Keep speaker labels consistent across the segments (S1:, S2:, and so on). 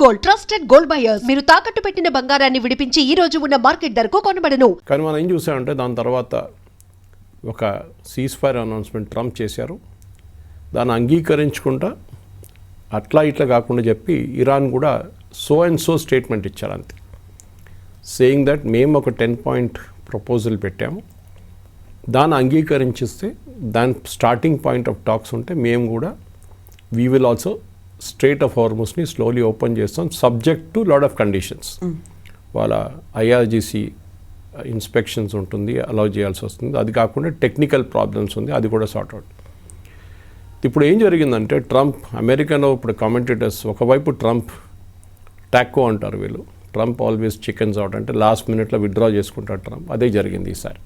S1: Gold, trusted gold buyers. మీరు తాకట్టు పెట్టిన బంగారాన్ని విడిపించి ఈ రోజు ఉన్న మార్కెట్ ధరకు కొనబడను.
S2: కానీ మనం ఏం చూసామంటే దాని తర్వాత ఒక సీజ్ ఫైర్ అనౌన్స్మెంట్ ట్రంప్ చేశారు. దాన్ని అంగీకరించుకుంటా అట్లా ఇట్లా కాకుండా చెప్పి ఇరాన్ కూడా సో అండ్ సో స్టేట్మెంట్ ఇచ్చారు అంతే, సేయింగ్ దట్ మేము ఒక 10-point ప్రపోజల్ పెట్టాము, దాన్ని అంగీకరించిస్తే దాని స్టార్టింగ్ పాయింట్ ఆఫ్ టాక్స్ ఉంటే మేము కూడా we will also strait of హార్మోస్ని స్లోలీ ఓపెన్ చేస్తాం subject to lot of conditions. వాళ్ళ ఐఆర్జీసీ ఇన్స్పెక్షన్స్ ఉంటుంది, అలౌ చేయాల్సి వస్తుంది. అది కాకుండా టెక్నికల్ ప్రాబ్లమ్స్ ఉంది, అది కూడా సార్ట్ అవుట్. ఇప్పుడు ఏం జరిగిందంటే ట్రంప్ అమెరికాలో ఇప్పుడు కామెంటేటర్స్ ఒకవైపు ట్రంప్ టాకో అంటారు వీళ్ళు, ట్రంప్ ఆల్వేస్ చికెన్స్ అవుట్ అంటే లాస్ట్ మినిట్లో విత్డ్రా చేసుకుంటాడు ట్రంప్. అదే జరిగింది ఈసారి.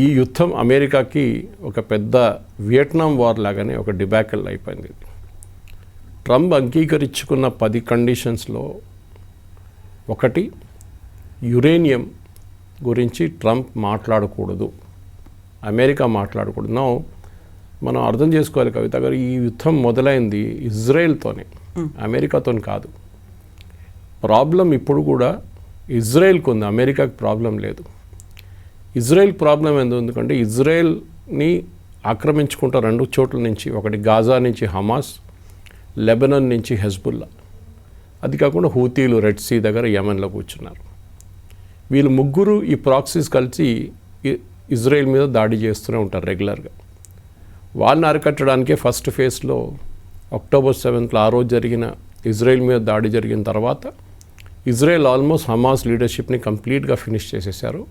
S2: ఈ యుద్ధం అమెరికాకి ఒక పెద్ద వియట్నాం వార్ లాగానే ఒక డిబాకల్ అయిపోయింది. ట్రంప్ అంగీకరించుకున్న 10 కండిషన్స్లో ఒకటి, యురేనియం గురించి ట్రంప్ మాట్లాడకూడదు, అమెరికా మాట్లాడకూడదు. నో మనం అర్థం చేసుకోవాలి కవిత గారు, ఈ యుద్ధం మొదలైంది ఇజ్రాయెల్తోనే, అమెరికాతో కాదు. ప్రాబ్లం ఇప్పుడు కూడా ఇజ్రాయెల్కి ఉంది, అమెరికాకి ప్రాబ్లం లేదు. ఇజ్రాయెల్ ప్రాబ్లం ఎందుకంటే ఇజ్రాయెల్ని ఆక్రమించుకుంటారు 2 చోట్ల నుంచి, ఒకటి గాజా నుంచి హమాస్, లెబనాన్ నుంచి హెజ్బుల్లా, అది కాకుండా హూతీలు రెడ్ సీ దగ్గర యెమెన్లో కూర్చున్నారు. వీళ్ళు ముగ్గురు ఈ ప్రాక్సీస్ కలిసి ఇజ్రాయెల్ మీద దాడి చేస్తూనే ఉంటారు రెగ్యులర్గా. వాళ్ళని అరికట్టడానికే ఫస్ట్ ఫేజ్లో అక్టోబర్ 7th ఆ రోజు జరిగిన ఇజ్రాయెల్ మీద దాడి జరిగిన తర్వాత ఇజ్రాయెల్ ఆల్మోస్ట్ హమాస్ లీడర్షిప్ని కంప్లీట్గా ఫినిష్ చేసేసారు.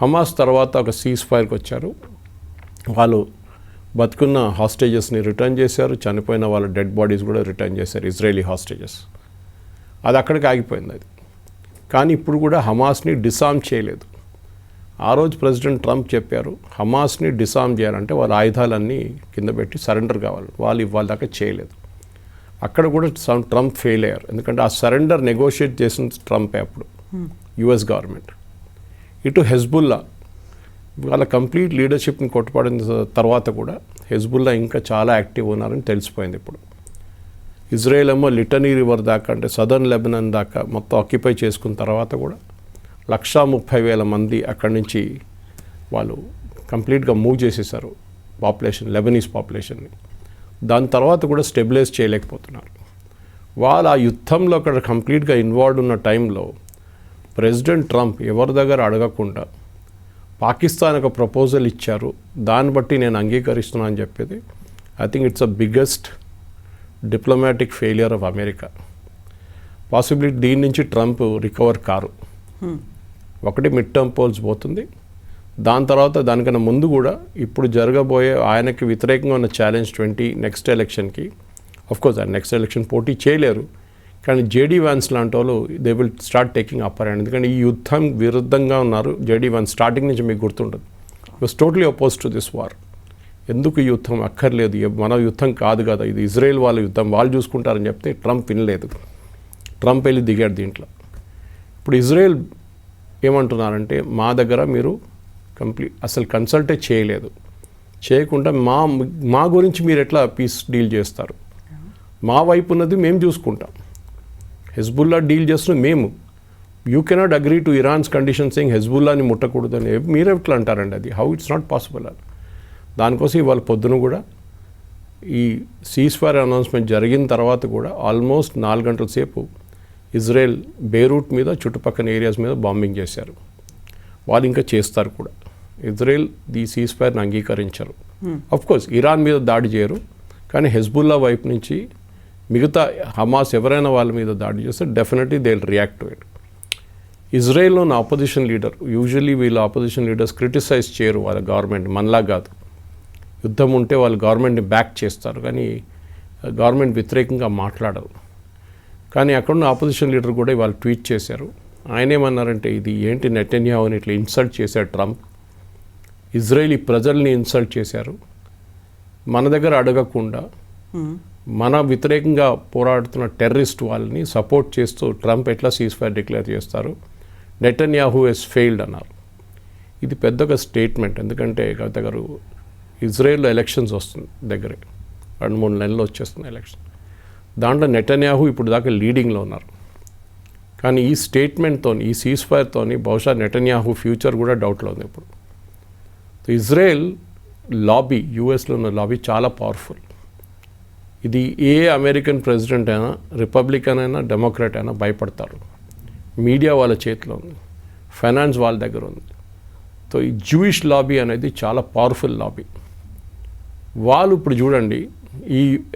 S2: హమాస్ తర్వాత ఒక సీజ్ ఫైర్కి వచ్చారు. వాళ్ళు బతుకున్న హాస్టేజెస్ని రిటర్న్ చేశారు, చనిపోయిన వాళ్ళ డెడ్ బాడీస్ కూడా రిటర్న్ చేశారు, ఇజ్రాయలీ హాస్టేజెస్. అది అక్కడికి ఆగిపోయింది అది. కానీ ఇప్పుడు కూడా హమాస్ని డిసార్మ్ చేయలేదు. ఆ రోజు ప్రెసిడెంట్ ట్రంప్ చెప్పారు హమాస్ని డిసార్మ్ చేయాలంటే వాళ్ళ ఆయుధాలన్నీ కింద పెట్టి సరెండర్ కావాలి, వాళ్ళు ఇవాళ దాకా చేయలేదు. అక్కడ కూడా ట్రంప్ ఫెయిల్ అయ్యారు, ఎందుకంటే ఆ సరెండర్ నెగోషియేట్ చేసిన ట్రంపే అప్పుడు, యుఎస్ గవర్నమెంట్. ఇటు హెజ్బుల్లా వాళ్ళ కంప్లీట్ లీడర్షిప్ని కొట్టుపడిన తర్వాత కూడా హెజ్బుల్లా ఇంకా చాలా యాక్టివ్ ఉన్నారని తెలిసిపోయింది ఇప్పుడు. ఇజ్రాయెల్ ఏమో లిటనీ రివర్ దాకా అంటే సదర్న్ లెబనాన్ దాకా మొత్తం ఆక్యుపై చేసుకున్న తర్వాత కూడా 130,000 మంది అక్కడి నుంచి వాళ్ళు కంప్లీట్గా మూవ్ చేసేసారు పాపులేషన్, లెబనీస్ పాపులేషన్ని. దాని తర్వాత కూడా స్టెబిలైజ్ చేయలేకపోతున్నారు. వాళ్ళు ఆ యుద్ధంలో అక్కడ కంప్లీట్గా ఇన్వాల్వ్ ఉన్న టైంలో ప్రెసిడెంట్ ట్రంప్ ఎవరి దగ్గర అడగకుండా పాకిస్తాన్ ఒక ప్రపోజల్ ఇచ్చారు, దాన్ని బట్టి నేను అంగీకరిస్తున్నాను అని చెప్పేది I think it's a biggest diplomatic failure of America. Possibility దీని నుంచి ట్రంప్ రికవర్ కారు. ఒకటి మిడ్ టర్మ్ పోల్స్ పోతుంది, దాని తర్వాత దానికన్నా ముందు కూడా ఇప్పుడు జరగబోయే ఆయనకి వ్యతిరేకంగా ఉన్న ఛాలెంజ్ 20 నెక్స్ట్ ఎలక్షన్కి, ఆఫ్కోర్స్ ఆయన నెక్స్ట్ ఎలక్షన్ పోటీ చేయలేరు, కానీ జేడీ వ్యాన్స్ లాంటి వాళ్ళు they will start taking upper hand. ఎందుకంటే ఈ యుద్ధం విరుద్ధంగా ఉన్నారు జేడీ వ్యాన్స్. స్టార్టింగ్ నుంచి మీకు గుర్తుంటుంది, was totally oppose to this war. ఎందుకు ఈ యుద్ధం అక్కర్లేదు, మన యుద్ధం కాదు కదా, ఇది ఇజ్రాయెల్ వాళ్ళ యుద్ధం, వాళ్ళు చూసుకుంటారని చెప్తే ట్రంప్ వినలేదు. ట్రంప్ వెళ్ళి దిగాడు దీంట్లో. ఇప్పుడు ఇజ్రాయెల్ ఏమంటున్నారంటే మా దగ్గర మీరు అసలు కన్సల్టే చేయలేదు, చేయకుండా మా గురించి మీరు ఎట్లా పీస్ డీల్ చేస్తారు, మా వైపు ఉన్నది మేము చూసుకుంటాం, హెజ్బుల్లా డీల్ చేస్తున్నాం మేము, you cannot agree to Iran's condition saying హెజ్బుల్లాని ముట్టకూడదని మీరు ఎట్లా అంటారండి, అది హౌ ఇట్స్ నాట్ పాసిబుల్ అని. దానికోసం ఇవాళ పొద్దున కూడా ఈ సీజ్ ఫైర్ అనౌన్స్మెంట్ జరిగిన తర్వాత కూడా ఆల్మోస్ట్ 4 గంటల సేపు ఇజ్రాయెల్ బేరూట్ మీద చుట్టుపక్కల ఏరియాస్ మీద బాంబింగ్ చేశారు. వాళ్ళు ఇంకా చేస్తారు కూడా. ఇజ్రాయెల్ ది సీజ్ ఫైర్ని అంగీకరించారు. అఫ్కోర్స్ ఇరాన్ మీద దాడి చేయరు, కానీ హెజ్బుల్లా వైపు నుంచి మిగతా హమాస్ ఎవరైనా వాళ్ళ మీద దాడి చేస్తే definitely they will react to it. ఇజ్రాయెల్లో ఉన్న ఆపోజిషన్ లీడర్, యూజువల్లీ వీళ్ళ ఆపోజిషన్ లీడర్స్ క్రిటిసైజ్ చేయరు వాళ్ళ గవర్నమెంట్, మనలా కాదు. యుద్ధం ఉంటే వాళ్ళు గవర్నమెంట్ని బ్యాక్ చేస్తారు, కానీ గవర్నమెంట్ వ్యతిరేకంగా మాట్లాడరు. కానీ అక్కడున్న ఆపోజిషన్ లీడర్ కూడా ఇవాళ ట్వీట్ చేశారు. ఆయన ఏమన్నారంటే ఇది ఏంటి నెటన్యాహుని ఇట్లా ఇన్సల్ట్ చేశారు ట్రంప్, ఇజ్రాయేలీ ప్రజల్ని ఇన్సల్ట్ చేశారు, మన దగ్గర అడగకుండా మన వ్యతిరేకంగా పోరాడుతున్న టెర్రరిస్ట్ వాళ్ళని సపోర్ట్ చేస్తూ ట్రంప్ ఎట్లా సీజ్ ఫైర్ డిక్లేర్ చేస్తారు, నెటన్యాహు హెస్ ఫెయిల్డ్ అన్నారు. ఇది పెద్దగా స్టేట్మెంట్, ఎందుకంటే కవిత గారు ఇజ్రాయెల్లో ఎలక్షన్స్ వస్తుంది దగ్గరే, 2-3 నెలలు వచ్చేస్తుంది ఎలక్షన్. దాంట్లో నెటన్యాహు ఇప్పుడు దాకా లీడింగ్లో ఉన్నారు. కానీ ఈ స్టేట్మెంట్తో, ఈ సీజ్ ఫైర్తో బహుశా నెటన్యాహు ఫ్యూచర్ కూడా డౌట్లో ఉంది ఇప్పుడు. ఇజ్రాయెల్ లాబీ, యూఎస్లో ఉన్న లాబీ చాలా పవర్ఫుల్. ఇది ఏ అమెరికన్ ప్రెసిడెంట్ అయినా, రిపబ్లికన్ అయినా, డెమోక్రాట్ అయినా భయపడతారు. మీడియా వాళ్ళ చేతిలో ఉంది, ఫైనాన్స్ వాళ్ళ దగ్గర ఉంది. సో ఈ జూయిష్ లాబీ అనేది చాలా పవర్ఫుల్ లాబీ. వాళ్ళు ఇప్పుడు చూడండి,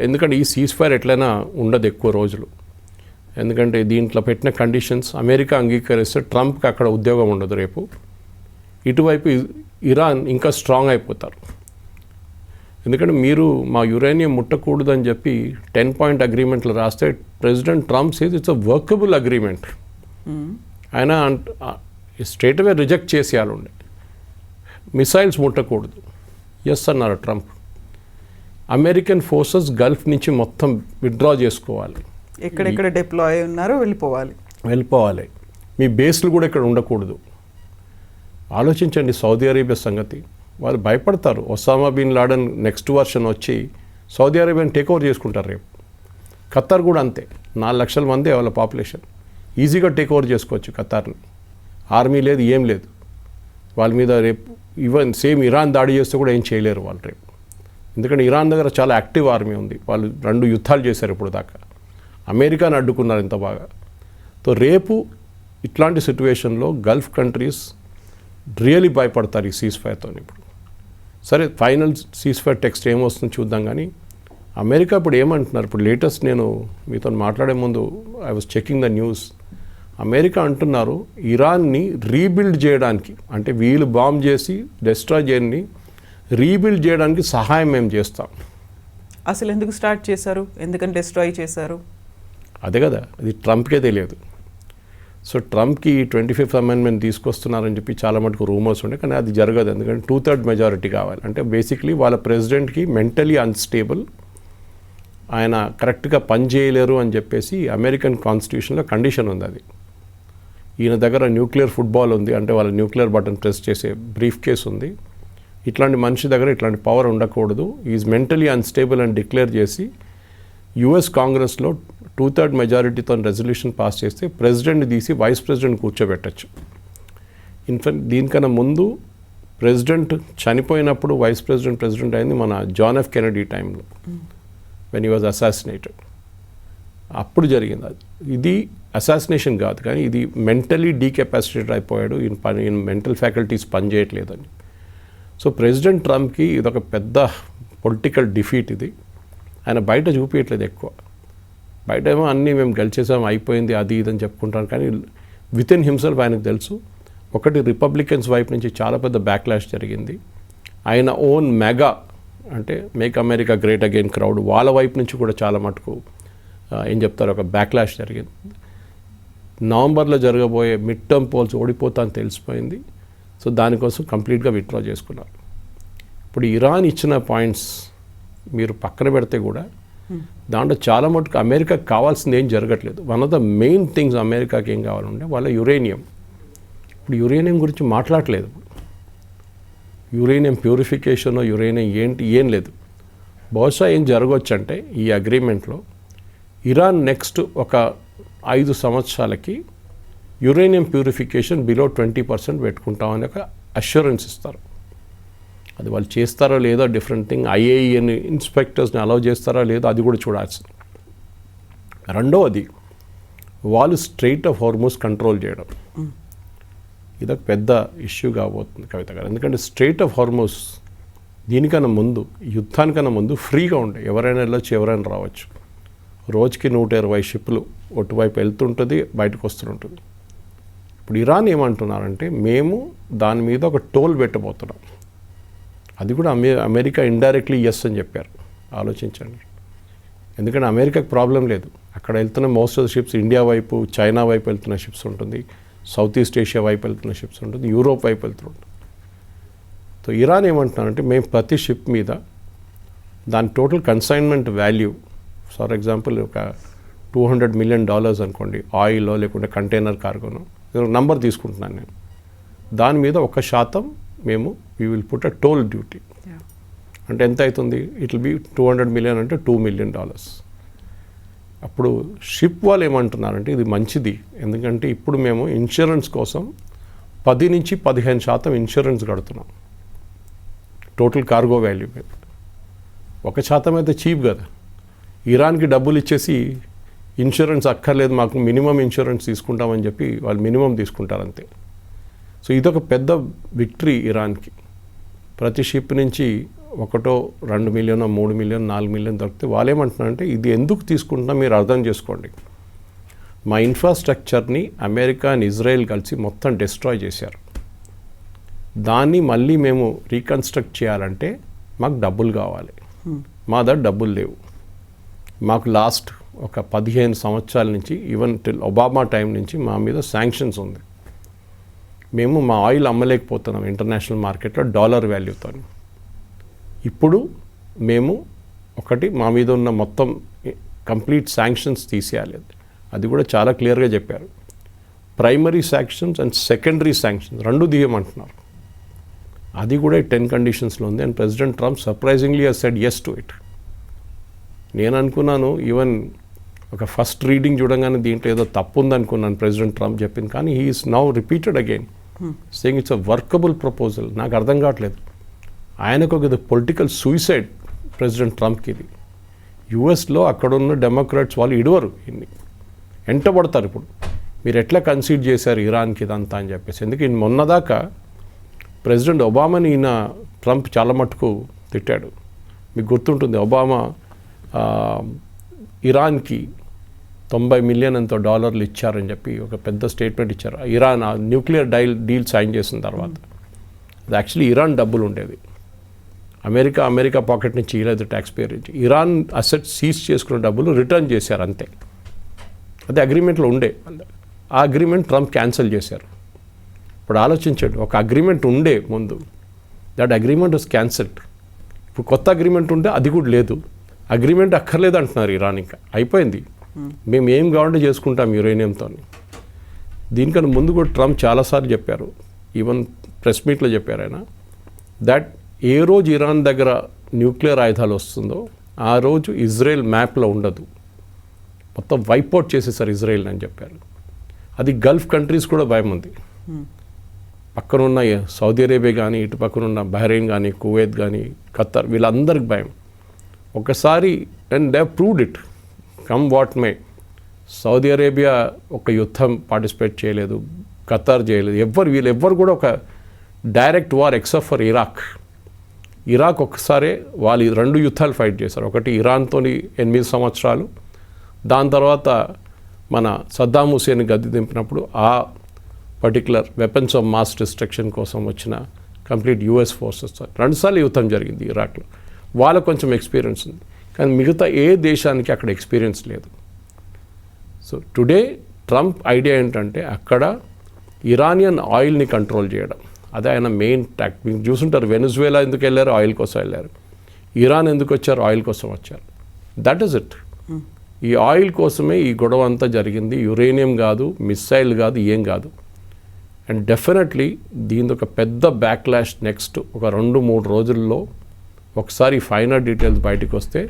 S2: ఎందుకంటే ఈ సీజ్ ఫైర్ ఎట్లయినా ఉండదు ఎక్కువ రోజులు. ఎందుకంటే దీంట్లో పెట్టిన కండిషన్స్ అమెరికా అంగీకరిస్తే ట్రంప్కి అక్కడ ఉద్యోగం ఉండదు రేపు. ఇటువైపు ఇరాన్ ఇంకా స్ట్రాంగ్ అయిపోతారు. ఎందుకంటే మీరు మా యురేనియం ముట్టకూడదని చెప్పి 10-point అగ్రిమెంట్లు రాస్తే president Trump says it's a workable agreement. ఆయన స్ట్రేట్ అవే రిజెక్ట్ చేసేయాలండి, మిసైల్స్ ముట్టకూడదు. ఎస్ అన్నారు ట్రంప్. అమెరికన్ ఫోర్సెస్ గల్ఫ్ నుంచి మొత్తం విత్డ్రా చేసుకోవాలి,
S3: ఎక్కడెక్కడ డిప్లాయ్ ఉన్నారో వెళ్ళిపోవాలి. మీ బేస్లు కూడా ఇక్కడ ఉండకూడదు. ఆలోచించండి సౌదీ అరేబియా సంగతి. వాళ్ళు భయపడతారు. Osama bin Laden next version వచ్చి సౌదీ అరేబియాని టేక్ ఓవర్ చేసుకుంటారు రేపు. ఖతార్ కూడా అంతే, 4 లక్షల మంది వాళ్ళ పాపులేషన్. ఈజీగా టేక్ ఓవర్ చేసుకోవచ్చు ఖతార్ని. ఆర్మీ లేదు, ఏం లేదు వాళ్ళ మీద. రేపు ఈవెన్ సేమ్ ఇరాన్ దాడి చేస్తే కూడా ఏం చేయలేరు వాళ్ళు రేపు. ఎందుకంటే ఇరాన్ దగ్గర చాలా యాక్టివ్ ఆర్మీ ఉంది. వాళ్ళు 2 యుద్ధాలు చేశారు ఇప్పుడు దాకా. అమెరికాని అడ్డుకున్నారు ఇంత బాగా. సో రేపు ఇట్లాంటి సిచ్యువేషన్లో గల్ఫ్ కంట్రీస్ రియలీ భయపడతారు ఈ సీజ్ ఫైర్తో. ఇప్పుడు సరే ఫైనల్ సీజ్ ఫైర్ టెక్స్ట్ ఏమొస్తుందో చూద్దాం. కానీ అమెరికా ఇప్పుడు ఏమంటున్నారు, ఇప్పుడు లేటెస్ట్ నేను మీతో మాట్లాడే ముందు I was checking the news. America అంటున్నారు ఇరాన్ని రీబిల్డ్ చేయడానికి, అంటే వీళ్ళు బాంబ్ చేసి డెస్ట్రాయ్ చేయని రీబిల్డ్ చేయడానికి సహాయం మేము చేస్తాం. అసలు ఎందుకు స్టార్ట్ చేశారు, ఎందుకని డెస్ట్రాయ్ చేశారు?
S2: అదే కదా, అది ట్రంప్కే తెలియదు. సో ట్రంప్కి 25th అమెండ్మెంట్ తీసుకొస్తున్నారని చెప్పి చాలా మటుకు రూమర్స్ ఉండే, కానీ అది జరగదు. ఎందుకంటే 2/3 మెజారిటీ కావాలి. అంటే బేసిక్లీ వాళ్ళ ప్రెసిడెంట్కి మెంటలీ అన్స్టేబుల్, ఆయన కరెక్ట్గా పని చేయలేరు అని చెప్పేసి అమెరికన్ కాన్స్టిట్యూషన్లో కండిషన్ ఉంది. అది ఈయన దగ్గర న్యూక్లియర్ ఫుట్బాల్ ఉంది, అంటే వాళ్ళ న్యూక్లియర్ బటన్ ప్రెస్ చేసే బ్రీఫ్ కేస్ ఉంది. ఇట్లాంటి మనిషి దగ్గర ఇట్లాంటి పవర్ ఉండకూడదు. ఈజ్ మెంటలీ అన్స్టేబుల్ అని డిక్లేర్ చేసి యుఎస్ కాంగ్రెస్లో 2/3 మెజారిటీతో రెజల్యూషన్ పాస్ చేస్తే ప్రెసిడెంట్ తీసి వైస్ ప్రెసిడెంట్ కూర్చోబెట్టచ్చు. ఇన్ఫాక్ట్ దీనికన్నా ముందు ప్రెసిడెంట్ చనిపోయినప్పుడు వైస్ ప్రెసిడెంట్ అయింది మన జాన్ ఎఫ్ కెనడీ టైంలో, వెన్ హీ వాజ్ అసాసినేటెడ్. అప్పుడు జరిగింది అది. ఇది అసాసినేషన్ కాదు, కానీ ఇది మెంటలీ డీకెపాసిటేట్ అయిపోయాడు, ఈయన మెంటల్ ఫ్యాకల్టీస్ పనిచేయట్లేదని. సో ప్రెసిడెంట్ ట్రంప్కి ఇదొక పెద్ద పొలిటికల్ డిఫీట్. ఇది ఆయన బయట చూపించట్లేదు ఎక్కువ. బయట ఏమో అన్నీ మేము గెలిచేసాం, అయిపోయింది, అది ఇదని చెప్పుకుంటాను. కానీ విత్ ఇన్ హిమ్సెల్ఫ్ ఆయనకు తెలుసు, ఒకటి రిపబ్లికన్స్ వైపు నుంచి చాలా పెద్ద బ్యాక్లాష్ జరిగింది. ఆయన ఓన్ మెగా అంటే make America great again crowd వాళ్ళ వైపు నుంచి కూడా చాలా మటుకు ఏం చెప్తారు, ఒక బ్యాక్లాష్ జరిగింది. నవంబర్లో జరగబోయే మిడ్ టర్మ్ పోల్స్ ఓడిపోతా అని తెలిసిపోయింది. సో దానికోసం కంప్లీట్గా విత్డ్రా చేసుకున్నారు. ఇప్పుడు ఇరాన్ ఇచ్చిన పాయింట్స్ మీరు పక్కన పెడితే కూడా దాంట్లో చాలా మటుకు అమెరికాకి కావాల్సింది ఏం జరగట్లేదు. One of the main things అమెరికాకి ఏం కావాలంటే వాళ్ళ యురేనియం. ఇప్పుడు యురేనియం గురించి మాట్లాడలేదు. యురేనియం ప్యూరిఫికేషన్, యురేనియం ఏంటి ఏం లేదు. బహుశా ఏం జరగవచ్చు అంటే ఈ అగ్రిమెంట్లో ఇరాన్ నెక్స్ట్ ఒక 5 సంవత్సరాలకి యురేనియం ప్యూరిఫికేషన్ బిలో 20% పెట్టుకుంటామని ఒక అష్యూరెన్స్ ఇస్తారు. అది వాళ్ళు చేస్తారో లేదో డిఫరెంట్ థింగ్. ఐఏఈని ఇన్స్పెక్టర్స్ని అలౌ చేస్తారో లేదో అది కూడా చూడాల్సింది. రెండవది వాళ్ళు స్ట్రెయిట్ ఆఫ్ హార్మోస్ కంట్రోల్ చేయడం. ఇదొక పెద్ద ఇష్యూ కాబోతుంది కవిత గారు. ఎందుకంటే స్ట్రెయిట్ ఆఫ్ హార్మోస్ దీనికన్నా ముందు, యుద్ధానికన్నా ముందు ఫ్రీగా ఉండే, ఎవరైనా వెళ్ళొచ్చు, ఎవరైనా రావచ్చు. రోజుకి 120 షిప్లు ఒటువైపు వెళ్తుంటుంది, బయటకు వస్తుంటుంది. ఇప్పుడు ఇరాన్ ఏమంటున్నారంటే మేము దాని మీద ఒక టోల్ పెట్టబోతున్నాం. అది కూడా అమెరికా ఇండైరెక్ట్లీ ఎస్ అని చెప్పారు. ఆలోచించండి. ఎందుకంటే అమెరికాకి ప్రాబ్లం లేదు. అక్కడ వెళ్తున్న most of the ships India వైపు, చైనా వైపు వెళ్తున్న షిప్స్ ఉంటుంది, సౌత్ ఈస్ట్ ఏషియా వైపు వెళ్తున్న షిప్స్ ఉంటుంది, యూరోప్ వైపు వెళ్తుంటుంది. సో ఇరాన్ ఏమంటున్నారంటే మేము ప్రతి షిప్ మీద దాని total consignment value, for example ఒక $200 million అనుకోండి, ఆయిల్లో లేకుంటే కంటైనర్ కార్గోను, నంబర్ తీసుకుంటున్నాను నేను. దాని మీద 1% మేము we will put a toll duty. అంటే ఎంత అవుతుంది? ఇట్ విల్ బి $200 million అంటే $2 million. అప్పుడు షిప్ వాళ్ళు ఏమంటున్నారంటే ఇది మంచిది, ఎందుకంటే ఇప్పుడు మేము ఇన్సూరెన్స్ కోసం 10 నుంచి 15% ఇన్సూరెన్స్ కడుతున్నాం టోటల్ కార్గో వాల్యూ మీద. 1% అయితే చీప్ కదా. ఇరాన్కి డబ్బులు ఇచ్చేసి ఇన్సూరెన్స్ అక్కర్లేదు, మాకు మినిమం ఇన్సూరెన్స్ తీసుకుంటామని చెప్పి వాళ్ళు మినిమం తీసుకుంటారు అంతే. సో ఇదొక పెద్ద విక్టరీ ఇరాన్కి. ప్రతి షిప్ నుంచి 1, 2 మిలియన్, 3 మిలియన్, 4 మిలియన్ దొరికితే వాళ్ళు ఏమంటున్నారంటే ఇది ఎందుకు తీసుకుంటున్నా మీరు అర్థం చేసుకోండి, మా ఇన్ఫ్రాస్ట్రక్చర్ని అమెరికా అండ్ ఇజ్రాయెల్ కలిసి మొత్తం డిస్ట్రాయ్ చేశారు, దాన్ని మళ్ళీ మేము రీకన్స్ట్రక్ట్ చేయాలంటే మాకు డబ్బులు కావాలి, మా దగ్గర డబ్బులు లేవు. మాకు లాస్ట్ ఒక 15 సంవత్సరాల నుంచి ఈవెన్ టిల్ ఒబామా టైం నుంచి మా మీద శాంక్షన్స్ ఉంది, మేము మా ఆయిల్ అమ్మలేకపోతున్నాం ఇంటర్నేషనల్ మార్కెట్లో డాలర్ వాల్యూతో. ఇప్పుడు మేము మా మీద ఉన్న మొత్తం కంప్లీట్ శాంక్షన్స్ తీసేయాలి, అది కూడా చాలా క్లియర్గా చెప్పారు. Primary sanctions and secondary sanctions 2 తీయమంటున్నారు, అది కూడా 10 కండిషన్స్లో ఉంది. And president Trump surprisingly has said yes to it. నేను అనుకున్నాను ఈవెన్ ఒక ఫస్ట్ రీడింగ్ చూడగానే దీంట్లో ఏదో తప్పు ఉందనుకున్నాను ప్రెసిడెంట్ ట్రంప్ చెప్పింది, కానీ he is now repeated again saying it's a workable proposal. నాకు అర్థం కావట్లేదు, ఆయనకు ఒక పొలిటికల్ సూసైడ్ ప్రెసిడెంట్ ట్రంప్కి ఇది. యుఎస్లో అక్కడున్న డెమోక్రాట్స్ వాళ్ళు ఇడవరు, ఇన్ని ఎంటబడతారు. ఇప్పుడు మీరు ఎట్లా కన్సీడ్ చేశారు ఇరాన్కి ఇదంతా అని చెప్పేసి. ఎందుకంటే మొన్నదాకా ప్రెసిడెంట్ ఒబామాని ఈయన ట్రంప్ చాలా మటుకు తిట్టాడు. మీకు గుర్తుంటుంది, ఒబామా ఇరాన్కి $90 మిలియన్ ఎంతో డాలర్లు ఇచ్చారని చెప్పి ఒక పెద్ద స్టేట్మెంట్ ఇచ్చారు. ఇరాన్ న్యూక్లియర్ డీల్ సైన్ చేసిన తర్వాత అది యాక్చువల్లీ ఇరాన్ డబ్బులు ఉండేది, అమెరికా పాకెట్ నుంచి ఇవ్వలేదు, ట్యాక్స్ పేర్ నుంచి. ఇరాన్ అసెట్ సీజ్ చేసుకున్న డబ్బులు రిటర్న్ చేశారు అంతే, అదే అగ్రిమెంట్లో ఉండే. ఆ అగ్రిమెంట్ ట్రంప్ క్యాన్సిల్ చేశారు. ఇప్పుడు ఆలోచించండి, ఒక అగ్రిమెంట్ ఉండే ముందు, దట్ అగ్రిమెంట్ వాస్ క్యాన్సిల్డ్. ఇప్పుడు కొత్త అగ్రిమెంట్ ఉంటే అది కూడా లేదు, అగ్రిమెంట్ అక్కర్లేదు అంటున్నారు ఇరాన్. ఇంకా అయిపోయింది, మేము ఏం కావాలంటే చేసుకుంటాం యురేనియంతో. దీనికన్నా ముందు కూడా ట్రంప్ చాలాసార్లు చెప్పారు, ఈవెన్ ప్రెస్ మీట్లో చెప్పారు ఆయన, దట్ ఏ రోజు ఇరాన్ దగ్గర న్యూక్లియర్ ఆయుధాలు వస్తుందో ఆ రోజు ఇజ్రాయెల్ మ్యాప్లో ఉండదు, మొత్తం వైప్అవుట్ చేసేసారు ఇజ్రాయెల్ అని చెప్పారు. అది గల్ఫ్ కంట్రీస్ కూడా భయం ఉంది, పక్కనున్న సౌదీ అరేబియా కానీ, ఇటు పక్కనున్న బహ్రెయిన్ కానీ, కువైత్ కానీ, ఖత్తర్, వీళ్ళందరికి భయం. ఒకసారి and they proved it, come what may. Saudi Arabia ఒక యుద్ధం పార్టిసిపేట్ చేయలేదు, ఖత్తర్ చేయలేదు, వీళ్ళెవ్వరు కూడా ఒక direct war except for Iraq ఒక్కసారే వాళ్ళు 2 యుద్ధాలు ఫైట్ చేశారు. ఒకటి ఇరాన్తో 8 సంవత్సరాలు, దాని తర్వాత మన సద్దాం హుసేన్ గద్దె దింపినప్పుడు ఆ particular weapons of mass destruction కోసం వచ్చిన కంప్లీట్ యుఎస్ ఫోర్సెస్ 2 సార్లు యుద్ధం జరిగింది ఇరాక్లో. వాళ్ళకు కొంచెం ఎక్స్పీరియన్స్ ఉంది, కానీ మిగతా ఏ దేశానికి అక్కడ ఎక్స్పీరియన్స్ లేదు. సో టుడే ట్రంప్ ఐడియా ఏంటంటే అక్కడ ఇరానియన్ ఆయిల్ని కంట్రోల్ చేయడం, అదే ఆయన మెయిన్ టాక్. మీరు చూసుంటారు, వెనిజువేలా ఎందుకు వెళ్ళారు, ఆయిల్ కోసం వెళ్ళారు. ఇరాన్ ఎందుకు వచ్చారు, ఆయిల్ కోసం వచ్చారు. That is it. ఈ ఆయిల్ కోసమే ఈ గొడవ అంతా జరిగింది, యురేనియం కాదు, మిస్సైల్ కాదు, ఏం కాదు. అండ్ డెఫినెట్లీ దీని ఒక పెద్ద బ్యాక్లాష్ నెక్స్ట్ ఒక 2-3 రోజుల్లో ఒకసారి ఫైనల్ డీటెయిల్స్ బయటకు వస్తే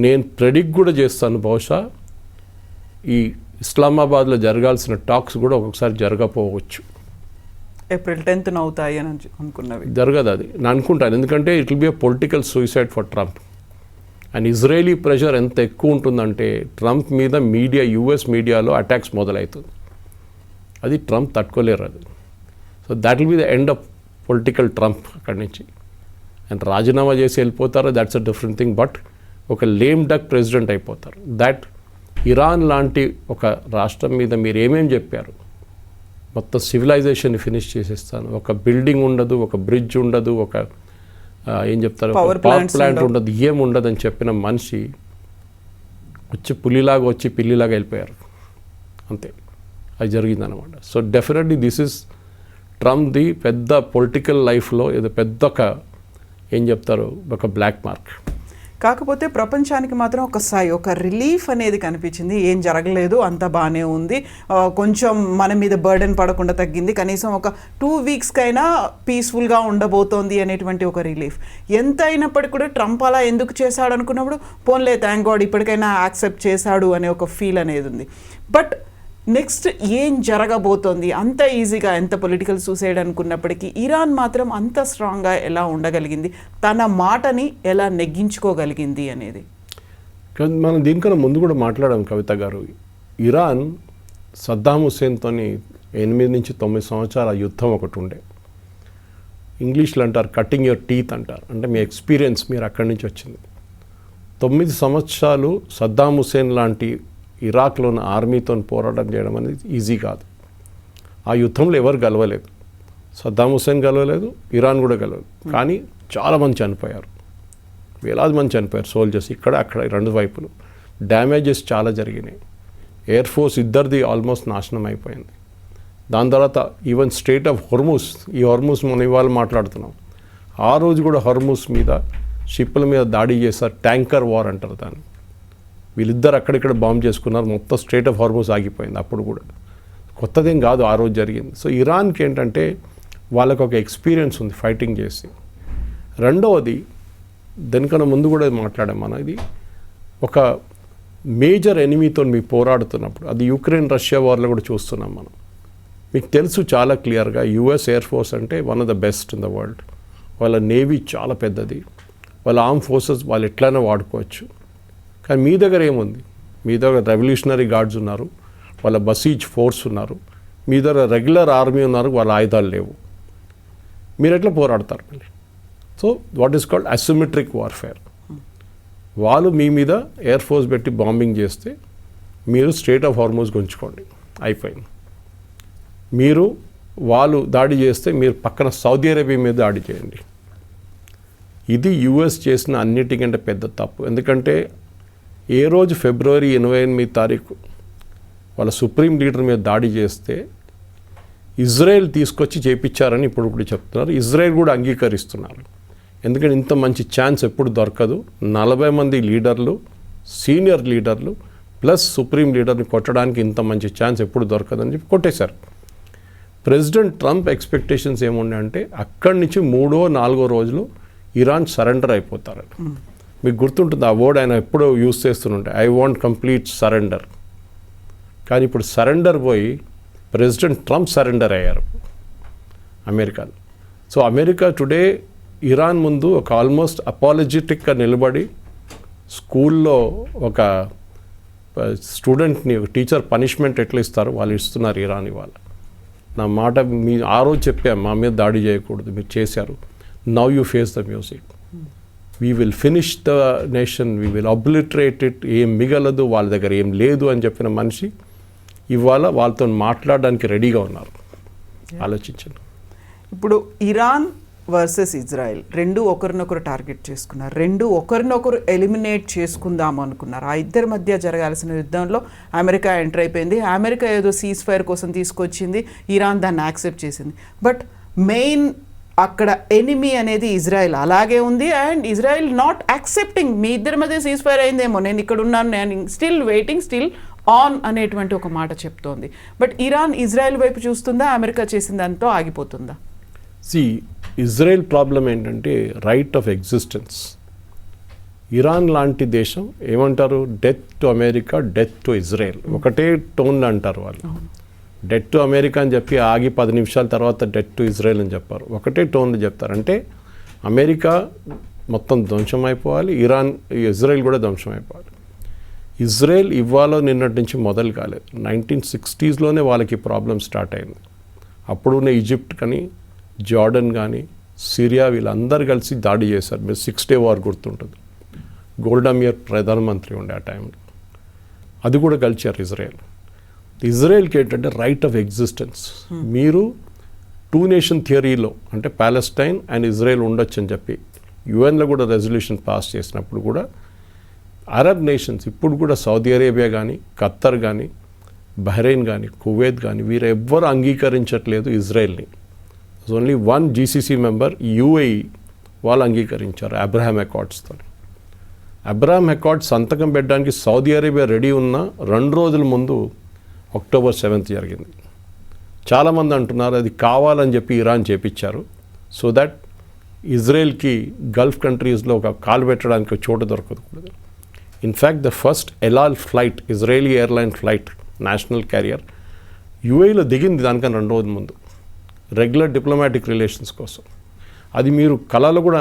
S2: నేను ప్రెడిక్ట్ కూడా చేస్తాను, బహుశా ఈ ఇస్లామాబాద్లో జరగాల్సిన టాక్స్ కూడా ఒక్కొక్కసారి జరగకపోవచ్చు.
S4: ఏప్రిల్ 10th అవుతాయి అని అనుకున్నవి
S2: జరగదు అది నేను అనుకుంటాను, ఎందుకంటే it will be a political suicide for Trump. And Israeli pressure ఎంత ఎక్కువ ఉంటుందంటే ట్రంప్ మీద యుఎస్ మీడియాలో అటాక్స్ మొదలవుతుంది, అది ట్రంప్ తట్టుకోలేరు అది. So that will be the end of political Trump అక్కడి నుంచి. అండ్ రాజీనామా చేసి వెళ్ళిపోతారు, that's a different thing. But ఒక లేమ్ డక్ ప్రెసిడెంట్ అయిపోతారు. దట్ ఇరాన్ లాంటి ఒక రాష్ట్రం మీద మీరు ఏమేమి చెప్పారు, మొత్తం సివిలైజేషన్ని ఫినిష్ చేసేస్తాను, ఒక బిల్డింగ్ ఉండదు, ఒక బ్రిడ్జ్ ఉండదు, ఒక ఏం చెప్తారు పవర్ ప్లాంట్ ఉండదు, ఏముండదు అని చెప్పిన మనిషి వచ్చి పులిలాగా వచ్చి పిల్లిలాగా వెళ్ళిపోయారు అంతే. అది జరిగిందనమాట. So definitely this is Trump the పెద్ద పొలిటికల్ లైఫ్లో ఇది పెద్ద ఒక ఏం చెప్తారు ఒక బ్లాక్ మార్క్.
S4: కాకపోతే ప్రపంచానికి మాత్రం ఒక రిలీఫ్ అనేది కనిపించింది. ఏం జరగలేదు, అంతా బాగానే ఉంది, కొంచెం మన మీద బర్డెన్ పడకుండా తగ్గింది, కనీసం ఒక 2 వీక్స్కైనా పీస్ఫుల్గా ఉండబోతోంది అనేటువంటి ఒక రిలీఫ్. ఎంత అయినప్పటికీ కూడా ట్రంప్ అలా ఎందుకు చేశాడు అనుకున్నప్పుడు పోన్లే థ్యాంక్ గాడ్ ఇప్పటికైనా యాక్సెప్ట్ చేశాడు అనే ఒక ఫీల్ అనేది ఉంది. బట్ నెక్స్ట్ ఏం జరగబోతోంది? అంత ఈజీగా ఎంత పొలిటికల్ సూసైడ్ అనుకున్నప్పటికీ ఇరాన్ మాత్రం అంత స్ట్రాంగ్గా ఎలా ఉండగలిగింది, తన మాటని ఎలా నెగ్గించుకోగలిగింది అనేది.
S2: మనం దీనికన్నా ముందు కూడా మాట్లాడాం కవిత గారు. ఇరాన్ సద్దాం హుస్సేన్తో 8 నుంచి 9 సంవత్సరాల యుద్ధం ఒకటి ఉండే. ఇంగ్లీష్లో అంటారు కట్టింగ్ యువర్ టీత్ అంటారు, అంటే మీ ఎక్స్పీరియన్స్ మీరు అక్కడి నుంచి వచ్చింది. 9 సంవత్సరాలు సద్దాం హుస్సేన్ లాంటి ఇరాక్లోని ఆర్మీతో పోరాటం చేయడం అనేది ఈజీ కాదు. ఆ యుద్ధంలో ఎవరు గెలవలేదు, సద్దాం హుస్సేన్ గెలవలేదు, ఇరాన్ కూడా గెలవలేదు. కానీ చాలామంది చనిపోయారు, వేలాది మంది చనిపోయారు సోల్జర్స్, ఇక్కడ అక్కడ 2 వైపులు. డ్యామేజెస్ చాలా జరిగినాయి. ఎయిర్ ఫోర్స్ ఇద్దరిది ఆల్మోస్ట్ నాశనం అయిపోయింది. దాని తర్వాత ఈవెన్ స్ట్రేట్ ఆఫ్ హొర్ముస్, ఈ హొర్ముస్ మనం ఇవాళ మాట్లాడుతున్నాం, ఆ రోజు కూడా హొర్ముస్ మీద షిప్పుల మీద దాడి చేశారు. ట్యాంకర్ వార్ అంటారు దాన్ని. వీళ్ళిద్దరు అక్కడిక్కడ బాంబ్ చేసుకున్నారు, మొత్తం స్ట్రేట్ ఆఫ్ హార్మోస్ ఆగిపోయింది. అప్పుడు కూడా కొత్తదేం కాదు, ఆ రోజు జరిగింది. సో ఇరాన్కి ఏంటంటే వాళ్ళకు ఒక ఎక్స్పీరియన్స్ ఉంది ఫైటింగ్ చేసి. రెండవది దానికన్నా ముందు కూడా మాట్లాడాం మనం, ఇది ఒక మేజర్ ఎనిమీతో మీకు పోరాడుతున్నప్పుడు, అది యుక్రెయిన్ రష్యా వార్లో కూడా చూస్తున్నాం మనం. మీకు తెలుసు చాలా క్లియర్గా యుఎస్ ఎయిర్ ఫోర్స్ అంటే one of the best in the world. వాళ్ళ నేవీ చాలా పెద్దది, వాళ్ళ ఆర్మ్ ఫోర్సెస్ వాళ్ళు ఎట్లయినా వాడుకోవచ్చు. కానీ మీ దగ్గర ఏముంది? మీ దగ్గర రెవల్యూషనరీ గార్డ్స్ ఉన్నారు, వాళ్ళ బసీజ్ ఫోర్స్ ఉన్నారు, మీ దగ్గర రెగ్యులర్ ఆర్మీ ఉన్నారు, వాళ్ళ ఆయుధాలు లేవు. మీరు ఎట్లా పోరాడతారు మళ్ళీ? So what is called asymmetric warfare. వాళ్ళు మీ మీద ఎయిర్ ఫోర్స్ పెట్టి బాంబింగ్ చేస్తే మీరు స్ట్రేట్ ఆఫ్ హార్మోస్ గుంచుకోండి, అయిపోయింది. మీరు వాళ్ళు దాడి చేస్తే మీరు పక్కన సౌదీ అరేబియా మీద దాడి చేయండి. ఇది యుఎస్ చేసిన అన్నిటికంటే పెద్ద తప్పు. ఎందుకంటే ఏ రోజు ఫిబ్రవరి 28 తారీఖు వాళ్ళ సుప్రీం లీడర్ మీద దాడి చేస్తే ఇజ్రాయెల్ తీసుకొచ్చి చేపించారని ఇప్పుడు చెప్తున్నారు. ఇజ్రాయెల్ కూడా అంగీకరిస్తున్నారు. ఎందుకంటే ఇంత మంచి ఛాన్స్ ఎప్పుడు దొరకదు. 40 మంది లీడర్లు, సీనియర్ లీడర్లు ప్లస్ సుప్రీం లీడర్ని కొట్టడానికి ఇంత మంచి ఛాన్స్ ఎప్పుడు దొరకదని చెప్పి కొట్టేశారు. ప్రెసిడెంట్ ట్రంప్ ఎక్స్పెక్టేషన్స్ ఏమున్నాయంటే అక్కడి నుంచి 3వ 4వ రోజులు ఇరాన్ సరెండర్ అయిపోతారు. మీకు గుర్తుంటుంది ఆ వర్డ్ ఆయన ఎప్పుడో యూజ్ చేస్తుంటే, ఐ వాంట్ కంప్లీట్ సరెండర్. కానీ ఇప్పుడు సరెండర్ పోయి ప్రెసిడెంట్ ట్రంప్ సరెండర్ అయ్యారు అమెరికాలో. సో అమెరికా టుడే ఇరాన్ ముందు ఒక ఆల్మోస్ట్ అపాలజెటిక్గా నిలబడి, స్కూల్లో ఒక స్టూడెంట్ని టీచర్ పనిష్మెంట్ ఎట్లా ఇస్తారు వాళ్ళు ఇస్తున్నారు ఇరాన్ ఇవాళ. నా మాట మీ ఆ రోజు చెప్పాము, మా మీద దాడి చేయకూడదు, మీరు చేశారు. Now you face the music. We will finish the nation, we will obliterate it. ఏం మిగలదు, వాళ్ళ దగ్గర ఏం లేదు అని చెప్పిన మనిషి ఇవాళ వాళ్ళతో మాట్లాడడానికి రెడీగా ఉన్నారు. ఆలోచించండి.
S4: ఇప్పుడు ఇరాన్ వర్సెస్ ఇజ్రాయెల్ రెండు ఒకరినొకరు టార్గెట్ చేసుకున్నారు, రెండు ఒకరినొకరు ఎలిమినేట్ చేసుకుందాము అనుకున్నారు. ఆ ఇద్దరి మధ్య జరగాల్సిన యుద్ధంలో అమెరికా ఎంటర్ అయిపోయింది. అమెరికా ఏదో సీజ్ ఫైర్ కోసం తీసుకొచ్చింది, ఇరాన్ దాన్ని యాక్సెప్ట్ చేసింది. బట్ మెయిన్ అక్కడ ఎనిమీ అనేది ఇజ్రాయెల్ అలాగే ఉంది. అండ్ ఇజ్రాయెల్ నాట్ యాక్సెప్టింగ్, మీ ఇద్దరి మధ్య సీజ్ ఫైర్ అయిందేమో, నేను ఇక్కడ ఉన్నాను, నేను స్టిల్ వెయిటింగ్, స్టిల్ ఆన్ అనేటువంటి ఒక మాట చెప్తోంది. బట్ ఇరాన్ ఇజ్రాయెల్ వైపు చూస్తుందా, అమెరికా చేసిన దాంతో ఆగిపోతుందా?
S2: ఇజ్రాయెల్ ప్రాబ్లం ఏంటంటే రైట్ ఆఫ్ ఎగ్జిస్టెన్స్. ఇరాన్ లాంటి దేశం ఏమంటారు, death to America, death to Israel, ఒకటే టోన్లో అంటారు వాళ్ళు. డెత్ టు అమెరికా అని చెప్పి ఆగి 10 నిమిషాల తర్వాత డెత్ టు ఇజ్రాయెల్ అని చెప్పారు, ఒకటే టోన్లో చెప్తారు. అంటే అమెరికా మొత్తం ధ్వంసం అయిపోవాలి, ఇజ్రాయెల్ కూడా ధ్వంసం అయిపోవాలి. ఇజ్రాయెల్ ఇవాళ నిన్నటి నుంచి మొదలు కాలేదు, 1960s వాళ్ళకి ప్రాబ్లం స్టార్ట్ అయింది. అప్పుడున్న ఈజిప్ట్ కానీ, జార్డన్ కానీ, సిరియా వీళ్ళందరూ కలిసి దాడి చేశారు. మీరు 6 Day వార్ గుర్తుంటుంది. గోల్డా మీర్ ప్రధానమంత్రి ఉండే ఆ టైంలో, అది కూడా కలిచారు ఇజ్రాయెల్. ఇజ్రాయెల్కి ఏంటంటే రైట్ ఆఫ్ ఎగ్జిస్టెన్స్. మీరు 2 నేషన్ థియరీలో అంటే ప్యాలెస్టైన్ అండ్ ఇజ్రాయెల్ ఉండొచ్చు అని చెప్పి యుఎన్లో కూడా రెజల్యూషన్ పాస్ చేసినప్పుడు కూడా అరబ్ నేషన్స్ ఇప్పుడు కూడా సౌదీ అరేబియా కానీ, ఖత్తర్ కానీ, బహ్రెయిన్ కానీ, కువైత్ కానీ వీరు ఎవ్వరు అంగీకరించట్లేదు ఇజ్రాయెల్ని. ఓన్లీ 1 GCC మెంబర్ UAE వాళ్ళు అంగీకరించారు అబ్రహాం అకార్డ్స్తో. అబ్రహాం అకార్డ్ సంతకం పెట్టడానికి సౌదీ అరేబియా రెడీ ఉన్న 2 రోజుల ముందు అక్టోబర్ 7th జరిగింది. చాలామంది అంటున్నారు అది కావాలని చెప్పి ఇరాన్ చేపించారు సో దట్ ఇజ్రాయెల్కి గల్ఫ్ కంట్రీస్లో ఒక కాలు పెట్టడానికి ఒక చోటు దొరకకూడదు. In fact the first El Al flight, Israeli airline flight, national carrier యూఏఈలో దిగింది దానికన్నా 2 రోజుల ముందు రెగ్యులర్ డిప్లొమాటిక్ రిలేషన్స్ కోసం. అది మీరు కళలో కూడా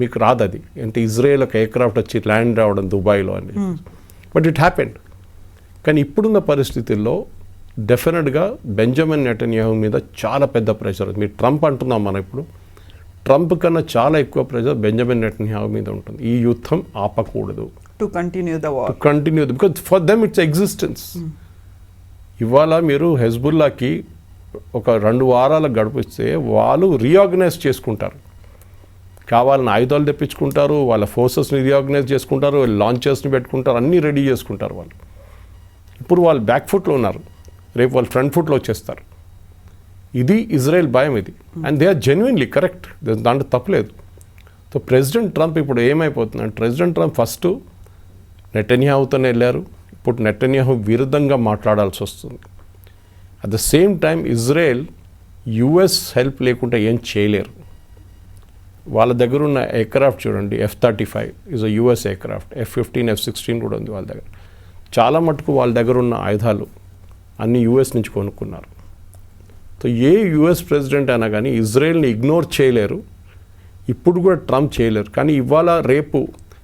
S2: మీకు రాదు. అది అంటే ఇజ్రాయెల్ ఒక ఎయిర్క్రాఫ్ట్ వచ్చి ల్యాండ్ రావడం దుబాయ్లో అని, బట్ ఇట్ హ్యాపెండ్. కానీ ఇప్పుడున్న పరిస్థితుల్లో డెఫినెట్గా బెంజమిన్ నెటన్యాహు మీద చాలా పెద్ద ప్రెషర్. మీరు ట్రంప్ అంటున్నాం మనం, ఇప్పుడు ట్రంప్ కన్నా చాలా ఎక్కువ ప్రెషర్ బెంజమిన్ నెటన్యాహు మీద ఉంటుంది. ఈ యుద్ధం ఆపకూడదు,
S4: to continue the war,
S2: because for them it's existence. ఇవాళ మీరు హెజ్బుల్లాకి ఒక 2 వారాలకు గడిపిస్తే వాళ్ళు రీఆర్గనైజ్ చేసుకుంటారు, కావాలని ఆయుధాలు తెప్పించుకుంటారు, వాళ్ళ ఫోర్సెస్ని రీఆర్గనైజ్ చేసుకుంటారు, లాంచర్స్ని పెట్టుకుంటారు, అన్నీ రెడీ చేసుకుంటారు వాళ్ళు. ఇప్పుడు వాళ్ళు బ్యాక్ ఫుట్లో ఉన్నారు, రేపు వాళ్ళు ఫ్రంట్ ఫుట్లో వచ్చేస్తారు. ఇది ఇజ్రాయెల్ భయం ఇది. And they are genuinely correct, దాంట్లో తప్పులేదు. సో ప్రెసిడెంట్ ట్రంప్ ఇప్పుడు ఏమైపోతుందంటే, ప్రెసిడెంట్ ట్రంప్ ఫస్ట్ నెటన్యాహుతోనే వెళ్ళారు, ఇప్పుడు నెటన్యాహు విరుద్ధంగా మాట్లాడాల్సి వస్తుంది. At the same time Israel US help లేకుండా ఏం చేయలేరు. వాళ్ళ దగ్గర ఉన్న ఎయిర్క్రాఫ్ట్ చూడండి, F-35 is a US aircraft, F-15, F-16 కూడా ఉంది వాళ్ళ దగ్గర. చాలా మటుకు వాళ్ళ దగ్గర ఉన్న ఆయుధాలు అన్ని యుఎస్ నుంచి కొనుక్కున్నారు. సో ఏ యుఎస్ ప్రెసిడెంట్ అయినా కానీ ఇజ్రాయెల్ని ఇగ్నోర్ చేయలేరు, ఇప్పుడు కూడా ట్రంప్ చేయలేరు. కానీ ఇవాళ రేపు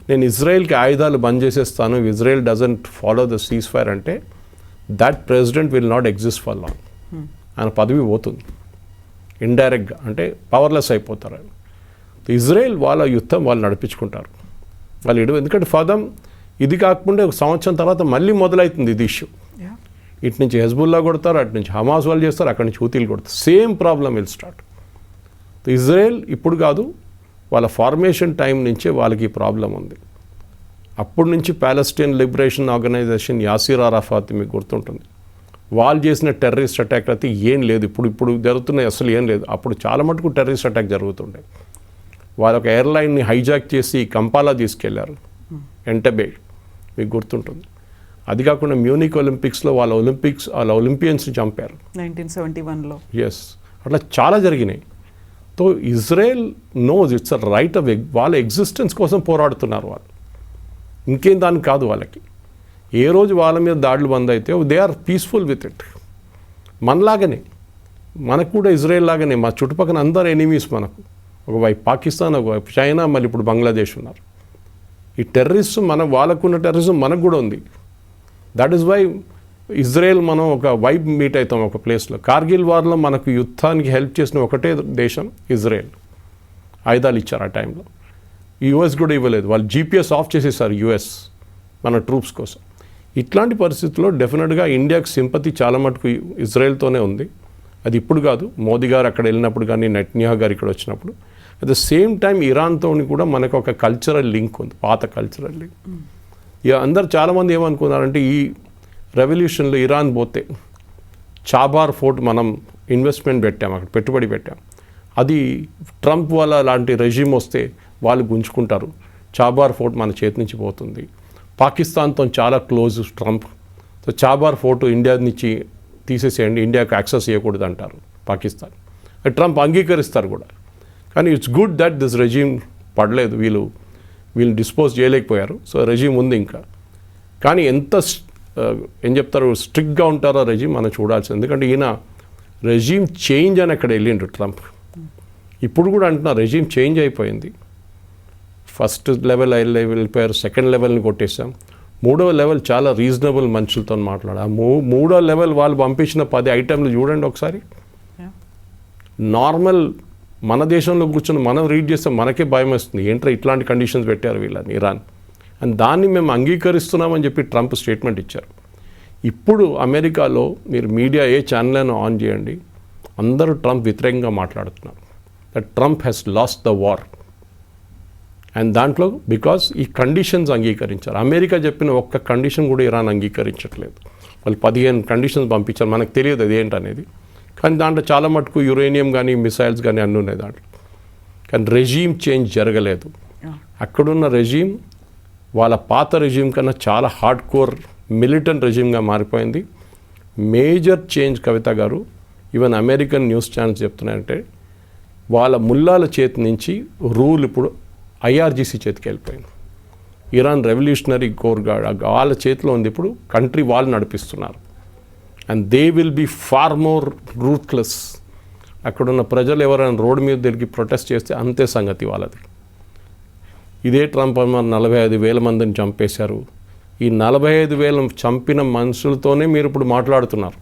S2: నేను ఇజ్రాయెల్కి ఆయుధాలు బంద్ చేసేస్తాను, Israel doesn't follow the cease fire అంటే that president will not exist for long. ఆయన పదవి పోతుంది ఇండైరెక్ట్గా, అంటే పవర్లెస్ అయిపోతారు ఆయన. ఇజ్రాయెల్ వాళ్ళ యుద్ధం వాళ్ళు నడిపించుకుంటారు వాళ్ళు ఎందుకంటే ఫదం ఇది కాకుండా 1 సంవత్సరం తర్వాత మళ్ళీ మొదలవుతుంది ఇది ఇష్యూ. ఇటు నుంచి హెజ్బుల్లా కొడతారు, అటు నుంచి హమాస్ వాళ్ళు చేస్తారు, అక్కడి నుంచి హూతీలు కొడతారు, same problem will start. Israel ఇప్పుడు కాదు, వాళ్ళ ఫార్మేషన్ టైం నుంచే వాళ్ళకి ఈ ప్రాబ్లం ఉంది. అప్పటి నుంచి Palestine Liberation Organization, Yasser Arafat మీకు గుర్తుంటుంది, వాళ్ళు చేసిన టెర్రరిస్ట్ అటాక్ అయితే ఏం లేదు. ఇప్పుడు జరుగుతున్నాయి అసలు ఏం లేదు. అప్పుడు చాలా మటుకు టెర్రరిస్ట్ అటాక్ జరుగుతుండే. వాళ్ళ ఒక ఎయిర్లైన్ని హైజాక్ చేసి కంపాలా తీసుకెళ్లారు, ఎంటబే, మీకు గుర్తుంటుంది. అది కాకుండా మ్యూనిక్ ఒలింపిక్స్లో వాళ్ళ ఒలింపియన్స్ని చంపారు
S4: 1971లో.
S2: ఎస్, అట్లా చాలా జరిగినాయి. So Israel knows it's a right of వాళ్ళ ఎగ్జిస్టెన్స్ కోసం పోరాడుతున్నారు వాళ్ళు, ఇంకేం దానికి కాదు వాళ్ళకి. ఏ రోజు వాళ్ళ మీద దాడులు బంద్ అయితే they are peaceful with it. మనలాగానే మనకు కూడా ఇజ్రాయెల్ లాగానే మా చుట్టుపక్కల అందరు ఎనిమీస్ మనకు, ఒకవైపు పాకిస్తాన్, ఒకవైపు చైనా, మళ్ళీ ఇప్పుడు బంగ్లాదేశ్ ఉన్నారు. ఈ టెర్రరిస్ట్ వాళ్ళకున్న టెర్రరిజం మనకు కూడా ఉంది. దట్ ఈస్ వై ఇజ్రాయెల్ మనం ఒక వైబ్ మీట్ అవుతాం ఒక ప్లేస్లో. కార్గిల్ వార్లో మనకు యుద్ధానికి హెల్ప్ చేసిన ఒకటే దేశం ఇజ్రాయెల్. ఆయుధాలు ఇచ్చారు ఆ టైంలో, యుఎస్ కూడా ఇవ్వలేదు. వాళ్ళు GPS ఆఫ్ చేసేసారు యుఎస్ మన ట్రూప్స్ కోసం. ఇట్లాంటి పరిస్థితుల్లో డెఫినెట్గా ఇండియాకి సింపతి చాలా మటుకు ఇజ్రాయెల్తోనే ఉంది. అది ఇప్పుడు కాదు, మోదీ గారు అక్కడ వెళ్ళినప్పుడు కానీ నెటన్యాహు గారు ఇక్కడ వచ్చినప్పుడు. అట్ ద సేమ్ టైం ఇరాన్తో కూడా మనకు ఒక కల్చరల్ లింక్ ఉంది, పాత కల్చరల్ లింక్. ఇక అందరు చాలామంది ఏమనుకున్నారంటే ఈ రెవల్యూషన్లో ఇరాన్ పోతే చాబార్ ఫోర్ట్ మనం ఇన్వెస్ట్మెంట్ పెట్టాం, అక్కడ పెట్టుబడి పెట్టాం, అది ట్రంప్ వాళ్ళ లాంటి రెజ్యూమ్ వస్తే వాళ్ళు గుంజుకుంటారు, చాబార్ ఫోర్ట్ మన చేతి నుంచి పోతుంది. పాకిస్తాన్తో చాలా close Trump, so Chabahar port India నుంచి తీసేసేయండి, ఇండియాకి యాక్సెస్ చేయకూడదు అంటారు పాకిస్తాన్. ట్రంప్ అంగీకరిస్తారు కూడా. కానీ it's good that this resume పడలేదు, వీళ్ళు డిస్పోజ్ చేయలేకపోయారు. సో రెజ్యూమ్ ఉంది ఇంకా. కానీ ఎంత ఏం చెప్తారు స్ట్రిక్ట్గా ఉంటారో రెజ్యూమ్ మనం చూడాల్సింది. ఎందుకంటే ఈయన రెజ్యూమ్ చేంజ్ అని అక్కడ వెళ్ళిండు ట్రంప్. ఇప్పుడు కూడా అంటున్నారు రెజ్యూమ్ చేంజ్ అయిపోయింది. ఫస్ట్ లెవెల్ వెళ్ళిపోయారు, సెకండ్ లెవెల్ని కొట్టేసాం, 3వ లెవెల్ చాలా రీజనబుల్ మనుషులతో మాట్లాడా. 3వ లెవెల్ వాళ్ళు పంపించిన 10 ఐటెంలు చూడండి ఒకసారి. నార్మల్ మన దేశంలో కూర్చొని మనం రీడ్ చేస్తే మనకే భయం వస్తుంది, ఏంట్రా ఇట్లాంటి కండిషన్స్ పెట్టారు వీళ్ళని ఇరాన్ అని. దాన్ని మేము అంగీకరిస్తున్నామని చెప్పి ట్రంప్ స్టేట్మెంట్ ఇచ్చారు. ఇప్పుడు అమెరికాలో మీరు మీడియా ఏ ఛానల్ అయినా ఆన్ చేయండి, అందరూ ట్రంప్ వ్యతిరేకంగా మాట్లాడుతున్నారు. That Trump has lost the war. And దాంట్లో బికాస్ ఈ కండిషన్స్ అంగీకరించారు. అమెరికా చెప్పిన ఒక్క కండిషన్ కూడా ఇరాన్ అంగీకరించట్లేదు. వాళ్ళు 15 కండిషన్స్ పంపించారు, మనకు తెలియదు అది ఏంటనేది. కానీ దాంట్లో చాలా మటుకు యురేనియం కానీ మిసైల్స్ కానీ అన్నీ ఉన్నాయి దాంట్లో. కానీ రెజీమ్ చేంజ్ జరగలేదు. అక్కడున్న రెజీమ్ వాళ్ళ పాత రెజ్యూమ్ కన్నా చాలా హార్డ్ కోర్ మిలిటెంట్ రెజ్యూమ్గా మారిపోయింది. మేజర్ చేంజ్ కవిత గారు, ఈవెన్ అమెరికన్ న్యూస్ ఛానల్స్ చెప్తున్నాయంటే వాళ్ళ ముల్లాల చేతి నుంచి రూల్ ఇప్పుడు IRGC చేతికి వెళ్ళిపోయింది. ఇరాన్ రెవల్యూషనరీ కోర్ గార్డ్ వాళ్ళ చేతిలో ఉంది. ఇప్పుడు కంట్రీ వాళ్ళు నడిపిస్తున్నారు. And they will be far more ruthless. అక్కడున్న ప్రజలు ఎవరైనా రోడ్డు మీద తిరిగి ప్రొటెస్ట్ చేస్తే అంతే సంగతి వాళ్ళది. ఇదే ట్రంప్ 45,000 మందిని చంపేశారు. ఈ 45,000 చంపిన మనుషులతోనే మీరు ఇప్పుడు మాట్లాడుతున్నారు.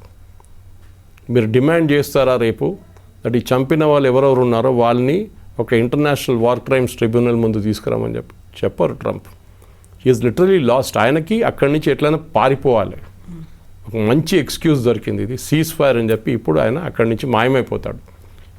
S2: మీరు డిమాండ్ చేస్తారా రేపు దట్ ఈ చంపిన వాళ్ళు ఎవరెవరు ఉన్నారో వాళ్ళని ఒక ఇంటర్నేషనల్ వార్ క్రైమ్స్ ట్రిబ్యునల్ ముందు తీసుకురామని చెప్పారు ట్రంప్. He's literally last. ఆయనకి అక్కడి నుంచి ఎట్లయినా పారిపోవాలి. ఒక మంచి ఎక్స్క్యూజ్ దొరికింది, ఇది సీజ్ ఫైర్ అని చెప్పి. ఇప్పుడు ఆయన అక్కడి నుంచి మాయమైపోతాడు.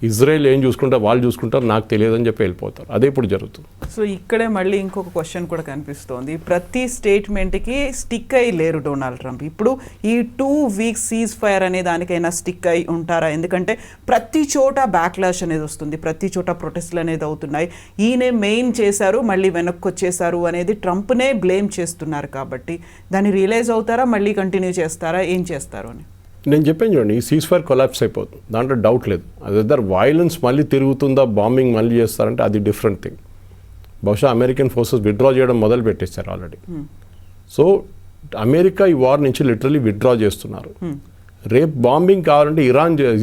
S2: ఇజ్రాయెల్ ఏం చూసుకుంటారు వాళ్ళు చూసుకుంటారు, నాకు తెలియదని చెప్పి వెళ్ళిపోతారు. అదే ఇప్పుడు జరుగుతుంది.
S4: సో ఇక్కడే మళ్ళీ ఇంకొక క్వశ్చన్ కూడా కనిపిస్తోంది. ప్రతి స్టేట్మెంట్కి స్టిక్ అయి లేరు డొనాల్డ్ ట్రంప్. ఇప్పుడు ఈ 2 వీక్స్ సీజ్ ఫైర్ అనే దానికైనా స్టిక్ అయి ఉంటారా? ఎందుకంటే ప్రతి చోట బ్యాక్లాష్ అనేది వస్తుంది, ప్రతి చోట ప్రొటెస్ట్లు అనేది అవుతున్నాయి. ఈయనే మెయిన్ చేశారు, మళ్ళీ వెనక్కి వచ్చేసారు అనేది ట్రంప్నే బ్లేమ్ చేస్తున్నారు. కాబట్టి దాన్ని రియలైజ్ అవుతారా, మళ్ళీ కంటిన్యూ చేస్తారా, ఏం చేస్తారు అని?
S2: నేను చెప్పాను చూడండి, ఈ సీజ్ ఫైర్ కొలాప్స్ అయిపోతుంది, దాంట్లో డౌట్ లేదు. అది ఇద్దరు వైలెన్స్ మళ్ళీ తిరుగుతుందా, బాంబింగ్ మళ్ళీ చేస్తారంటే అది డిఫరెంట్ థింగ్. బహుశా అమెరికన్ ఫోర్సెస్ విత్డ్రా చేయడం మొదలు పెట్టేశారు ఆల్రెడీ. సో అమెరికా ఈ వార్ నుంచి లిటరలీ విత్డ్రా చేస్తున్నారు. రేపు బాంబింగ్ కావాలంటే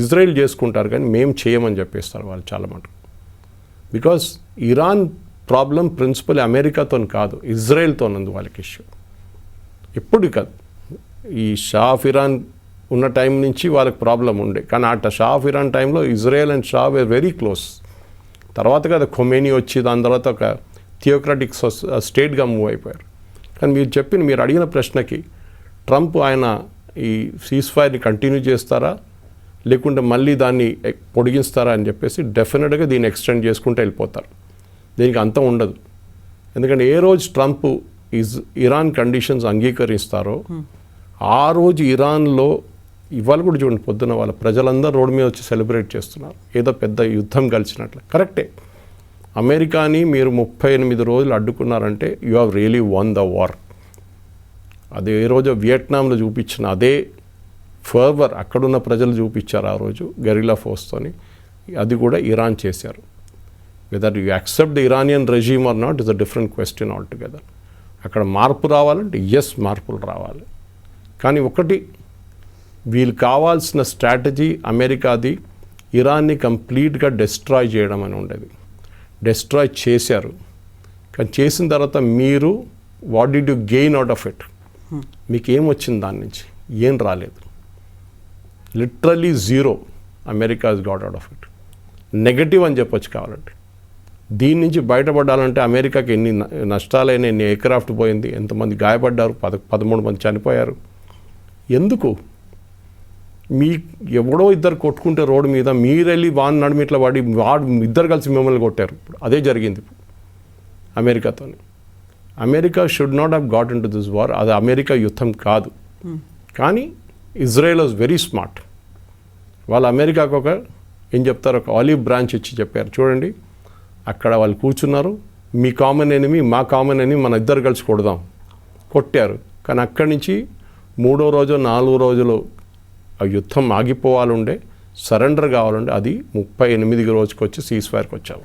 S2: ఇజ్రాయెల్ చేసుకుంటారు, కానీ మేము చేయమని చెప్పేస్తారు వాళ్ళు చాలా మటుకు. బికాస్ ఇరాన్ ప్రాబ్లం ప్రిన్సిపల్ అమెరికాతో కాదు, ఇజ్రాయెల్తో ఉంది వాళ్ళకి ఇష్యూ. ఇప్పుడు కాదు, ఈ షా ఆఫ్ ఇరాన్ ఉన్న టైం నుంచి వాళ్ళకి ప్రాబ్లం ఉండే. కానీ అట్లా షా ఆఫ్ ఇరాన్ టైంలో Israel and Shah were very close. తర్వాత కదా ఖొమేనీ వచ్చి దాని తర్వాత ఒక థియోక్రాటిక్ స్టేట్గా మూవ్ అయిపోయారు. కానీ మీరు అడిగిన ప్రశ్నకి ట్రంప్ ఆయన ఈ సీజ్ ఫైర్ని కంటిన్యూ చేస్తారా లేకుంటే మళ్ళీ దాన్ని పొడిగిస్తారా అని చెప్పేసి డెఫినెట్గా దీన్ని ఎక్స్టెండ్ చేసుకుంటూ వెళ్ళిపోతారు. దీనికి అంతం ఉండదు. ఎందుకంటే ఏ రోజు ట్రంప్ ఇరాన్ కండిషన్స్ అంగీకరిస్తారో ఆ రోజు ఇరాన్లో ఇవాళ కూడా చూడండి, పొద్దున వాళ్ళ ప్రజలందరూ రోడ్డు మీద వచ్చి సెలబ్రేట్ చేస్తున్నారు, ఏదో పెద్ద యుద్ధం కలిసినట్లు. కరెక్టే, అమెరికాని మీరు 38 రోజులు అడ్డుకున్నారంటే you have really won the war. అది ఏ రోజు వియట్నాంలో చూపించిన అదే ఫర్వర్ అక్కడున్న ప్రజలు చూపించారు ఆ రోజు గెరిల్లా ఫోర్స్తోని. అది కూడా ఇరాన్ చేశారు. Whether you accept the Iranian regime or not is a different question altogether. అక్కడ మార్పు రావాలంటే ఎస్, మార్పులు రావాలి. కానీ ఒకటి, వీళ్ళు కావాల్సిన స్ట్రాటజీ అమెరికాది ఇరాన్ని కంప్లీట్గా డెస్ట్రాయ్ చేయడం అని ఉండేది. డెస్ట్రాయ్ చేశారు. కానీ చేసిన తర్వాత మీరు what did you gain out of it? మీకు ఏం వచ్చింది దాని నుంచి? ఏం రాలేదు. Literally zero America has got out of it. Negative అని చెప్పొచ్చు కావాలంటే. దీని నుంచి బయటపడాలంటే అమెరికాకి ఎన్ని నష్టాలైన, ఎన్ని ఎయిర్క్రాఫ్ట్ పోయింది, ఎంతమంది గాయపడ్డారు, 13 మంది చనిపోయారు. ఎందుకు? మీ ఎవడో ఇద్దరు కొట్టుకుంటే రోడ్డు మీద మీరు వెళ్ళి వాడిని నడిమిట్లా వాడు ఇద్దరు కలిసి మిమ్మల్ని కొట్టారు. ఇప్పుడు అదే జరిగింది ఇప్పుడు అమెరికాతో. America should not have got in to this war. అది అమెరికా యుద్ధం కాదు. కానీ ఇజ్రాయెల్ వాజ్ వెరీ స్మార్ట్. వాళ్ళు అమెరికాకు ఏం చెప్తారు, ఒక ఆలివ్ బ్రాంచ్ ఇచ్చి చెప్పారు, చూడండి అక్కడ వాళ్ళు కూర్చున్నారు, మీ కామన్ ఎనిమి మా కామన్ ఎనిమి, మన ఇద్దరు కలిసి కొడదాం. కొట్టారు. కానీ అక్కడి నుంచి 3వ రోజు 4 రోజులు ఆ యుద్ధం ఆగిపోవాలండే, సరెండర్ కావాలంటే అది 38వ రోజుకి వచ్చి సీజ్ ఫైర్కి వచ్చాము.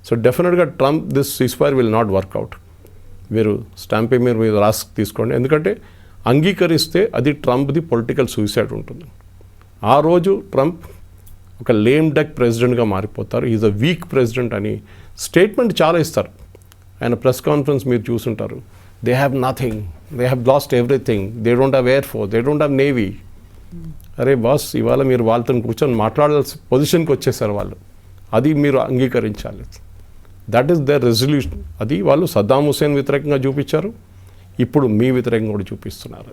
S2: సో డెఫినెట్గా Trump this ceasefire will not work out. మీరు స్టాంపే మీరు రాసి తీసుకోండి. ఎందుకంటే అంగీకరిస్తే అది ట్రంప్ది పొలిటికల్ సూసైడ్ ఉంటుంది. ఆ రోజు ట్రంప్ ఒక లేమ్ డక్ ప్రెసిడెంట్గా మారిపోతారు. ఈజ్ అ వీక్ ప్రెసిడెంట్ అని స్టేట్మెంట్ చాలా ఇస్తారు. ఆయన ప్రెస్ కాన్ఫరెన్స్ మీరు చూసుంటారు. They have nothing, they have lost everything, they don't have air force, they don't have navy. అరే బాస్, ఇవాళ మీరు వాళ్ళతో కూర్చొని మాట్లాడాల్సిన పొజిషన్కి వచ్చేసారు వాళ్ళు. అది మీరు అంగీకరించాలి. That is their resolution. అది వాళ్ళు సద్దాం హుసేన్ వ్యతిరేకంగా చూపించారు, ఇప్పుడు మీ వ్యతిరేకంగా కూడా చూపిస్తున్నారు.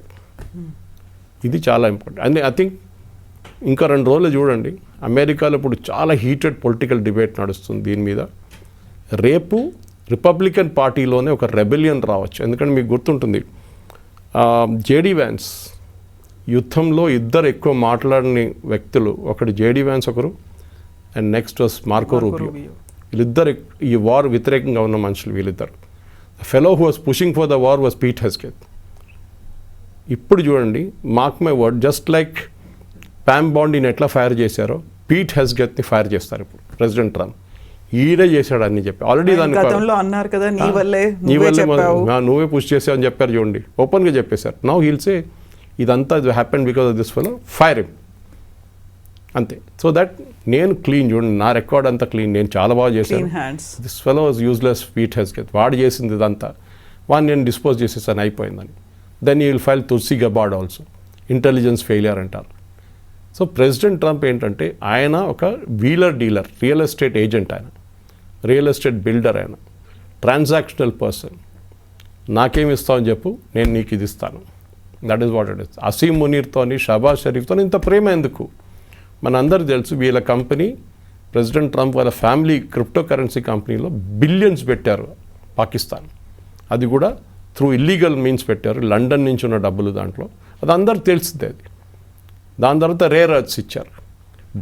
S2: ఇది చాలా ఇంపార్టెంట్. అండ్ ఐ థింక్ ఇంకా 2 రోజులు చూడండి, అమెరికాలో ఇప్పుడు చాలా హీటెడ్ పొలిటికల్ డిబేట్ నడుస్తుంది దీని మీద. రేపు రిపబ్లికన్ పార్టీలోనే ఒక రెబెలియన్ రావచ్చు. ఎందుకంటే మీకు గుర్తుంటుంది, జేడీ వ్యాన్స్ యుద్ధంలో ఇద్దరు ఎక్కువ మాట్లాడని వ్యక్తులు, ఒకటి జేడీ వ్యాన్స్ ఒకరు, and next was Marco Rubio. వీళ్ళిద్దరు ఈ వార్ వ్యతిరేకంగా ఉన్న మనుషులు వీళ్ళిద్దరు. Fellow who was pushing for the war was Pete హెస్కెత్. ఇప్పుడు చూడండి, mark my word, just like Pam బాండీని ఎట్లా ఫైర్ చేశారో పీట్ హెస్గెత్ని ఫైర్ చేస్తారు ఇప్పుడు ప్రెసిడెంట్ ట్రంప్. ఈడే చేశాడు అని చెప్పి ఆల్రెడీ దాన్ని
S4: గతంలో అన్నారు కదా, నీ వల్లే
S2: నువ్వే పుష్ చేసావు అని చెప్పారు చూడండి, ఓపెన్గా చెప్పేశారు. నౌ హీల్ సే ఇదంతా happen because of this fellow, fire him అంతే. సో దట్ నేను క్లీన్, చూడండి నా రికార్డ్ అంతా క్లీన్, నేను చాలా బాగా చేశాను. This fellow was useless Pete హెస్గెత్, వాడు చేసింది ఇదంతా, వాడిని నేను డిస్పోజ్ చేసేసాను అయిపోయిందని. Then you will fire Tulsi Gabbard also, intelligence failure అంటారు. సో ప్రెసిడెంట్ ట్రంప్ ఏంటంటే ఆయన ఒక wheeler dealer, real estate agent, ఆయన రియల్ ఎస్టేట్ బిల్డర్, ఆయన ట్రాన్సాక్షనల్ పర్సన్. నాకేమి ఇస్తావు అని చెప్పు, నేను నీకు ఇది ఇస్తాను. That is what it is. Asim మునీర్తోని, షహబాజ్ షరీఫ్తో ఇంత ప్రేమ ఎందుకు? మనందరికీ తెలుసు వీళ్ళ కంపెనీ, ప్రెసిడెంట్ ట్రంప్ వాళ్ళ ఫ్యామిలీ క్రిప్టో కరెన్సీ కంపెనీలో బిలియన్స్ పెట్టారు పాకిస్తాన్. అది కూడా త్రూ ఇల్లీగల్ మీన్స్ పెట్టారు, లండన్ నుంచి ఉన్న డబ్బులు దాంట్లో, అది అందరికి తెలిసిందే. అది దాని తర్వాత రేర్ అర్త్స్ ఇచ్చారు,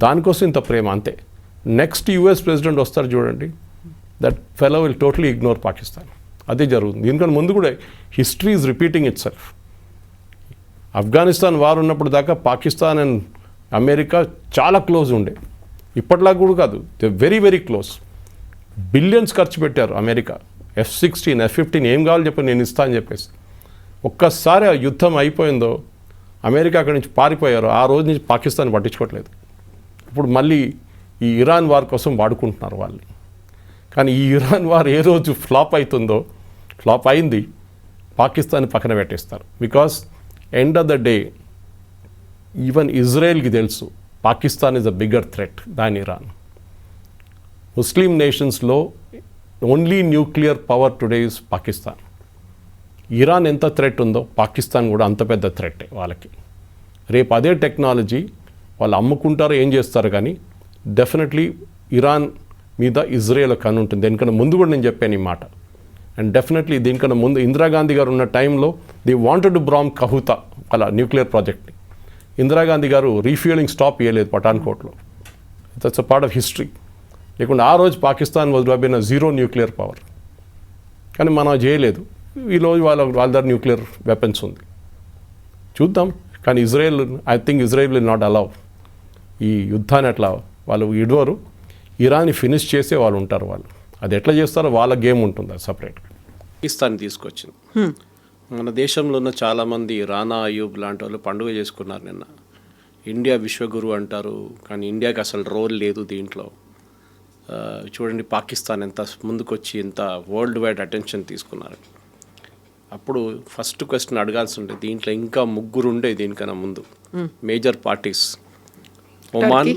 S2: దానికోసం ఇంత ప్రేమ అంతే. నెక్స్ట్ యూఎస్ ప్రెసిడెంట్ వస్తారు చూడండి, that fellow will totally ignore Pakistan. అదే జరుగుతుంది. దీనికన్నా ముందు కూడా history is repeating it self. Afghanistan war ఉన్నప్పుడు దాకా పాకిస్తాన్ అండ్ అమెరికా చాలా క్లోజ్ ఉండే, ఇప్పటిలాగా కూడా కాదు, they very very close. Billions ఖర్చు పెట్టారు అమెరికా, F-16, F-15 ఏం కావాలో చెప్పి నేను ఇస్తా అని చెప్పేసి. ఒక్కసారి ఆ యుద్ధం అయిపోయిందో, అమెరికా అక్కడి నుంచి పారిపోయారు, ఆ రోజు నుంచి పాకిస్తాన్ పట్టించుకోవట్లేదు. ఇప్పుడు మళ్ళీ ఈ ఇరాన్ వార్ కోసం వాడుకుంటున్నారు వాళ్ళు. కానీ ఈ ఇరాన్ వార్ ఏ రోజు ఫ్లాప్ అవుతుందో, ఫ్లాప్ అయింది, పాకిస్తాన్ పక్కన పెట్టేస్తారు. Because end of the day even ఇజ్రాయెల్కి తెలుసు Pakistan is a bigger threat than Iran. Muslim నేషన్స్లో only nuclear power today is Pakistan. Iran ఎంత థ్రెట్ ఉందో పాకిస్తాన్ కూడా అంత పెద్ద థ్రెట్టే వాళ్ళకి. రేపు అదే టెక్నాలజీ వాళ్ళు అమ్ముకుంటారో ఏం చేస్తారు, కానీ డెఫినెట్లీ ఇరాన్ మీద ఇజ్రాయెల్ కన్ను ఉంటుంది. దీనికన్నా ముందు కూడా నేను చెప్పాను ఈ మాట. అండ్ డెఫినెట్లీ దీనికన్నా ముందు ఇందిరాగాంధీ గారు ఉన్న టైంలో they wanted to bomb Kahuta అలా న్యూక్లియర్ ప్రాజెక్ట్ని. ఇందిరాగాంధీ గారు రీఫ్యూలింగ్ స్టాప్ చేయలేదు పఠాన్కోట్లో. That's a part of history. లేకుండా ఆ రోజు Pakistan was been zero nuclear power, కానీ మనం చేయలేదు. ఈరోజు వాళ్ళ దగ్గర న్యూక్లియర్ వెపన్స్ ఉంది, చూద్దాం. కానీ Israel, I think Israel will not allow ఈ యుద్ధాన్ని. అట్లా వాళ్ళు ఇడవరు, ఇరాన్ని ఫినిష్ చేసే వాళ్ళు ఉంటారు. వాళ్ళు అది ఎట్లా చేస్తారో వాళ్ళ గేమ్ ఉంటుంది, అది సపరేట్గా.
S3: పాకిస్తాన్ తీసుకొచ్చింది. మన దేశంలో ఉన్న చాలామంది రానా అయూబ్ లాంటి వాళ్ళు పండుగ చేసుకున్నారు నిన్న. ఇండియా విశ్వగురు అంటారు, కానీ ఇండియాకి అసలు రోల్ లేదు దీంట్లో. చూడండి పాకిస్తాన్ ఎంత ముందుకొచ్చి ఎంత వరల్డ్ వైడ్ అటెన్షన్ తీసుకున్నారు. అప్పుడు ఫస్ట్ క్వశ్చన్ అడగాల్సి ఉండే, దీంట్లో ఇంకా ముగ్గురు ఉండే దీనికన్నా ముందు major parties, Oman,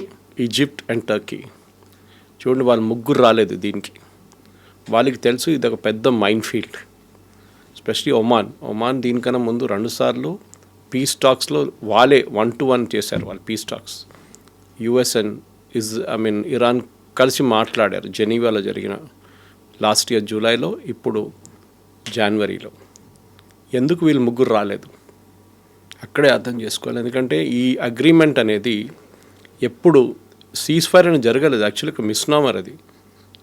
S3: Egypt and Turkey. చూడండి వాళ్ళు ముగ్గురు రాలేదు దీనికి. వాళ్ళకి తెలుసు ఇది ఒక పెద్ద మైన్ ఫీల్డ్. ఎస్పెషలీ ఒమాన్ దీనికన్నా ముందు 2 సార్లు పీస్ టాక్స్లో వాళ్ళే 1-1 చేశారు. వాళ్ళు piece talks US and Iran కలిసి మాట్లాడారు. జెనీవాలో జరిగిన లాస్ట్ ఇయర్ జూలైలో, ఇప్పుడు జనవరిలో. ఎందుకు వీళ్ళు ముగ్గురు రాలేదు అక్కడే అర్థం చేసుకోవాలి. ఎందుకంటే ఈ అగ్రిమెంట్ అనేది ఎప్పుడు సీజ్ ఫైర్ అని జరగలేదు. యాక్చువల్లీ ఒక మిస్నామర్ అది.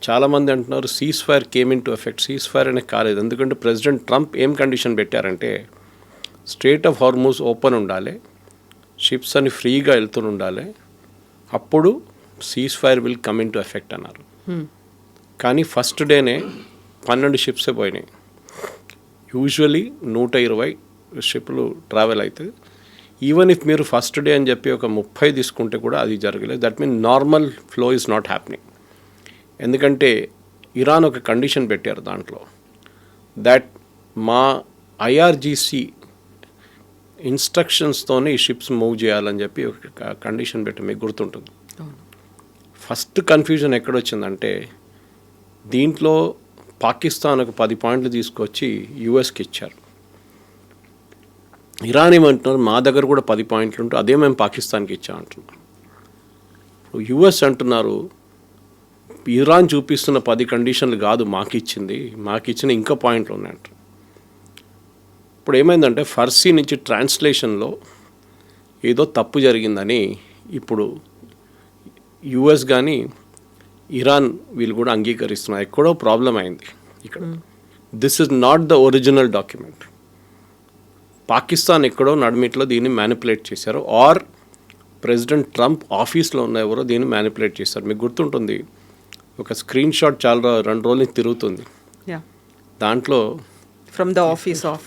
S3: చాలామంది అంటున్నారు cease fire came in to effect. Cease fire అనే కాలేదు. ఎందుకంటే ప్రెసిడెంట్ ట్రంప్ ఏం కండిషన్ పెట్టారంటే, స్ట్రెయిట్ ఆఫ్ హార్మూజ్ ఓపెన్ ఉండాలి, షిప్స్ అని ఫ్రీగా వెళ్తూ ఉండాలి, అప్పుడు cease fire will come in to effect అన్నారు. కానీ ఫస్ట్ డేనే 12 షిప్సే పోయినాయి. యూజువలీ 120 షిప్లు ట్రావెల్ అవుతుంది. ఈవెన్ ఇఫ్ మీరు ఫస్ట్ డే అని చెప్పి ఒక 30 తీసుకుంటే కూడా అది జరగలేదు. That mean normal flow is not happening. ఎందుకంటే ఇరాన్ ఒక కండిషన్ పెట్టారు దాంట్లో, దట్ మా ఐఆర్జీసీ ఇన్స్ట్రక్షన్స్తోనే ఈ షిప్స్ మూవ్ చేయాలని చెప్పి ఒక కండిషన్ పెట్టి మీకు గుర్తుంటుంది. ఫస్ట్ కన్ఫ్యూజన్ ఎక్కడొచ్చిందంటే, దీంట్లో పాకిస్తాన్ ఒక 10 పాయింట్లు తీసుకొచ్చి యూఎస్కి ఇచ్చారు. ఇరాన్ ఏమంటున్నారు, మా దగ్గర కూడా 10 పాయింట్లు ఉంటే అదే మేము పాకిస్తాన్కి ఇచ్చామంటున్నారు. యుఎస్ అంటున్నారు ఇరాన్ చూపిస్తున్న 10 కండిషన్లు కాదు మాకు ఇచ్చిన ఇంకా పాయింట్లు ఉన్నాయంట. ఇప్పుడు ఏమైందంటే ఫర్సీ నుంచి ట్రాన్స్లేషన్లో ఏదో తప్పు జరిగిందని ఇప్పుడు యుఎస్ కానీ ఇరాన్ వీళ్ళు కూడా అంగీకరిస్తున్నారు. ఎక్కడో ప్రాబ్లం అయింది ఇక్కడ.
S2: This is not the original document. Pakistan ఎక్కడో నడిమిట్లో దీన్ని మ్యానిపులేట్ చేశారు, ఆర్ ప్రెసిడెంట్ ట్రంప్ ఆఫీస్లో ఉన్న ఎవరో దీన్ని మ్యానిపులేట్ చేశారు. మీకు గుర్తుంటుంది, ఒక స్క్రీన్ షాట్ చాలా 2 రోజుల నుంచి తిరుగుతుంది. దాంట్లో
S4: ఫ్రమ్ ద ఆఫీస్ ఆఫ్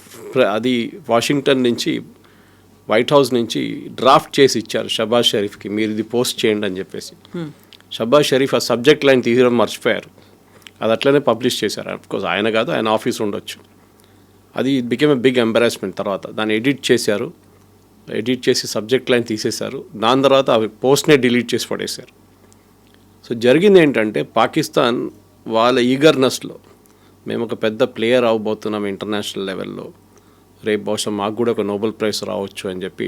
S2: అది వాషింగ్టన్ నుంచి, వైట్ హౌస్ నుంచి డ్రాఫ్ట్ చేసి ఇచ్చారు షబాజ్ షరీఫ్కి, మీరు ఇది పోస్ట్ చేయండి అని చెప్పేసి. షబాజ్ షరీఫ్ ఆ సబ్జెక్ట్ లైన్ తీయడం మర్చిపోయారు, అది అట్లనే పబ్లిష్ చేశారు. అఫ్కోర్స్ ఆయన కాదు, ఆయన ఆఫీస్ ఉండొచ్చు. అది బికెమ్ ఎ బిగ్ ఎంబరాస్మెంట్. తర్వాత దాన్ని ఎడిట్ చేశారు, ఎడిట్ చేసి సబ్జెక్ట్ లైన్ తీసేశారు. దాని తర్వాత అవి పోస్ట్నే డిలీట్ చేసి పడేశారు. సో జరిగింది ఏంటంటే, పాకిస్తాన్ వాళ్ళ ఈగర్నెస్లో మేము ఒక పెద్ద ప్లేయర్ అవ్వబోతున్నాం ఇంటర్నేషనల్ లెవెల్లో, రేపు బహుశా మాకు కూడా ఒక నోబెల్ ప్రైజ్ రావచ్చు అని చెప్పి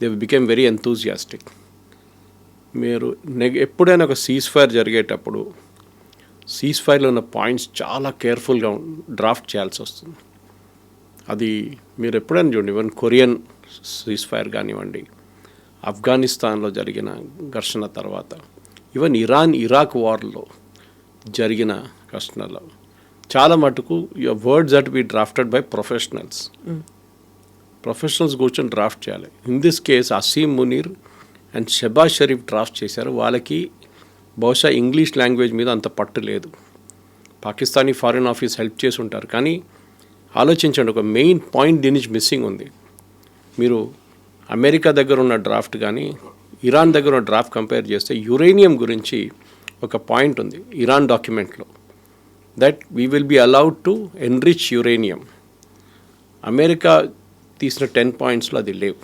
S2: దే బికెమ్ వెరీ ఎంతూజియాస్టిక్. మీరు ఎప్పుడైనా ఒక సీజ్ ఫైర్ జరిగేటప్పుడు సీజ్ ఫైర్లో ఉన్న పాయింట్స్ చాలా కేర్ఫుల్గా డ్రాఫ్ట్ చేయాల్సి వస్తుంది. అది మీరు ఎప్పుడైనా చూడండి, ఈవెన్ కొరియన్ సీజ్ ఫైర్ కానివ్వండి, ఆఫ్ఘనిస్తాన్లో జరిగిన ఘర్షణ తర్వాత, ఈవెన్ ఇరాక్ వార్లో జరిగిన ఘర్షణలో చాలా మటుకు words that be drafted by professionals కూర్చొని డ్రాఫ్ట్ చేయాలి. In this case Asim Munir and Shahbaz Sharif draft చేశారు. వాళ్ళకి బహుశా ఇంగ్లీష్ లాంగ్వేజ్ మీద అంత పట్టు లేదు. పాకిస్తానీ ఫారిన్ ఆఫీస్ హెల్ప్ చేసి ఉంటారు. కానీ ఆలోచించండి, ఒక మెయిన్ పాయింట్ దీని నుంచి మిస్సింగ్ ఉంది. మీరు అమెరికా దగ్గర ఉన్న డ్రాఫ్ట్ కానీ ఇరాన్ దగ్గర ఉన్న డ్రాఫ్ట్ కంపేర్ చేస్తే యురేనియం గురించి ఒక పాయింట్ ఉంది ఇరాన్ డాక్యుమెంట్లో, that we will be allowed to enrich uranium. America తీసిన 10 పాయింట్స్లో అది లేవు.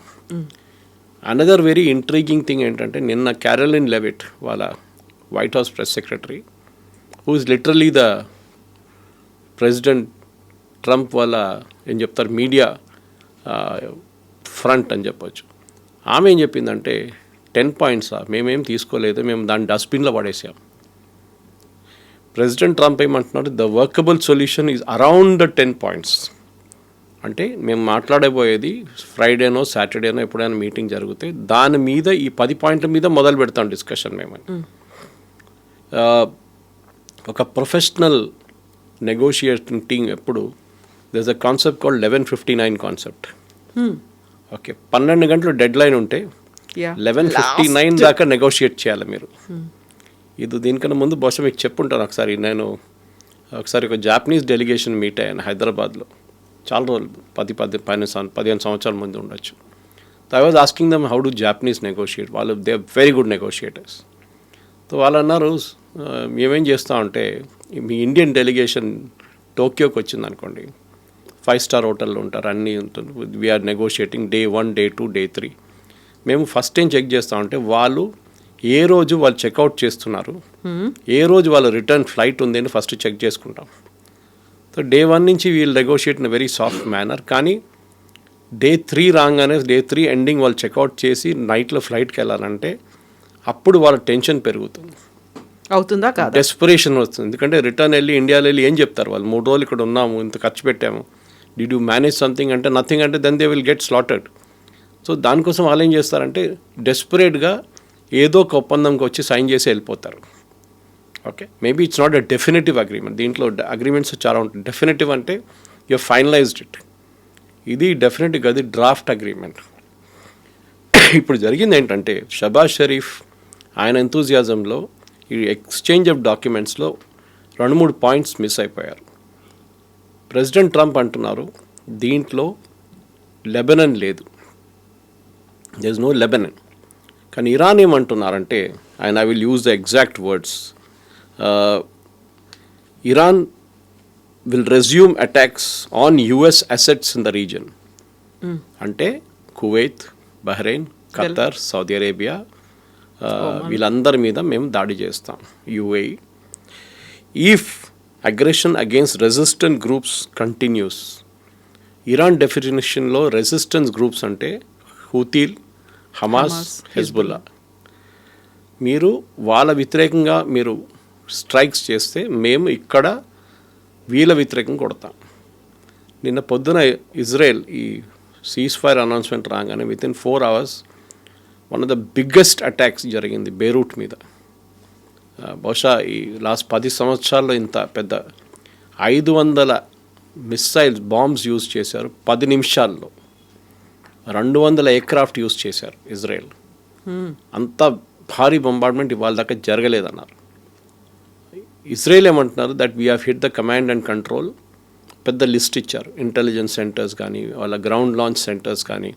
S2: అనదర్ వెరీ ఇంట్రీగింగ్ థింగ్ ఏంటంటే, నిన్న క్యారోలిన్ లెవిట్ వాళ్ళ white house press secretary, who is literally the president Trump వాళ్ళ ఏం చెప్తారు మీడియా ఫ్రంట్ అని చెప్పొచ్చు, ఆమె ఏం చెప్పిందంటే 10 పాయింట్సా మేమేం తీసుకోలేదు, మేము దాన్ని డస్ట్బిన్లో పడేసాం. ప్రెసిడెంట్ ట్రంప్ ఏమంటున్నారు, the workable solution is around the 10 points. అంటే మేము మాట్లాడబోయేది ఫ్రైడేనో సాటర్డేనో ఎప్పుడైనా మీటింగ్ జరిగితే దాని మీద ఈ 10 పాయింట్ల మీద మొదలు పెడతాం డిస్కషన్ మేమని. ఒక ప్రొఫెషనల్ నెగోషియేషన్ టీమ్ ఎప్పుడు there is a concept called 11:59 concept. Okay, 12 గంటలు డెడ్ లైన్ ఉంటే 11:59 దాకా నెగోషియేట్ చేయాలి మీరు. ఇది దీనికన్నా ముందు బహుశా మీకు చెప్పుంటాను ఒకసారి. నేను ఒకసారి ఒక జాపనీస్ డెలిగేషన్ మీట్ అయ్యాను హైదరాబాద్లో, చాలా రోజులు 15 సంవత్సరాల ముందు ఉండొచ్చు. I was asking them how do Japanese negotiate. వాళ్ళు they are very good negotiators. So వాళ్ళు అన్నారు, మేమేం చేస్తామంటే మీ ఇండియన్ డెలిగేషన్ టోక్యోకి వచ్చింది అనుకోండి, 5-స్టార్ హోటల్లో ఉంటారు, అన్నీ ఉంటుంది. We are negotiating day 1, day 2, day 3. మేము ఫస్ట్ ఏం చెక్ చేస్తామంటే వాళ్ళు ఏ రోజు వాళ్ళు చెక్అవుట్ చేస్తున్నారు, ఏ రోజు వాళ్ళ రిటర్న్ ఫ్లైట్ ఉంది అని ఫస్ట్ చెక్ చేసుకుంటాం. సో డే 1 నుంచి వీళ్ళు negotiate in very soft manner. కానీ డే 3 రాగానే, డే 3 ఎండింగ్ వాళ్ళు చెక్అవుట్ చేసి నైట్లో ఫ్లైట్కి వెళ్ళాలంటే అప్పుడు వాళ్ళ టెన్షన్ పెరుగుతుంది,
S4: అవుతుందా కాదు,
S2: డెస్పరేషన్ వస్తుంది. ఎందుకంటే రిటర్న్ వెళ్ళి ఇండియాలో వెళ్ళి ఏం చెప్తారు వాళ్ళు, 3 రోజులు ఇక్కడ ఉన్నాము, ఇంత ఖర్చు పెట్టాము, డిడ్ యూ మేనేజ్ సంథింగ్ అంటే నథింగ్ అంటే then they will get slotted. So దానికోసం వాళ్ళు ఏం చేస్తారంటే డెస్పరేట్గా ఏదో ఒక ఒప్పందంకి వచ్చి సైన్ చేసి వెళ్ళిపోతారు. Okay, maybe it's not a definitive agreement. దీంట్లో అగ్రిమెంట్స్ చాలా ఉంటాయి. డెఫినెటివ్ అంటే యూ ఫైనలైజ్డ్ ఇట్, ఇది డెఫినెట్గా అది డ్రాఫ్ట్ అగ్రిమెంట్. ఇప్పుడు జరిగింది ఏంటంటే, షబాజ్ షరీఫ్ ఆయన ఎంతూజియాజంలో ఈ ఎక్స్చేంజ్ ఆఫ్ డాక్యుమెంట్స్లో 2-3 పాయింట్స్ మిస్ అయిపోయారు. ప్రెసిడెంట్ ట్రంప్ అంటున్నారు దీంట్లో లెబనన్ లేదు, దేర్ ఇస్ నో లెబనన్. కానీ ఇరాన్ ఏమంటున్నారంటే, and I will use the exact words, Iran will resume attacks on US assets in the region. అంటే Kuwait, Bahrain, Qatar, Saudi Arabia, వీళ్ళందరి మీద మేము దాడి చేస్తాం. UAE if aggression against resistant groups continues. Iran డెఫినేషన్లో resistance groups అంటే హూతీల్, Hamas, Hezbollah. మీరు వాళ్ళ వ్యతిరేకంగా మీరు స్ట్రైక్స్ చేస్తే మేము ఇక్కడ వీళ్ళ వ్యతిరేకంగా కొడతాం. నిన్న పొద్దున ఇజ్రాయెల్ ఈ సీజ్ ఫైర్ అనౌన్స్మెంట్ రాగానే within 4 hours one of the biggest attacks జరిగింది బేరూట్ మీద. బహుశా ఈ లాస్ట్ 10 సంవత్సరాల్లో ఇంత పెద్ద 500 మిస్సైల్స్ బాంబ్స్ యూజ్ చేశారు. 10 నిమిషాల్లో 200 ఎయిర్క్రాఫ్ట్ యూజ్ చేశారు ఇజ్రాయెల్. అంత భారీ బొంబార్డ్మెంట్ ఇవాళ దాకా జరగలేదన్నారు. ఇజ్రాయెల్ ఏమంటున్నారు that we have hit the command and control. పెద్ద లిస్ట్ ఇచ్చారు. ఇంటెలిజెన్స్ సెంటర్స్ కానీ, వాళ్ళ గ్రౌండ్ లాంచ్ సెంటర్స్ కానీ,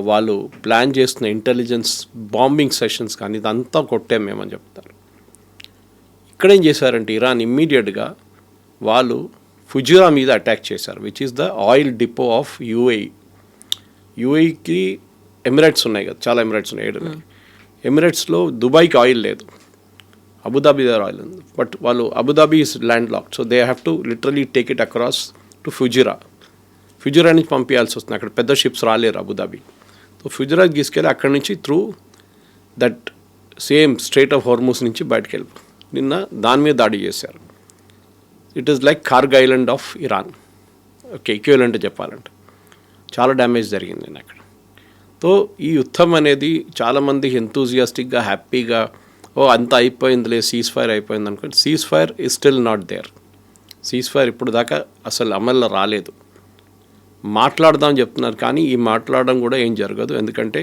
S2: వాళ్ళు ప్లాన్ చేస్తున్న ఇంటెలిజెన్స్ బాంబింగ్ సెషన్స్ కానీ ఇదంతా కొట్టాం మేమని చెప్తారు. ఇక్కడేం చేశారంటే ఇరాన్ ఇమ్మీడియట్గా వాళ్ళు ఫుజిరా మీద అటాక్ చేశారు, which is the oil depot of UAE. యూఏఈకి ఎమిరేట్స్ ఉన్నాయి కదా, చాలా ఎమిరేట్స్ ఉన్నాయి, 7 ఉన్నాయి. ఎమిరేట్స్లో దుబాయ్కి ఆయిల్ లేదు, అబుదాబీ దగ్గర ఆయిల్ ఉంది. బట్ వాళ్ళు Abu Dhabi is landlocked, so they have to literally take it across to Fujairah. Fujairah నుంచి పంపించాల్సి వస్తుంది, అక్కడ పెద్ద షిప్స్ రాలేరు అబుదాబీ. సో ఫుజిరాకి తీసుకెళ్ళి అక్కడి నుంచి through that same strait of Hormuz నుంచి బయటకు వెళ్ళి నిన్న దాని మీద దాడి చేశారు. It is like Kharg Island of Iran, okay, equivalent చెప్పాలంటే. చాలా డ్యామేజ్ జరిగింది నేను అక్కడ. సో ఈ యుద్ధం అనేది చాలామంది ఎంతూజియాస్టిక్గా హ్యాపీగా అంతా అయిపోయిందిలే, సీజ్ ఫైర్ అయిపోయింది అనుకోండి. Ceasefire is still not there. Ceasefire ఇప్పుడు దాకా అసలు అమల్లో రాలేదు. మాట్లాడదాం చెప్తున్నారు కానీ ఈ మాట్లాడడం కూడా ఏం జరగదు. ఎందుకంటే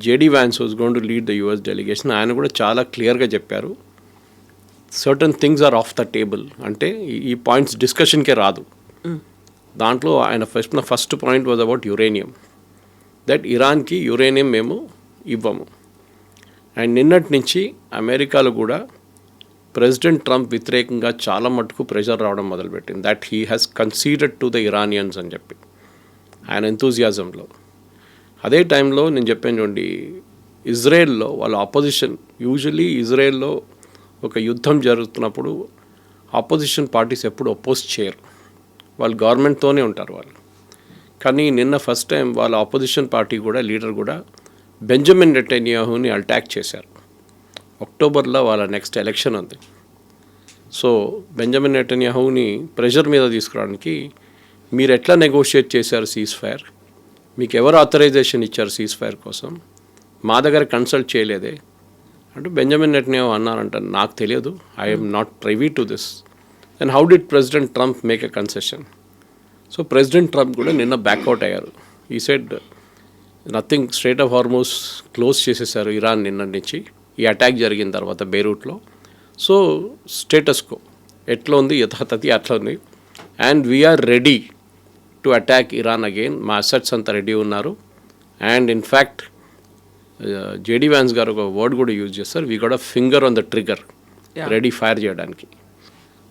S2: JD Vance was going to lead the US delegation. ఆయన కూడా చాలా క్లియర్గా చెప్పారు, certain things are off the table. అంటే ఈ పాయింట్స్ డిస్కషన్కే రాదు. దాంట్లో ఆయన first point was about uranium, that ఇరాన్కి యురేనియం మేము ఇవ్వము. అండ్ నిన్నటి నుంచి అమెరికాలో కూడా ప్రెసిడెంట్ ట్రంప్ వ్యతిరేకంగా చాలా మటుకు ప్రెషర్ రావడం మొదలుపెట్టింది, that he has conceded to the Iranians అని చెప్పి ఆయన ఎంతూజియాజంలో. అదే టైంలో నేను చెప్పాను చూడండి, ఇజ్రాయెల్లో వాళ్ళ ఆపోజిషన్, యూజువలీ ఇజ్రాయెల్లో ఒక యుద్ధం జరుగుతున్నప్పుడు ఆపోజిషన్ పార్టీస్ ఎప్పుడు అపోజ్ చేయరు, వాళ్ళు గవర్నమెంట్తోనే ఉంటారు వాళ్ళు. కానీ నిన్న ఫస్ట్ టైం వాళ్ళ ఆపోజిషన్ పార్టీ కూడా లీడర్ కూడా బెంజమిన్ నెటన్యాహుని అటాక్ చేశారు. అక్టోబర్లో వాళ్ళ నెక్స్ట్ ఎలక్షన్ ఉంది. సో బెంజమిన్ నెటన్యాహుని ప్రెషర్ మీద తీసుకురావడానికి మీరు ఎట్లా నెగోషియేట్ చేశారు సీజ్ ఫైర్, మీకు ఎవరు ఆథరైజేషన్ ఇచ్చారు సీజ్ ఫైర్ కోసం, మా దగ్గర కన్సల్ట్ చేయలేదే అంటే బెంజమిన్ నెటన్యాహు అన్నారంట, నాకు తెలియదు, I'm not privy to this. Then how did President Trump make a concession? So president Trump కూడా నిన్న బ్యాక్అవుట్ అయ్యారు. ఈ said nothing, strait of Hormuz close చేసేసారు ఇరాన్ నిన్న నుంచి ఈ అటాక్ జరిగిన తర్వాత బెయిరూట్లో. సో స్టేటస్ కో ఎట్లా ఉంది, యథాతథి అట్లా ఉంది. And we are ready to attack Iran again, మా అసెట్స్ అంతా రెడీ ఉన్నారు. అండ్ ఇన్ఫ్యాక్ట్ జేడీ వ్యాన్స్ గారు ఒక వర్డ్ కూడా యూజ్ చేస్తారు, we got a finger on the trigger, ready fire చేయడానికి.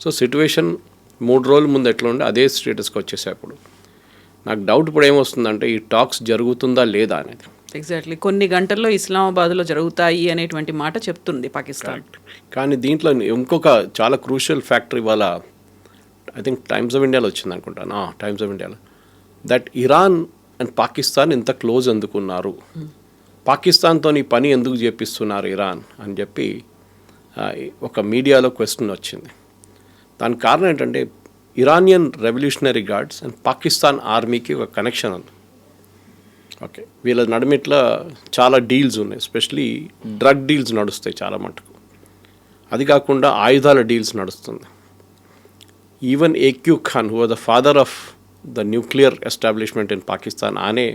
S2: సో సిట్యువేషన్ 3 రోజుల ముందు ఎట్లా ఉండే అదే స్టేటస్కి వచ్చేసాయి. ఇప్పుడు నాకు డౌట్ ఇప్పుడు ఏమొస్తుందంటే ఈ టాక్స్ జరుగుతుందా లేదా అనేది.
S5: ఎగ్జాక్ట్లీ కొన్ని గంటల్లో ఇస్లామాబాద్లో జరుగుతాయి అనేటువంటి మాట చెప్తుంది పాకిస్తాన్.
S2: కానీ దీంట్లో ఇంకొక చాలా క్రూషియల్ ఫ్యాక్టర్ ఇవాళ ఐ థింక్ టైమ్స్ ఆఫ్ ఇండియాలో వచ్చింది అనుకుంటాను, టైమ్స్ ఆఫ్ ఇండియాలో, దట్ ఇరాన్ అండ్ పాకిస్తాన్ ఇంత క్లోజ్ ఎందుకున్నారు, పాకిస్తాన్తో ఈ పని ఎందుకు చేపిస్తున్నారు ఇరాన్ అని చెప్పి ఒక మీడియాలో క్వశ్చన్ వచ్చింది. దానికి కారణం ఏంటంటే Iranian revolutionary guards and Pakistan ఆర్మీకి ఒక కనెక్షన్ ఉంది. ఓకే, వీళ్ళ నడుమిట్లా చాలా డీల్స్ ఉన్నాయి, ఎస్పెషలీ డ్రగ్ డీల్స్ నడుస్తాయి చాలా మటుకు. అది కాకుండా ఆయుధాల డీల్స్ నడుస్తుంది. Even AQ Khan who was the father of the nuclear establishment in Pakistan, ఆనే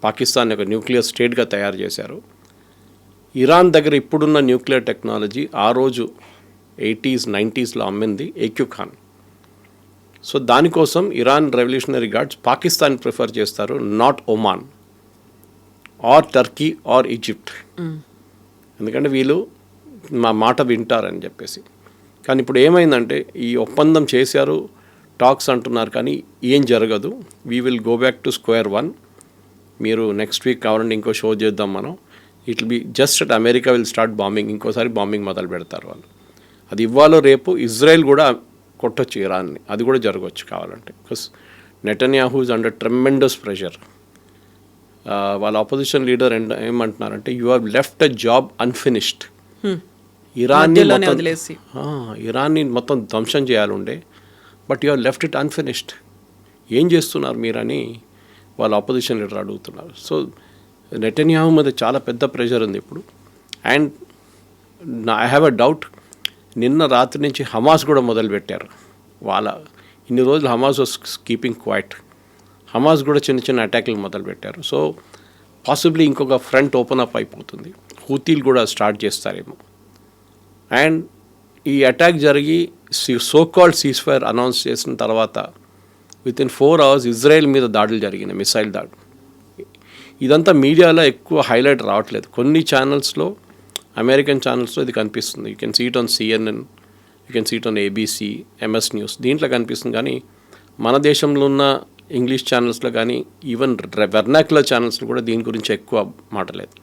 S2: పాకిస్తాన్ ఒక న్యూక్లియర్ స్టేట్గా తయారు చేశారు. ఇరాన్ దగ్గర ఇప్పుడున్న న్యూక్లియర్ టెక్నాలజీ ఆ రోజు 80s 90sలో అమ్మింది ఏక్యూ ఖాన్. సో దానికోసం Iran Revolutionary Guards Pakistan prefer చేస్తారు, not Oman or Turkey or Egypt, ఎందుకంటే వీళ్ళు మా మాట వింటారని చెప్పేసి. కానీ ఇప్పుడు ఏమైందంటే ఈ ఒప్పందం చేశారు, టాక్స్ అంటున్నారు, కానీ ఏం జరగదు. We will go back to square one. మీరు నెక్స్ట్ వీక్ కావాలంటే ఇంకో షో చేద్దాం మనం, it will be just at America will start bombing, ఇంకోసారి బాంబింగ్ మొదలు పెడతారు వాళ్ళు. అది ఇవ్వాలో రేపు ఇజ్రాయెల్ కూడా కొట్టొచ్చు ఇరాన్ని, అది కూడా జరగవచ్చు కావాలంటే. Because Netanyahu is under tremendous pressure. వాళ్ళ ఆపోజిషన్ లీడర్ ఏమంటున్నారంటే you have left a job unfinished. ఇరాన్ని మొత్తం ధ్వంసం చేయాలండే, but you have left it unfinished. ఏం చేస్తున్నారు మీరని వాళ్ళ ఆపోజిషన్ లీడర్ అడుగుతున్నారు. సో నెటన్యాహూ మీద చాలా పెద్ద ప్రెషర్ ఉంది ఇప్పుడు. And I have a doubt, నిన్న రాత్రి నుంచి హమాస్ కూడా మొదలుపెట్టారు వాళ్ళ ఇన్ని రోజులు Hamas was keeping quiet. Hamas కూడా చిన్న చిన్న అటాక్లు మొదలుపెట్టారు. సో పాసిబ్లీ ఇంకొక ఫ్రంట్ ఓపెన్ అప్ అయిపోతుంది. హూతీలు కూడా స్టార్ట్ చేస్తారేమో. అండ్ ఈ అటాక్ జరిగి so called cease fire announce చేసిన తర్వాత వితిన్ 4 hours ఇజ్రాయెల్ మీద దాడులు జరిగినాయి, మిసైల్ దాడులు. ఇదంతా మీడియాలో ఎక్కువ హైలైట్ రావట్లేదు. కొన్ని ఛానల్స్లో, అమెరికన్ ఛానల్స్లో ఇది కనిపిస్తుంది. You can see it on CNN, you can see it on ABC, MS news, దీంట్లో కనిపిస్తుంది. కానీ మన దేశంలో ఉన్న ఇంగ్లీష్ ఛానల్స్లో కానీ ఈవెన్ వెర్నాక్యులర్ ఛానల్స్లో కూడా దీని గురించి ఎక్కువ మాట్లాడలేదు.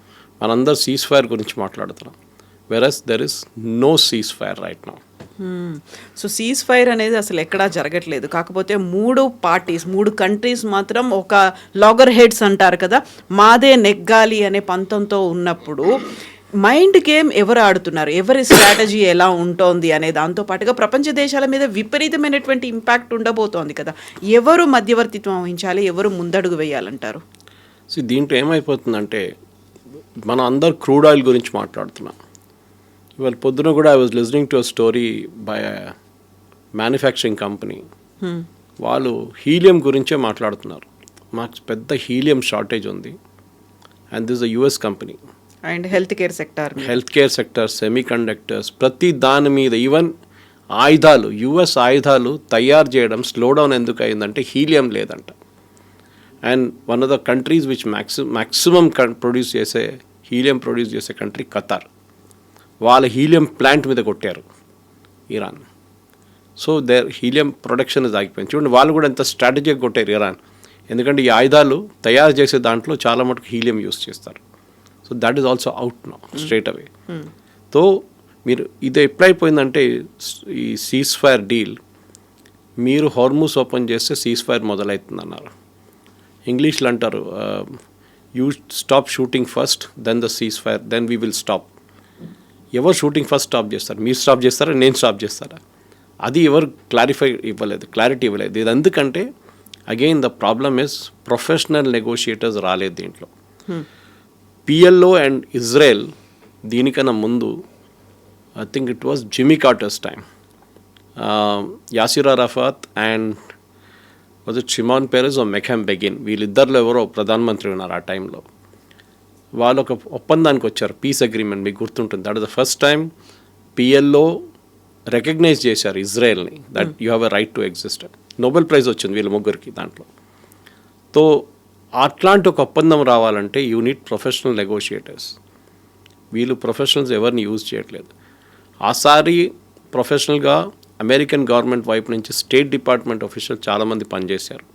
S2: మనందరూ సీజ్ ఫైర్ గురించి మాట్లాడుతున్నాం. Whereas there is no ceasefire right now.
S5: So ceasefire అనేది అసలు ఎక్కడా జరగట్లేదు. కాకపోతే 3 కంట్రీస్ మాత్రం ఒక లాగర్ హెడ్స్ అంటారు కదా, మాదే నెగ్గాలి అనే పంతంతో ఉన్నప్పుడు మైండ్ గేమ్ ఎవరు ఆడుతున్నారు, ఎవరి స్ట్రాటజీ ఎలా ఉంటుంది అనే దాంతోపాటుగా ప్రపంచ దేశాల మీద విపరీతమైనటువంటి ఇంపాక్ట్ ఉండబోతోంది కదా. ఎవరు మధ్యవర్తిత్వం వహించాలి, ఎవరు ముందడుగు వేయాలంటారు?
S2: సో దీంట్లో ఏమైపోతుందంటే, మనం అందరు క్రూడ్ ఆయిల్ గురించి మాట్లాడుతున్నాం. ఇవాళ పొద్దున కూడా I was listening to a story by manufacturing company. వాళ్ళు హీలియం గురించే మాట్లాడుతున్నారు. మాకు పెద్ద హీలియం షార్టేజ్ ఉంది. And this a US company.
S5: And health care
S2: sector, semi conductors, ప్రతి దాని మీద, ఈవెన్ ఆయుధాలు, US ఆయుధాలు తయారు చేయడం స్లో డౌన్ ఎందుకు అయిందంటే హీలియం లేదంట. And one of the countries which maximum produce చేసే హీలియం ప్రొడ్యూస్ చేసే కంట్రీ ఖతార్. వాళ్ళ హీలియం ప్లాంట్ మీద కొట్టారు Iran. So their helium production is ఆగిపోయింది. చూడండి, వాళ్ళు కూడా ఎంత స్ట్రాటజీగా కొట్టారు ఇరాన్. ఎందుకంటే ఈ ఆయుధాలు తయారు చేసే దాంట్లో చాలా మటుకు హీలియం యూస్ చేస్తారు. So that is also out now straight away. So మీరు ఇది ఎప్పుడైపోయిందంటే ఈ సీజ్ ఫైర్ డీల్, మీరు హార్మూస్ ఓపెన్ చేస్తే సీజ్ ఫైర్ మొదలవుతుంది అన్నారు. ఇంగ్లీష్లో అంటారు, you stop shooting first, then the cease fire, then we will stop. ఎవరు షూటింగ్ ఫస్ట్ స్టాప్ చేస్తారు? మీరు స్టాప్ చేస్తారా, నేను స్టాప్ చేస్తారా? అది ఎవరు క్లారిటీ ఇవ్వలేదు. ఇది ఎందుకంటే again the problem is professional negotiators రాలేదు దీంట్లో. PLO అండ్ ఇజ్రాయెల్ దీనికన్నా ముందు I think it was Jimmy Carter's time, Yasser Arafat and was it Shimon Peres or Menachem Begin, వీళ్ళిద్దరిలో ఎవరో ప్రధానమంత్రి ఉన్నారు ఆ టైంలో. వాళ్ళు ఒక ఒప్పందానికి వచ్చారు, పీస్ అగ్రిమెంట్. మీకు గుర్తుంటుంది, that is the first time PLO recognize చేశారు ఇజ్రాయెల్ని, that you have a right to exist. Nobel prize వచ్చింది వీళ్ళ ముగ్గురికి దాంట్లో. సో అట్లాంటి ఒక ఒప్పందం రావాలంటే యూ నీడ్ ప్రొఫెషనల్ నెగోషియేటర్స్. వీళ్ళు ప్రొఫెషనల్స్ ఎవరిని యూజ్ చేయట్లేదు. ఆసారి ప్రొఫెషనల్గా అమెరికన్ గవర్నమెంట్ వైపు నుంచి స్టేట్ డిపార్ట్మెంట్ ఆఫీషియల్ చాలామంది పనిచేశారు.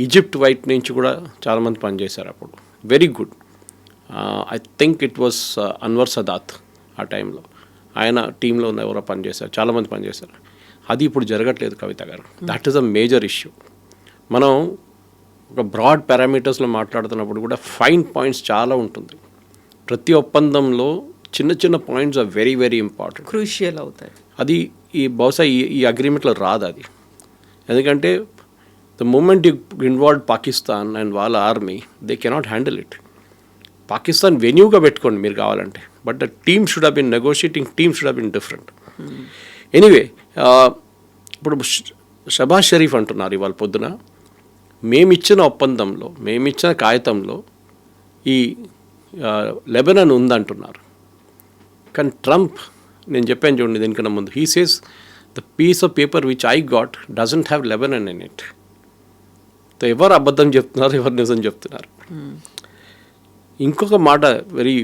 S2: ఈజిప్ట్ వైపు నుంచి కూడా చాలామంది పనిచేశారు అప్పుడు. Very good. I think it was Anwar Sadat ఆ టైంలో, ఆయన టీంలో ఉన్న ఎవరో పనిచేశారు, చాలామంది పనిచేశారు. అది ఇప్పుడు జరగట్లేదు కవిత గారు. That is a major issue. మనం ఒక బ్రాడ్ పారామీటర్స్లో మాట్లాడుతున్నప్పుడు కూడా ఫైన్ పాయింట్స్ చాలా ఉంటుంది. ప్రతి ఒప్పందంలో చిన్న చిన్న points are very very important,
S5: crucial అవుతాయి.
S2: అది బహుశా ఈ అగ్రిమెంట్లో రాదు అది. ఎందుకంటే the moment you involve Pakistan and వాళ్ళ army, they cannot handle it. Pakistan వెన్యూగా పెట్టుకోండి మీరు కావాలంటే, but the team should have been negotiating team should have been different. Anyway, ఇప్పుడు షబాజ్ షరీఫ్ అంటున్నారు ఇవాళ పొద్దున, మేమిచ్చిన ఒప్పందంలో, మేమిచ్చిన కాగితంలో ఈ లెబనాన్ ఉందంటున్నారు. కానీ ట్రంప్, నేను చెప్పాను చూడండి దీనికన్నా ముందు, he says the piece of paper which I got doesn't have Lebanon in it. So ఎవరు అబద్ధం చెప్తున్నారు, ఎవరు నిజం చెప్తున్నారు? ఇంకొక మాట వెరీ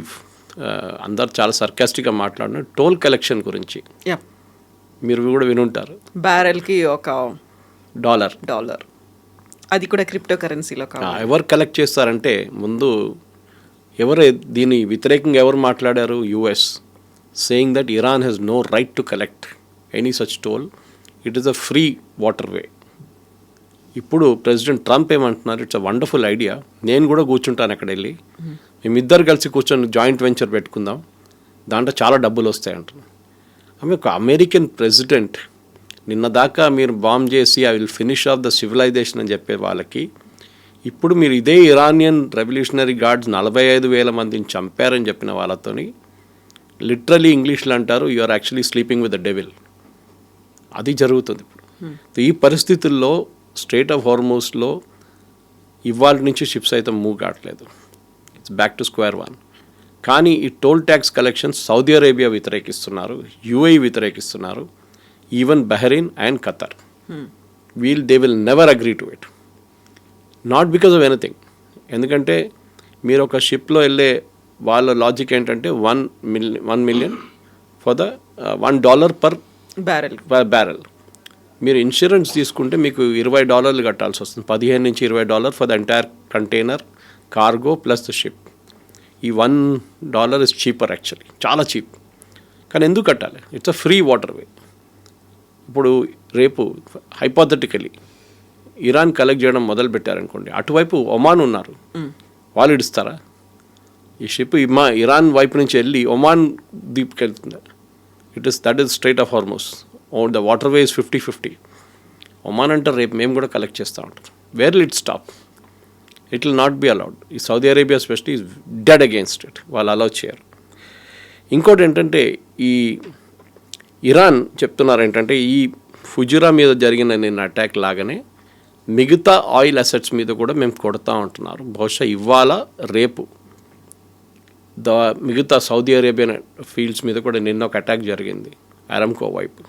S2: అందరు చాలా సర్కాస్టిక్గా మాట్లాడినారు, టోల్ కలెక్షన్ గురించి. మీరు కూడా వినుంటారు,
S5: బ్యారెల్కి $1
S2: $1.
S5: అది కూడా క్రిప్టో కరెన్సీలో
S2: ఎవరు కలెక్ట్ చేస్తారంటే, ముందు ఎవరు దీని వ్యతిరేకంగా ఎవరు మాట్లాడారు? US, saying that Iran has no right to collect any such toll, it is a free waterway. ఇప్పుడు ప్రెసిడెంట్ ట్రంప్ ఏమంటున్నారు, ఇట్స్ అ వండర్ఫుల్ ఐడియా, నేను కూడా కూర్చుంటాను అక్కడ వెళ్ళి, మేమిద్దరు కలిసి కూర్చొని జాయింట్ వెంచర్ పెట్టుకుందాం, దాంట్లో చాలా డబ్బులు వస్తాయి అంటున్నాను. ఆమె ఒక అమెరికన్ ప్రెసిడెంట్, నిన్న దాకా మీరు బాంబ్ చేసి I will finish off the civilization అని చెప్పే వాళ్ళకి, ఇప్పుడు మీరు ఇదే ఇరానియన్ రెవల్యూషనరీ గార్డ్స్ 45,000 మందిని చంపారని చెప్పిన వాళ్ళతోని లిటరలీ ఇంగ్లీష్లో అంటారు, you are actually sleeping with the devil. అది జరుగుతుంది ఇప్పుడు. ఈ పరిస్థితుల్లో స్ట్రైట్ ఆఫ్ హార్మోస్లో ఇవాళ నుంచి షిప్స్ అయితే మూవ్ కావట్లేదు. It's back to square one. కానీ ఈ toll tax collections Saudi Arabia వ్యతిరేకిస్తున్నారు, యూఏఈ వ్యతిరేకిస్తున్నారు, even Bahrain and Qatar. They will never agree to it, not because of anything. ఎందుకంటే మీరు ఒక షిప్లో వెళ్ళే వాళ్ళ లాజిక్ ఏంటంటే $1 million for the $1 per barrel. మీరు ఇన్సూరెన్స్ తీసుకుంటే మీకు $20 కట్టాల్సి వస్తుంది, $15 నుంచి $20 for the entire container, cargo plus the ship. ఈ $1 ఇస్ చీపర్, యాక్చువల్లీ చాలా చీప్. కానీ ఎందుకు కట్టాలి? It's a free waterway. ఇప్పుడు రేపు హైపోథెటికలీ ఇరాన్ కలెక్ట్ చేయడం మొదలు పెట్టారనుకోండి, అటువైపు ఒమాన్ ఉన్నారు, వాళ్ళు ఇడుస్తారా? ఈ షిప్ ఇరాన్ వైపు నుంచి వెళ్ళి ఒమాన్ దీప్కి వెళ్తుంది. That is strait of Hormuz. The waterway is 50-50. Oman అంటారు రేపు మేము కూడా కలెక్ట్ చేస్తూ ఉంటారు. Where will it stop? It will not be allowed. ఈ Saudi Arabia specially is dead against it. వాళ్ళు అలౌ చేయరు. ఇంకోటి ఏంటంటే ఈ ఇరాన్ చెప్తున్నారు ఏంటంటే ఈ ఫుజురా మీద జరిగిన నిన్న అటాక్ లాగానే మిగతా ఆయిల్ అసెట్స్ మీద కూడా మేము కొడతా ఉంటున్నారు. బహుశా ఇవాళ రేపు మిగతా సౌదీ అరేబియన్ ఫీల్డ్స్ మీద కూడా నిన్న ఒక అటాక్ జరిగింది అరామ్కో వైపు.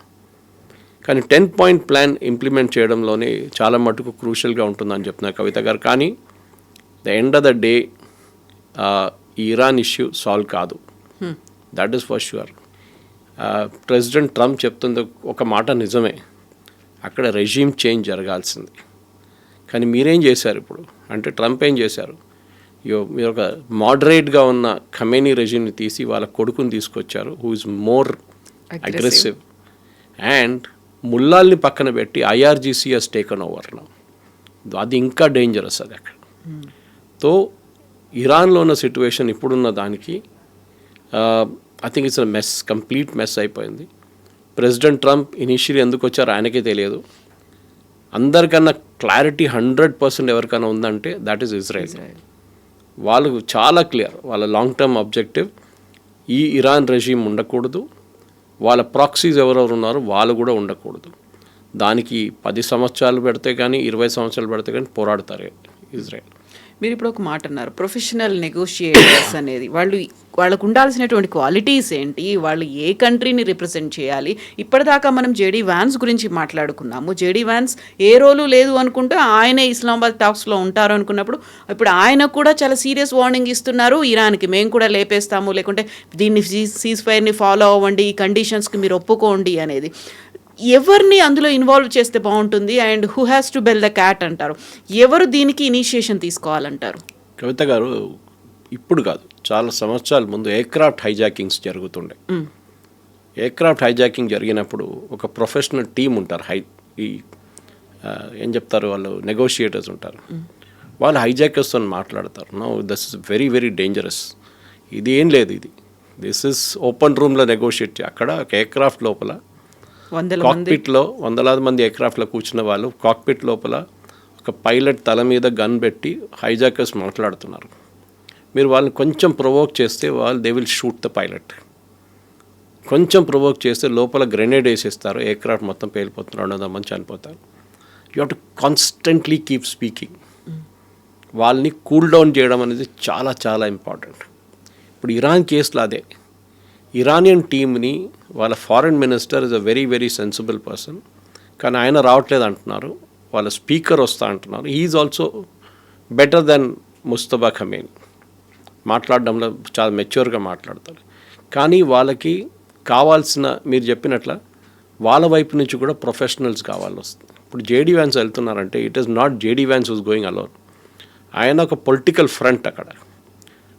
S2: కానీ 10-point ప్లాన్ ఇంప్లిమెంట్ చేయడంలోనే చాలా మటుకు క్రూషియల్గా ఉంటుందని చెప్తున్నారు కవిత గారు. కానీ the end of the day ఈ ఇరాన్ ఇష్యూ సాల్వ్ కాదు, that is for sure. President Trump చెప్తుంది ఒక మాట నిజమే, అక్కడ రెజీమ్ చేంజ్ జరగాల్సింది. కానీ మీరేం చేశారు ఇప్పుడు అంటే, ట్రంప్ ఏం చేశారు? మీరు ఒక మోడరేట్గా ఉన్న ఖమేనీ రెజీమ్ని తీసి వాళ్ళ కొడుకుని తీసుకొచ్చారు, who is more aggressive. And ముల్లాల్ని పక్కన పెట్టి IRGC has taken over now. అది ఇంకా డేంజరస్ అది అక్కడ. సో ఇరాన్లో ఉన్న సిట్యువేషన్ ఇప్పుడున్న దానికి I think it's mess, complete mess అయిపోయింది. ప్రెసిడెంట్ ట్రంప్ ఇనిషియల్లీ ఎందుకు వచ్చారో ఆయనకే తెలియదు. అందరికన్నా క్లారిటీ 100% ఎవరికైనా ఉందంటే దట్ ఈస్ ఇజ్రాయెల్. వాళ్ళు చాలా క్లియర్, వాళ్ళ లాంగ్ టర్మ్ ఆబ్జెక్టివ్ ఈ ఇరాన్ రెజీమ్ ఉండకూడదు, వాళ్ళ ప్రాక్సీస్ ఎవరెవరు ఉన్నారో వాళ్ళు కూడా ఉండకూడదు. దానికి 10 సంవత్సరాలు పెడితే కానీ 20 సంవత్సరాలు పెడితే కానీ పోరాడతారు ఇజ్రాయెల్.
S5: మీరు ఇప్పుడు ఒక మాట అన్నారు, ప్రొఫెషనల్ నెగోషియేటర్స్ అనేది వాళ్ళకు ఉండాల్సినటువంటి క్వాలిటీస్ ఏంటి, వాళ్ళు ఏ కంట్రీని రిప్రజెంట్ చేయాలి. ఇప్పటిదాకా మనం జేడీ వ్యాన్స్ గురించి మాట్లాడుకున్నాము. జేడీ వ్యాన్స్ ఏ రోలు లేదు అనుకుంటే ఆయనే ఇస్లామాబాద్ టాక్స్లో ఉంటారు అనుకున్నప్పుడు ఇప్పుడు ఆయన కూడా చాలా సీరియస్ వార్నింగ్ ఇస్తున్నారు ఇరాన్కి, మేము కూడా లేపేస్తాము, లేకుంటే దీన్ని సీజ్ ఫైర్ని ఫాలో అవ్వండి, ఈ కండిషన్స్కి మీరు ఒప్పుకోండి అనేది. ఎవరిని అందులో ఇన్వాల్వ్ చేస్తే బాగుంటుంది? And who has to bell the cat అంటారు? ఎవరు దీనికి ఇనిషియేషన్ తీసుకోవాలంటారు?
S2: కవిత గారు, ఇప్పుడు కాదు, చాలా సంవత్సరాల ముందు ఎయిర్క్రాఫ్ట్ హైజాకింగ్స్ జరుగుతుండే. ఎయిర్క్రాఫ్ట్ హైజాకింగ్ జరిగినప్పుడు ఒక ప్రొఫెషనల్ టీమ్ ఉంటారు, ఏం చెప్తారు వాళ్ళు, నెగోషియేటర్స్ ఉంటారు. వాళ్ళు హైజాకర్స్తో మాట్లాడతారు. No, this is very very dangerous. ఇది ఏం లేదు, దిస్ ఇస్ ఓపెన్ రూమ్లో నెగోషియేట్. అక్కడ ఒక ఎయిర్క్రాఫ్ట్ లోపల కాక్పిట్లో వందలాది మంది ఎయిర్క్రాఫ్ట్లో కూర్చున్న వాళ్ళు కాక్పిట్ లోపల ఒక పైలట్ తల మీద గన్ పెట్టి హైజాకర్స్ మాట్లాడుతున్నారు. మీరు వాళ్ళని కొంచెం ప్రొవోక్ చేస్తే they will shoot the pilot. కొంచెం ప్రొవోక్ చేస్తే లోపల గ్రెనేడ్ వేసేస్తారు, ఎయిర్క్రాఫ్ట్ మొత్తం పేలిపోతున్నారు, 200 మంది చనిపోతారు. You have to constantly keep speaking. వాళ్ళని కూల్ డౌన్ చేయడం అనేది చాలా చాలా ఇంపార్టెంట్. ఇప్పుడు ఇరాన్ కేసులో అదే. ఇరానియన్ టీమ్ని వాళ్ళ foreign minister is a very very sensible person, కానీ ఆయన రావట్లేదు అంటున్నారు. వాళ్ళ స్పీకర్ వస్తా అంటున్నారు. He is also better than Mustafa Khamenei. మాట్లాడడంలో చాలా మెచ్యూర్గా మాట్లాడతారు. కానీ వాళ్ళకి కావాల్సిన, మీరు చెప్పినట్ల వాళ్ళ వైపు నుంచి కూడా ప్రొఫెషనల్స్ కావాలి వస్తుంది. ఇప్పుడు జేడీ వ్యాన్స్ వెళ్తున్నారంటే it is not JD Vance was going alone. ఆయన ఒక పొలిటికల్ ఫ్రంట్ అక్కడ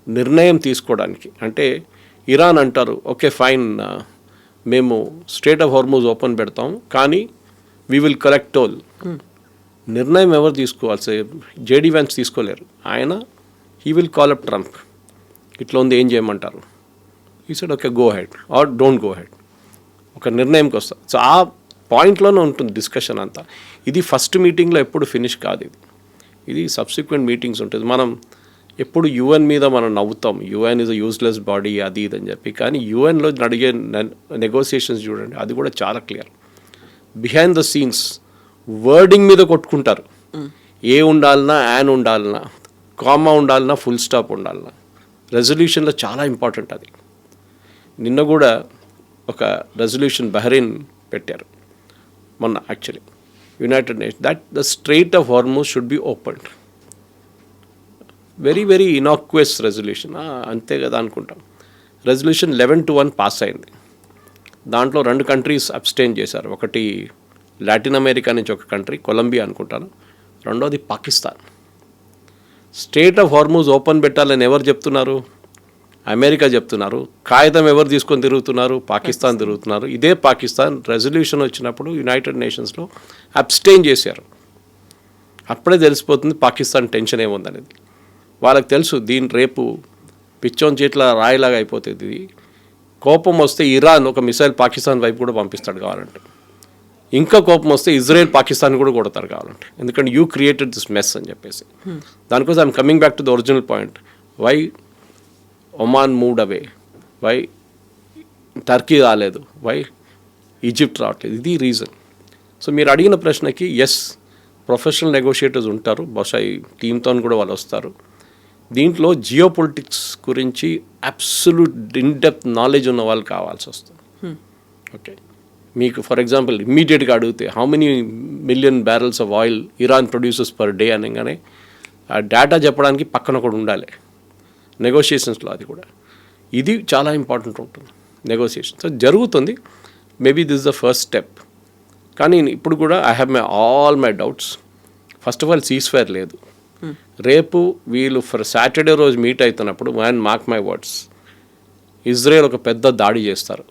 S2: నిర్ణయం తీసుకోవడానికి. అంటే ఇరాన్ అంటారు, ఓకే ఫైన్, మేము స్ట్రైట్ ఆఫ్ హార్మూజ్ ఓపెన్ పెడతాం, కానీ వీ విల్ కలెక్ట్ టోల్. నిర్ణయం ఎవరు తీసుకోవాలి? జేడీ వ్యాన్స్ తీసుకోలేరు. ఆయన he will call up Trump, ఇట్లా ఉంది, ఏం చేయమంటారు? ఈ side okay, go ahead or don't go ahead. ఒక నిర్ణయంకి వస్తారు. సో ఆ పాయింట్లోనే ఉంటుంది డిస్కషన్ అంతా. ఇది ఫస్ట్ మీటింగ్లో ఎప్పుడు ఫినిష్ కాదు. ఇది సబ్సిక్వెంట్ మీటింగ్స్ ఉంటుంది. మనం ఎప్పుడు యుఎన్ మీద మనం నవ్వుతాం, UN is a useless body అది ఇది అని చెప్పి. కానీ యుఎన్లో అడిగే నెగోసియేషన్స్ చూడండి, అది కూడా చాలా clear. Behind the scenes wording మీద కొట్టుకుంటారు. ఏ ఉండాలన్నా, యాన్ ఉండాలన్నా, కామా ఉండాలన్నా, ఫుల్ స్టాప్ ఉండాలన్నా. రెజల్యూషన్లో చాలా ఇంపార్టెంట్ అది. నిన్న కూడా ఒక రెజల్యూషన్ బహ్రెయిన్ పెట్టారు మొన్న, actually United Nations, that the strait of Hormuz should be opened. Very very innocuous resolution, అంతే కదా అనుకుంటాం. రెజల్యూషన్ 11-1 పాస్ అయింది. దాంట్లో 2 కంట్రీస్ అబ్స్టైన్ చేశారు. ఒకటి లాటిన్ అమెరికా నుంచి ఒక కంట్రీ, కొలంబియా అనుకుంటాను, రెండోది Pakistan. Straight of Hormuz open పెట్టాలని ఎవరు చెప్తున్నారు? అమెరికా చెప్తున్నారు. కాగితం ఎవరు తీసుకొని తిరుగుతున్నారు? పాకిస్తాన్ తిరుగుతున్నారు. ఇదే పాకిస్తాన్ రెజల్యూషన్ వచ్చినప్పుడు యునైటెడ్ నేషన్స్లో అబ్స్టైన్ చేశారు. అప్పుడే తెలిసిపోతుంది పాకిస్తాన్ టెన్షన్ ఏముందనేది. వాళ్ళకి తెలుసు దీని రేపు పిచ్చోన్ చేట్ల రాయిలాగా అయిపోతుంది. ఇది కోపం వస్తే ఇరాన్ ఒక మిసైల్ పాకిస్తాన్ వైపు కూడా పంపిస్తాడు కావాలంటే. ఇంకా కోపం వస్తే ఇజ్రాయెల్ పాకిస్తాన్ కూడా కొడతారు కావాలంటే. ఎందుకంటే యూ క్రియేటెడ్ దిస్ మెస్ అని చెప్పేసి. దానికోసం I'm coming back to the original point. Why Oman moved away, why Turkey రాలేదు, వై ఈజిప్ట్ రావట్లేదు, ఇది రీజన్. సో మీరు అడిగిన ప్రశ్నకి ఎస్, ప్రొఫెషనల్ నెగోషియేటర్స్ ఉంటారు, బహుశా ఈ టీంతో కూడా వాళ్ళు వస్తారు. దీంట్లో జియో పొలిటిక్స్ గురించి అబ్సల్యూట్ ఇన్డెప్త్ నాలెడ్జ్ ఉన్న వాళ్ళు కావాల్సి వస్తుంది. ఓకే, మీకు ఫర్ ఎగ్జాంపుల్ ఇమ్మీడియట్గా అడిగితే how many million barrels of oil Iran produces per day అనగానే ఆ డేటా చెప్పడానికి పక్కన కూడా ఉండాలి నెగోషియేషన్స్లో. అది కూడా ఇది చాలా ఇంపార్టెంట్ ఉంటుంది నెగోషియేషన్. సో జరుగుతుంది, maybe this the first step. కానీ ఇప్పుడు కూడా I have all my doubts. First of all cease fire లేదు. రేపు వీళ్ళు సాటర్డే రోజు మీట్ అవుతున్నప్పుడు, and mark my words, Israel ఒక పెద్ద దాడి చేస్తారు.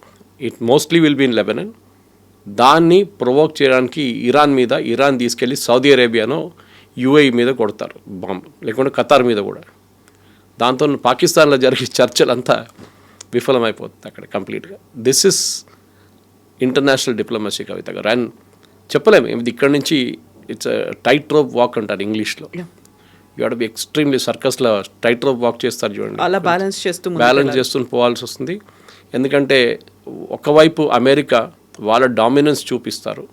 S2: It mostly will be in Lebanon. దాన్ని ప్రొవోక్ చేయడానికి ఇరాన్ తీసుకెళ్ళి సౌదీ అరేబియానో యూఏఈ మీద కొడతారు బాంబు, లేకుంటే ఖతార్ మీద కూడా. దాంతో పాకిస్తాన్లో జరిగే చర్చలంతా విఫలమైపోతుంది అక్కడ కంప్లీట్గా. దిస్ ఇస్ ఇంటర్నేషనల్ డిప్లొమసీ కవిత గారు. అండ్ చెప్పలేము ఇది ఇక్కడ నుంచి. ఇట్స్ టైట్ రోప్ వాక్ అంటారు ఇంగ్లీష్లో. You have to be extremely సర్కస్లో టైట్ రోప్ వాక్ చేస్తారు చూడండి,
S5: అలా బ్యాలెన్స్ చేస్తూ
S2: పోవాల్సి వస్తుంది. ఎందుకంటే ఒకవైపు అమెరికా వాళ్ళ డామినెన్స్ చూపిస్తారు,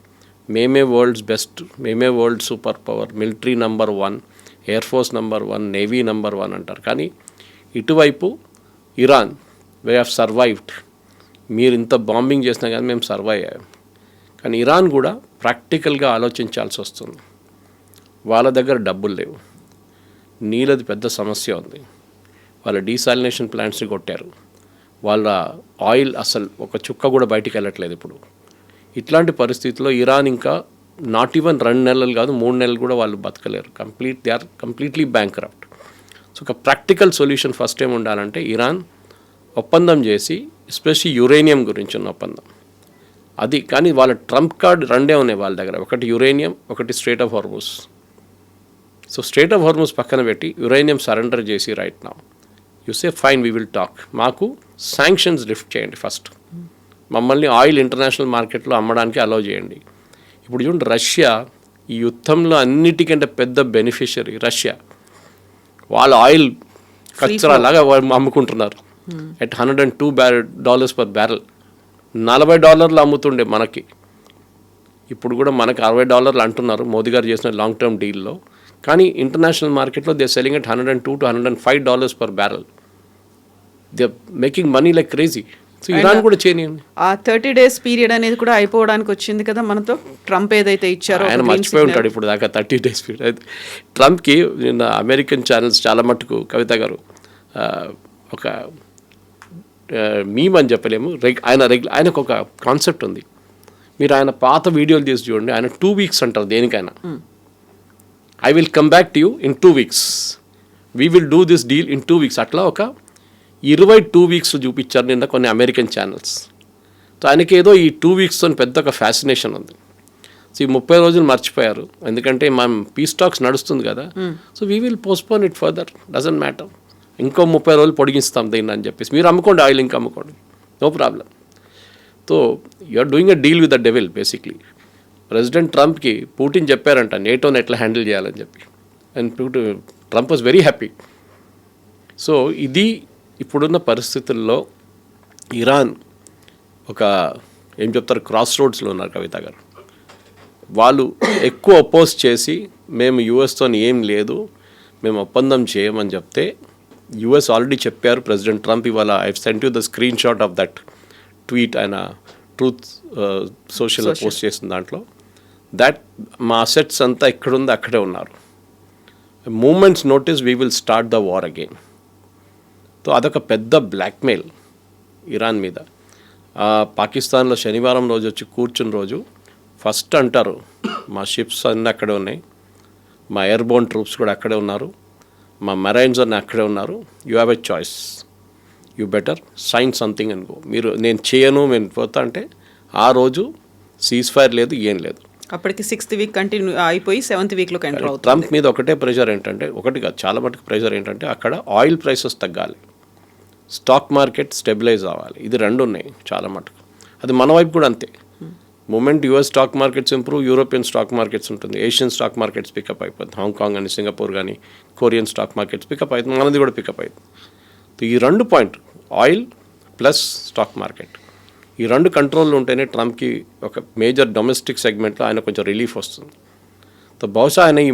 S2: మేమే వరల్డ్స్ బెస్ట్, మేమే world super power, military number 1, air force number 1, navy number 1 అంటారు. కానీ ఇటువైపు ఇరాన్, వే ఆఫ్ సర్వైవ్డ్, మీరు ఇంత బాంబింగ్ చేసినా కానీ మేము సర్వైవ్ అయ్యాం. కానీ ఇరాన్ కూడా ప్రాక్టికల్గా ఆలోచించాల్సి వస్తుంది. వాళ్ళ దగ్గర డబ్బులు లేవు, నీళ్ళది పెద్ద సమస్య ఉంది, వాళ్ళ డీసాలినేషన్ ప్లాంట్స్ని కొట్టారు, వాళ్ళ ఆయిల్ అసలు ఒక చుక్క కూడా బయటికి వెళ్ళట్లేదు ఇప్పుడు. ఇట్లాంటి పరిస్థితుల్లో ఇరాన్ ఇంకా నాట్ ఈవెన్ 2 నెలలు కాదు 3 నెలలు కూడా వాళ్ళు బతకలేరు. They are completely bankrupt. So ఒక ప్రాక్టికల్ సొల్యూషన్ ఫస్ట్ ఏం ఉండాలంటే ఇరాన్ ఒప్పందం చేసి, ఎస్పెషల్లీ యురేనియం గురించి ఉన్న ఒప్పందం అది. కానీ వాళ్ళ ట్రంప్ కార్డ్ 2 ఉన్నాయి వాళ్ళ దగ్గర, ఒకటి యురేనియం, ఒకటి straight of Hormuz. So straight of Hormuz పక్కన పెట్టి యురేనియం సరెండర్ చేసి right now you say fine we will talk, మాకు శాంక్షన్స్ లిఫ్ట్ చేయండి ఫస్ట్, మమ్మల్ని ఆయిల్ ఇంటర్నేషనల్ మార్కెట్లో అమ్మడానికి అలౌ చేయండి. ఇప్పుడు చూడండి, రష్యా ఈ యుద్ధంలో అన్నిటికంటే పెద్ద బెనిఫిషియరీ రష్యా. వాళ్ళ ఆయిల్ కచ్చరాలాగా అమ్ముకుంటున్నారు ఎట్ $102 పర్ బ్యారెల్. $40 అమ్ముతుండే మనకి, ఇప్పుడు కూడా మనకి $60 అంటున్నారు మోదీ గారు చేసిన లాంగ్ టర్మ్ డీల్లో. కానీ ఇంటర్నేషనల్ మార్కెట్లో they selling at $102 to $105 per barrel. They making money like crazy. So Iran కూడా చేయనియండి.
S5: ఆ 30 days పీరియడ్ అనేది కూడా అయిపోవడానికి వచ్చింది కదా మనతో. ట్రంప్ ఏదైతే ఇచ్చారో
S2: ఆయన మర్చిపోయి ఉంటాడు ఇప్పుడు దాకా 30 days పీరియడ్. ట్రంప్కి నిన్న అమెరికన్ ఛానల్స్ చాలా మట్టుకు కవిత గారు ఒక మీమ్ అని చెప్పలేము, ఆయనకు ఒక కాన్సెప్ట్ ఉంది. మీరు ఆయన పాత వీడియోలు తీసి చూడండి, ఆయన 2 weeks అంటారు దేనికైనా. I will come back to you in 2 weeks, we will do this deal in 2 weeks. అట్లా ఒక 22 weeks చూపించారు నిన్న కొన్ని అమెరికన్ ఛానల్స్. సో ఆయనకి ఏదో ఈ 2 weeksతో పెద్ద ఒక ఫ్యాసినేషన్ ఉంది. సో ఈ 30 రోజులు మర్చిపోయారు, ఎందుకంటే మనం పీస్ టాక్స్ నడుస్తుంది కదా. So we will postpone it further, doesn't matter, ఇంకో 30 రోజులు పొడిగిస్తాం దీన్ని అని చెప్పేసి. మీరు అమ్ముకోండి ఆయిల్, ఇంకా అమ్ముకోండి, no problem. So you're doing a deal with the devil basically. President ట్రంప్కి పుటిన్ చెప్పారంట నేటోని ఎట్లా హ్యాండిల్ చేయాలని చెప్పి, and Trump was very happy. So ఇది ఇప్పుడున్న పరిస్థితుల్లో ఇరాన్ ఒక ఏం చెప్తారు క్రాస్ రోడ్స్లో ఉన్నారు కవిత గారు. వాళ్ళు ఎక్కువ అపోజ్ చేసి మేము యుఎస్తో ఏం లేదు, మేము ఒప్పందం చేయమని చెప్తే యుఎస్ ఆల్రెడీ చెప్పారు. ప్రెసిడెంట్ ట్రంప్ ఇవాళ I sent you the screen shot of that tweet, ఆయన ట్రూత్ సోషల్ పోస్ట్ చేసిన దాంట్లో, దట్ మా అసెట్స్ అంతా ఎక్కడుందో అక్కడే ఉన్నారు. Moments notice we will start the war again. So అదొక పెద్ద బ్లాక్మెయిల్ ఇరాన్ మీద. పాకిస్తాన్లో శనివారం రోజు వచ్చి కూర్చున్న రోజు ఫస్ట్ అంటారు మా షిప్స్ అన్నీ అక్కడే ఉన్నాయి, మా ఎయిర్బోర్న్ ట్రూప్స్ కూడా అక్కడే ఉన్నారు, మా మెరైన్స్ అన్నీ అక్కడే ఉన్నారు, you have a choice, you better sign something and go. మీరు నేను చేయను నేను పోతా అంటే ఆ రోజు సీజ్ ఫైర్ లేదు, ఏం లేదు.
S5: అప్పటికి 6th వీక్ కంటిన్యూ అయిపోయి 7th వీక్లోకి ఎంటర్ అవుతుంది.
S2: ట్రంప్ మీద ఒకటే ప్రెషర్ ఏంటంటే, ఒకటి కాదు చాలా మటుకు ప్రెషర్ ఏంటంటే అక్కడ ఆయిల్ ప్రైసెస్ తగ్గాలి, స్టాక్ మార్కెట్ స్టెబిలైజ్ అవ్వాలి. ఇది రెండు ఉన్నాయి చాలా మటుకు. అది మన వైపు కూడా అంతే. Moment US stock markets improve, European stock markets ఉంటుంది, ఏషియన్ స్టాక్ మార్కెట్స్ పికప్ అయిపోతుంది, హాంకాంగ్ అని సింగపూర్ కానీ కొరియన్ స్టాక్ మార్కెట్స్ పికప్ అవుతుంది, మనది కూడా పికప్ అవుతుంది. ఈ రెండు point oil plus stock market, ఈ రెండు కంట్రోల్లో ఉంటేనే ట్రంప్కి ఒక మేజర్ డొమెస్టిక్ సెగ్మెంట్లో ఆయన కొంచెం రిలీఫ్ వస్తుంది. సో బహుశా ఆయన ఈ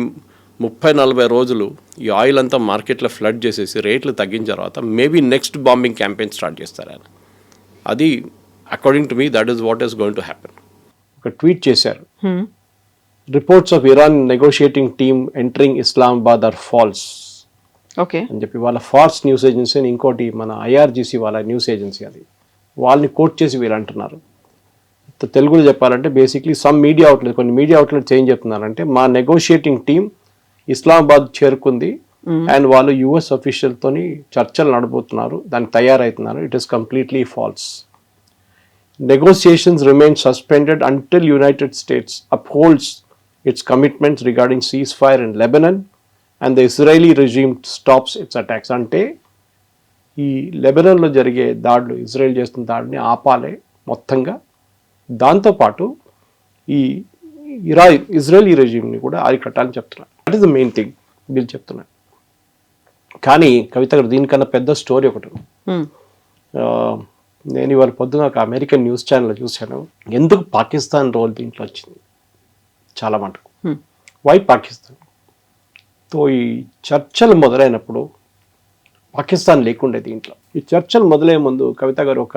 S2: 30-40 రోజులు ఈ ఆయిల్ అంతా మార్కెట్లో ఫ్లడ్ చేసేసి రేట్లు తగ్గించిన తర్వాత maybe next bombing campaign start చేస్తారు ఆయన. అది according to me that is what is going to happen. ఒక ట్వీట్ చేశారు, reports of Iran negotiating team entering Islamabad are false
S5: okay
S2: అని చెప్పి వాళ్ళ ఫాల్స్ న్యూస్ ఏజెన్సీ అని ఇంకోటి మన ఐఆర్జీసీ వాళ్ళ న్యూస్ ఏజెన్సీ, అది వాళ్ళని కోట్ చేసి వీళ్ళు అంటున్నారు. తెలుగులో చెప్పాలంటే బేసిక్లీ సమ్ మీడియా అవుట్లెట్, కొన్ని మీడియా అవుట్లెట్స్ ఏం చెప్తున్నారంటే మా నెగోషియేటింగ్ టీమ్ ఇస్లామాబాద్ చేరుకుంది అండ్ వాళ్ళు యుఎస్ అఫీషియల్తోని చర్చలు నడబోతున్నారు, దానికి తయారవుతున్నారు. It is completely false. Negotiations remain suspended until United States upholds its commitments regarding ceasefire in Lebanon and the Israeli regime stops its attacks. అంటే ఈ లెబనాన్లో జరిగే దాడులు, ఇజ్రాయెల్ చేస్తున్న దాడిని ఆపాలి మొత్తంగా, దాంతోపాటు ఈ ఇజ్రాయలీ రెజ్యూమ్ని కూడా అరికట్టాలని చెప్తున్నారు. That is the main thing వీళ్ళు చెప్తున్నారు. కానీ కవిత గారు దీనికన్నా పెద్ద స్టోరీ ఒకటి. నేను ఇవాళ పొద్దున ఒక అమెరికన్ న్యూస్ ఛానల్ చూశాను, ఎందుకు పాకిస్తాన్ రోల్ దీంట్లో వచ్చింది చాలా మటుకు. వై పాకిస్తాన్? తో ఈ చర్చలు మొదలైనప్పుడు పాకిస్తాన్ లేకుండే దీంట్లో. ఈ చర్చలు మొదలయ్యే ముందు కవిత గారు ఒక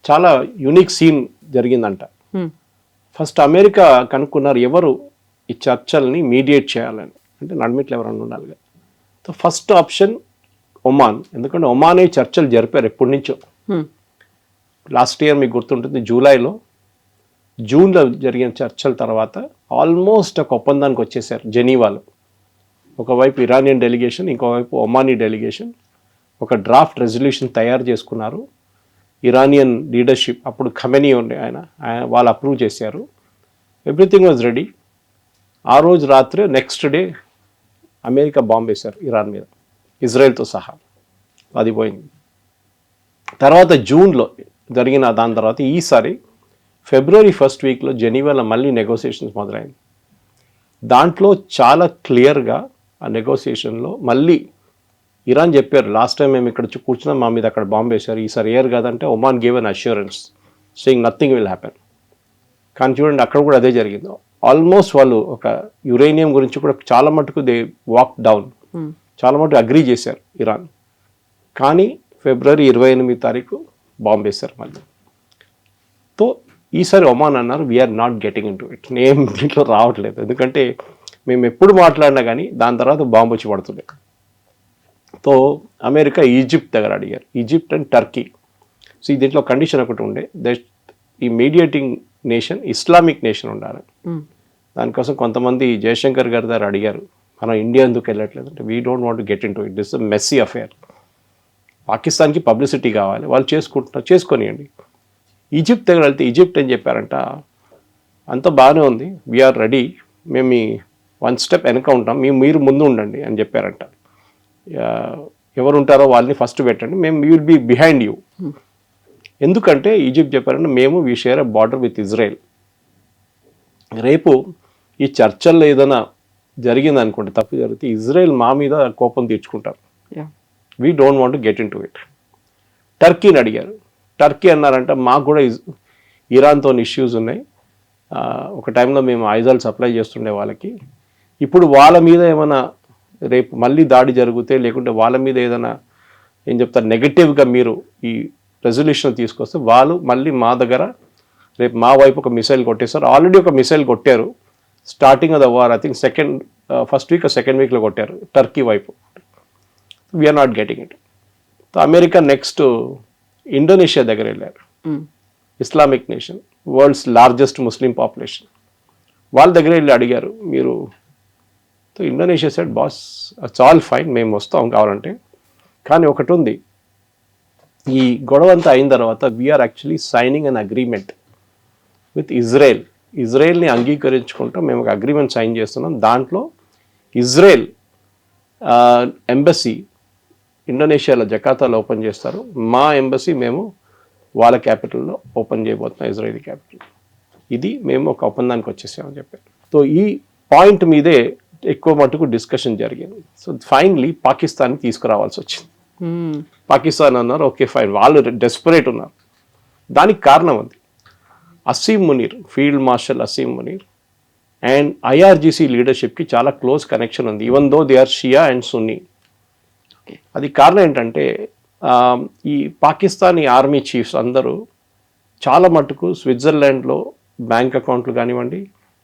S2: చాలా యూనిక్ సీన్ జరిగిందంట. ఫస్ట్ అమెరికా కనుక్కున్నారు ఎవరు ఈ చర్చల్ని మీడియేట్ చేయాలని, అంటే నడిమిట్లు ఎవరన్నా ఉండాలి కదా. సో ఫస్ట్ ఆప్షన్ ఒమాన్, ఎందుకంటే ఒమానే చర్చలు జరిపారు ఎప్పటి నుంచో. లాస్ట్ ఇయర్ మీకు గుర్తుంటుంది జూన్లో జరిగిన చర్చల తర్వాత ఆల్మోస్ట్ ఒక ఒప్పందానికి వచ్చేసారు జెనీవాలో. ఒకవైపు ఇరానియన్ డెలిగేషన్, ఇంకోవైపు ఒమానీ డెలిగేషన్ ఒక డ్రాఫ్ట్ రెజల్యూషన్ తయారు చేసుకున్నారు. ఇరానియన్ లీడర్షిప్, అప్పుడు ఖమెనీ ఉండే ఆయన వాళ్ళు అప్రూవ్ చేశారు. Everything was ready. ఆ రోజు రాత్రి నెక్స్ట్ డే అమెరికా బాంబ్ వేశారు ఇరాన్ మీద, ఇజ్రాయెల్తో సహా. అది పోయింది. తర్వాత జూన్లో జరిగిన దాని తర్వాత ఈసారి ఫిబ్రవరి 1st వీక్లో జెనీవాలో మళ్ళీ నెగోసియేషన్స్ మొదలైంది. దాంట్లో చాలా క్లియర్గా ఆ నెగోసియేషన్లో మళ్ళీ ఇరాన్ చెప్పారు, లాస్ట్ టైం మేము ఇక్కడ కూర్చున్నాం మా మీద అక్కడ బాంబు వేశారు, ఈసారి ఏర్ కాదంటే Oman gave an assurance saying nothing will happen. కానీ చూడండి అక్కడ కూడా అదే జరిగింది. ఆల్మోస్ట్ వాళ్ళు ఒక యురేనియం గురించి కూడా చాలా మటుకు దే వాక్ డౌన్, చాలా మటుకు అగ్రీ చేశారు ఇరాన్. కానీ ఫిబ్రవరి 28 తారీఖు బాంబు వేశారు మళ్ళీ. తో ఈసారి ఒమాన్ అన్నారు we're not getting into it, నేను దీంట్లో రావట్లేదు, ఎందుకంటే మేము ఎప్పుడు మాట్లాడినా కానీ దాని తర్వాత బాంబు వచ్చి పడుతుండే. తో అమెరికా ఈజిప్ట్ దగ్గర అడిగారు, ఈజిప్ట్ అండ్ టర్కీ. సో దీంట్లో కండిషన్ ఒకటి ఉండే, ఈ మీడియేటింగ్ నేషన్ ఇస్లామిక్ నేషన్ ఉండాలి. దానికోసం కొంతమంది జయశంకర్ గారి దగ్గర అడిగారు, మనం ఇండియా ఎందుకు వెళ్ళట్లేదు అంటే we don't want to get into it, this messy affair. పాకిస్తాన్కి పబ్లిసిటీ కావాలి, వాళ్ళు చేసుకుంటున్నారు, చేసుకొనియండి. ఈజిప్ట్ దగ్గర వెళ్తే ఈజిప్ట్ ఏం చెప్పారంట, అంత బాగానే ఉంది, వీఆర్ రెడీ, మేము మీ 1 స్టెప్ వెనక ఉంటాం, మీరు ముందు ఉండండి అని చెప్పారంట. ఎవరు ఉంటారో వాళ్ళని ఫస్ట్ పెట్టండి, మేము we will be behind you. ఎందుకంటే ఈజిప్ట్ చెప్పారంటే మేము we share a border with Israel. రేపు ఈ చర్చల్లో ఏదైనా జరిగిందనుకోండి, తప్పు జరిగితే ఇజ్రాయెల్ మా మీద కోపం తీర్చుకుంటారు. We don't want to get into it. టర్కీని అడిగారు, టర్కీ అన్నారంట మాకు కూడా ఇరాన్తో ఇష్యూస్ ఉన్నాయి, ఒక టైంలో మేము ఆయుధాలు సప్లై చేస్తుండే వాళ్ళకి. ఇప్పుడు వాళ్ళ మీద ఏమైనా రేపు మళ్ళీ దాడి జరిగితే, లేకుంటే వాళ్ళ మీద ఏదైనా ఏం చెప్తారు నెగటివ్గా మీరు ఈ రెజల్యూషన్ తీసుకొస్తే, వాళ్ళు మళ్ళీ మా దగ్గర రేపు మా వైపు ఒక మిసైల్ కొట్టేస్తారు. ఆల్రెడీ ఒక మిసైల్ కొట్టారు starting of the war. I think first week second వీక్లో కొట్టారు టర్కీ వైపు. We're not getting it. America next Indonesia దగ్గర వెళ్ళారు. Islamic nation, world's largest Muslim population. వాళ్ళ దగ్గర వెళ్ళి అడిగారు మీరు. Indonesia said boss it's all fine, మేము వస్తాం కావాలంటే, కానీ ఒకటి ఉంది, ఈ గొడవ అంతా అయిన తర్వాత we're actually signing an agreement with Israel. ఇజ్రాయెల్ని అంగీకరించుకుంటూ మేము ఒక అగ్రిమెంట్ సైన్ చేస్తున్నాం. దాంట్లో ఇజ్రాయెల్ ఎంబసీ ఇండోనేషియాలో జకార్తాలో ఓపెన్ చేస్తారు. మా ఎంబసీ మేము వాళ్ళ క్యాపిటల్లో ఓపెన్ చేయబోతున్నాం, ఇజ్రాయెల్ క్యాపిటల్. ఇది మేము ఒక ఒప్పందానికి వచ్చేసామని చెప్పారు. సో ఈ పాయింట్ మీదే ఎక్కువ మటుకు డిస్కషన్ జరిగింది. సో ఫైనలీ పాకిస్తాన్ని తీసుకురావాల్సి వచ్చింది. పాకిస్తాన్ అన్నారు ఓకే ఫైన్, వాళ్ళు డెస్పరేట్ ఉన్నారు. దానికి కారణం అది Asim Munir, field marshal Asim Munir and IRGC లీడర్షిప్కి చాలా క్లోజ్ కనెక్షన్ ఉంది, even though they are Shia and Sunni. అది కారణం ఏంటంటే ఈ పాకిస్తానీ ఆర్మీ చీఫ్స్ అందరూ చాలా మటుకు స్విట్జర్లాండ్లో బ్యాంక్ అకౌంట్లు కానివ్వండి,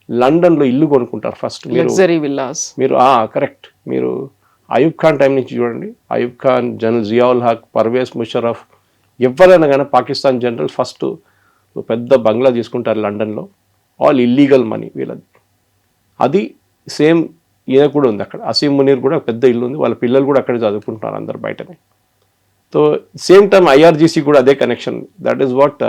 S2: లండన్లో ఇల్లు కొనుక్కుంటారు ఫస్ట్. మీరు కరెక్ట్. మీరు అయూబ్ ఖాన్ టైం నుంచి చూడండి, అయూబ్ ఖాన్, జనరల్ జియావుల్ హక్, పర్వేజ్ ముషరఫ్, ఎవరైనా కానీ పాకిస్తాన్ జనరల్ ఫస్ట్ పెద్ద బంగ్లా తీసుకుంటారు లండన్లో. ఆల్ ఇల్లీగల్ మనీ వీళ్ళది. అది సేమ్ ఈయన కూడా ఉంది అక్కడ. అసీం మునీర్ కూడా పెద్ద ఇల్లు ఉంది, వాళ్ళ పిల్లలు కూడా అక్కడే చదువుకుంటున్నారు అందరు బయటనే. సో సేమ్ టైం ఐఆర్జీసీ కూడా అదే connection. That is what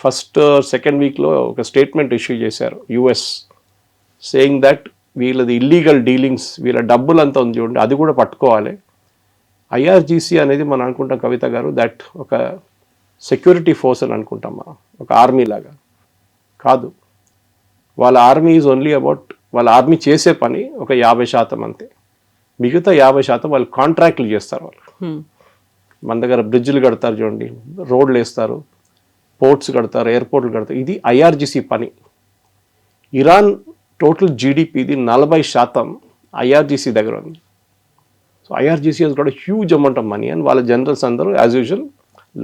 S2: first second వీక్లో ఒక స్టేట్మెంట్ ఇష్యూ చేశారు యుఎస్, సేయింగ్ దట్ వీళ్ళది ఇల్లీగల్ డీలింగ్స్, వీళ్ళ డబ్బులంతా ఉంది చూడండి, అది కూడా పట్టుకోవాలి. ఐఆర్జీసీ అనేది మనం అనుకుంటాం కవిత గారు, దట్ ఒక సెక్యూరిటీ ఫోర్స్ అని అనుకుంటాం మనం, ఒక ఆర్మీ లాగా కాదు. వాళ్ళ ఆర్మీ ఈజ్ ఓన్లీ అబౌట్, వాళ్ళ ఆర్మీ చేసే పని ఒక 50% అంతే. మిగతా 50% వాళ్ళు కాంట్రాక్ట్లు చేస్తారు. వాళ్ళు మన దగ్గర బ్రిడ్జ్లు కడతారు చూడండి, రోడ్లు వేస్తారు, పోర్ట్స్ కడతారు, ఎయిర్పోర్ట్లు కడతారు. ఇది ఐఆర్జీసీ పని. ఇరాన్ టోటల్ జీడిపిది 40% ఐఆర్జీసీ దగ్గర ఉంది. So IRGC has got huge amount of money and వాళ్ళ జనరల్స్ అందరూ యాజ్ యూజువల్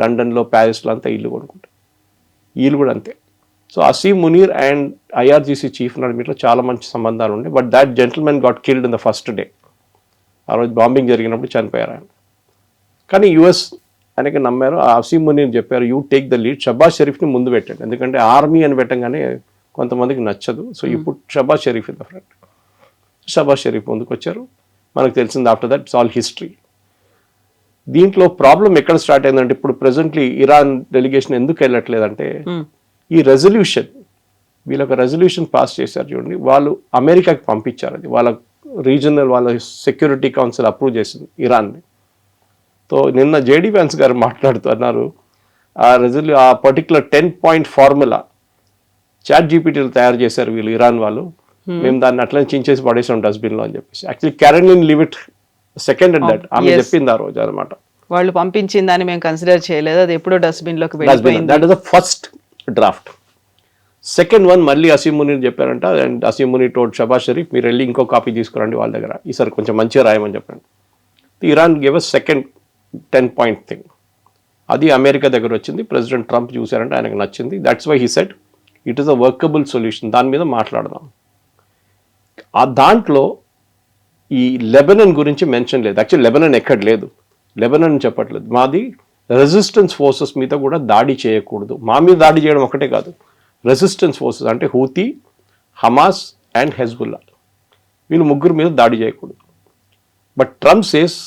S2: లండన్లో, ప్యారిస్లో అంతా ఇల్లు కొనుక్కుంటారు. వీళ్ళు కూడా అంతే. సో Asim Munir and IRGC chief నడిమిట్లో చాలా మంచి సంబంధాలు ఉండే. But that gentleman got killed in the first day. ఆ రోజు బాంబింగ్ జరిగినప్పుడు చనిపోయారు ఆయన. కానీ యుఎస్ ఆయనకి నమ్మారు. ఆ అసీం మునీర్ చెప్పారు you take the lead, Shehbaz షరీఫ్ని ముందు పెట్టండి, ఎందుకంటే ఆర్మీ అని పెట్టంగానే కొంతమందికి నచ్చదు. సో ఇప్పుడు Shehbaz Sharif in the front. Shahbaz Sharif ముందుకు వచ్చారు. మనకు తెలిసింది after that it's all history. దీంట్లో ప్రాబ్లం ఎక్కడ స్టార్ట్ అయిందంటే, ఇప్పుడు ప్రెసెంట్లీ ఇరాన్ డెలిగేషన్ ఎందుకు వెళ్ళట్లేదంటే, ఈ రెజల్యూషన్, వీళ్ళు ఒక రెజల్యూషన్ పాస్ చేశారు చూడండి, వాళ్ళు అమెరికాకి పంపించారు. అది వాళ్ళ రీజనల్, వాళ్ళ సెక్యూరిటీ కౌన్సిల్ అప్రూవ్ చేసింది ఇరాన్ని. సో నిన్న జేడీ వ్యాన్స్ గారు మాట్లాడుతూ అన్నారు, ఆ పర్టికులర్ 10-point ఫార్ములా చాట్ జీపీటీలు తయారు చేశారు వీళ్ళు ఇరాన్ వాళ్ళు, మేము దాన్ని అట్లనే చించేసి పడేసాం డస్ట్బిన్లో అని చెప్పేసి. Actually Caroline Leavitt second and that ఆమె చెప్పింది ఆ రోజు అనమాట.
S5: వాళ్ళు పంపించిన దాన్ని మేము కన్సిడర్ చేయలేదు, అది ఎప్పుడో డస్ట్బిన్లోకి వెళ్ళిపోయింది.
S2: That is the first draft. Second one మళ్ళీ అసీం మునీర్ చెప్పారంట. అండ్ అసీం మునీర్ టోల్డ్ షబాజ్ షరీఫ్ మీరు వెళ్ళి ఇంకో కాపీ తీసుకురండి వాళ్ళ దగ్గర, ఈసారి కొంచెం మంచిగా రాయమని చెప్పండి. Iran gave a second 10-point thing. అది అమెరికా దగ్గర వచ్చింది. ప్రెసిడెంట్ ట్రంప్ చూశారంటే ఆయనకు నచ్చింది. That's why he said it is a workable solution, దాని మీద మాట్లాడదాం. ఆ దాంట్లో ఈ లెబనన్ గురించి మెన్షన్ లేదు. యాక్చువల్లీ లెబనన్ ఎక్కడ లేదు, లెబనన్ చెప్పట్లేదు. మాది రెసిస్టెన్స్ ఫోర్సెస్ మీద కూడా దాడి చేయకూడదు. మా మీద దాడి చేయడం ఒకటే కాదు, రెసిస్టెన్స్ ఫోర్సెస్ అంటే హూతీ, హమాస్ అండ్ హెజ్బుల్లా, వీళ్ళు ముగ్గురు మీద దాడి చేయకూడదు. బట్ ట్రంప్ సేస్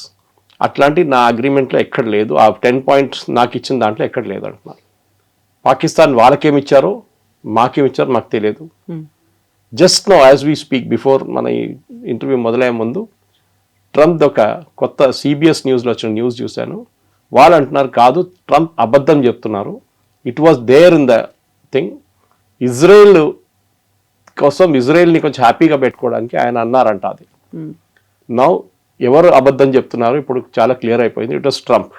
S2: అట్లాంటి నా అగ్రిమెంట్లో ఎక్కడ లేదు, ఆ 10 points నాకు ఇచ్చిన దాంట్లో ఎక్కడ లేదు అంటున్నారు. పాకిస్తాన్ వాళ్ళకేమిచ్చారో మాకేమిచ్చారో మాకు తెలియదు. Just now as we speak, before మన ఈ ఇంటర్వ్యూ మొదలయ్యే ముందు ట్రంప్ ఒక కొత్త సిబిఎస్ న్యూస్లో వచ్చిన న్యూస్ చూశాను. వాళ్ళు అంటున్నారు కాదు, ట్రంప్ అబద్ధం చెప్తున్నారు, it was there in the thing. Israel కోసం, ఇజ్రాయెల్ని కొంచెం హ్యాపీగా పెట్టుకోవడానికి ఆయన అన్నారంట. అది నౌ ఎవరు అబద్ధం చెప్తున్నారు ఇప్పుడు చాలా క్లియర్ అయిపోయింది. It was Trump.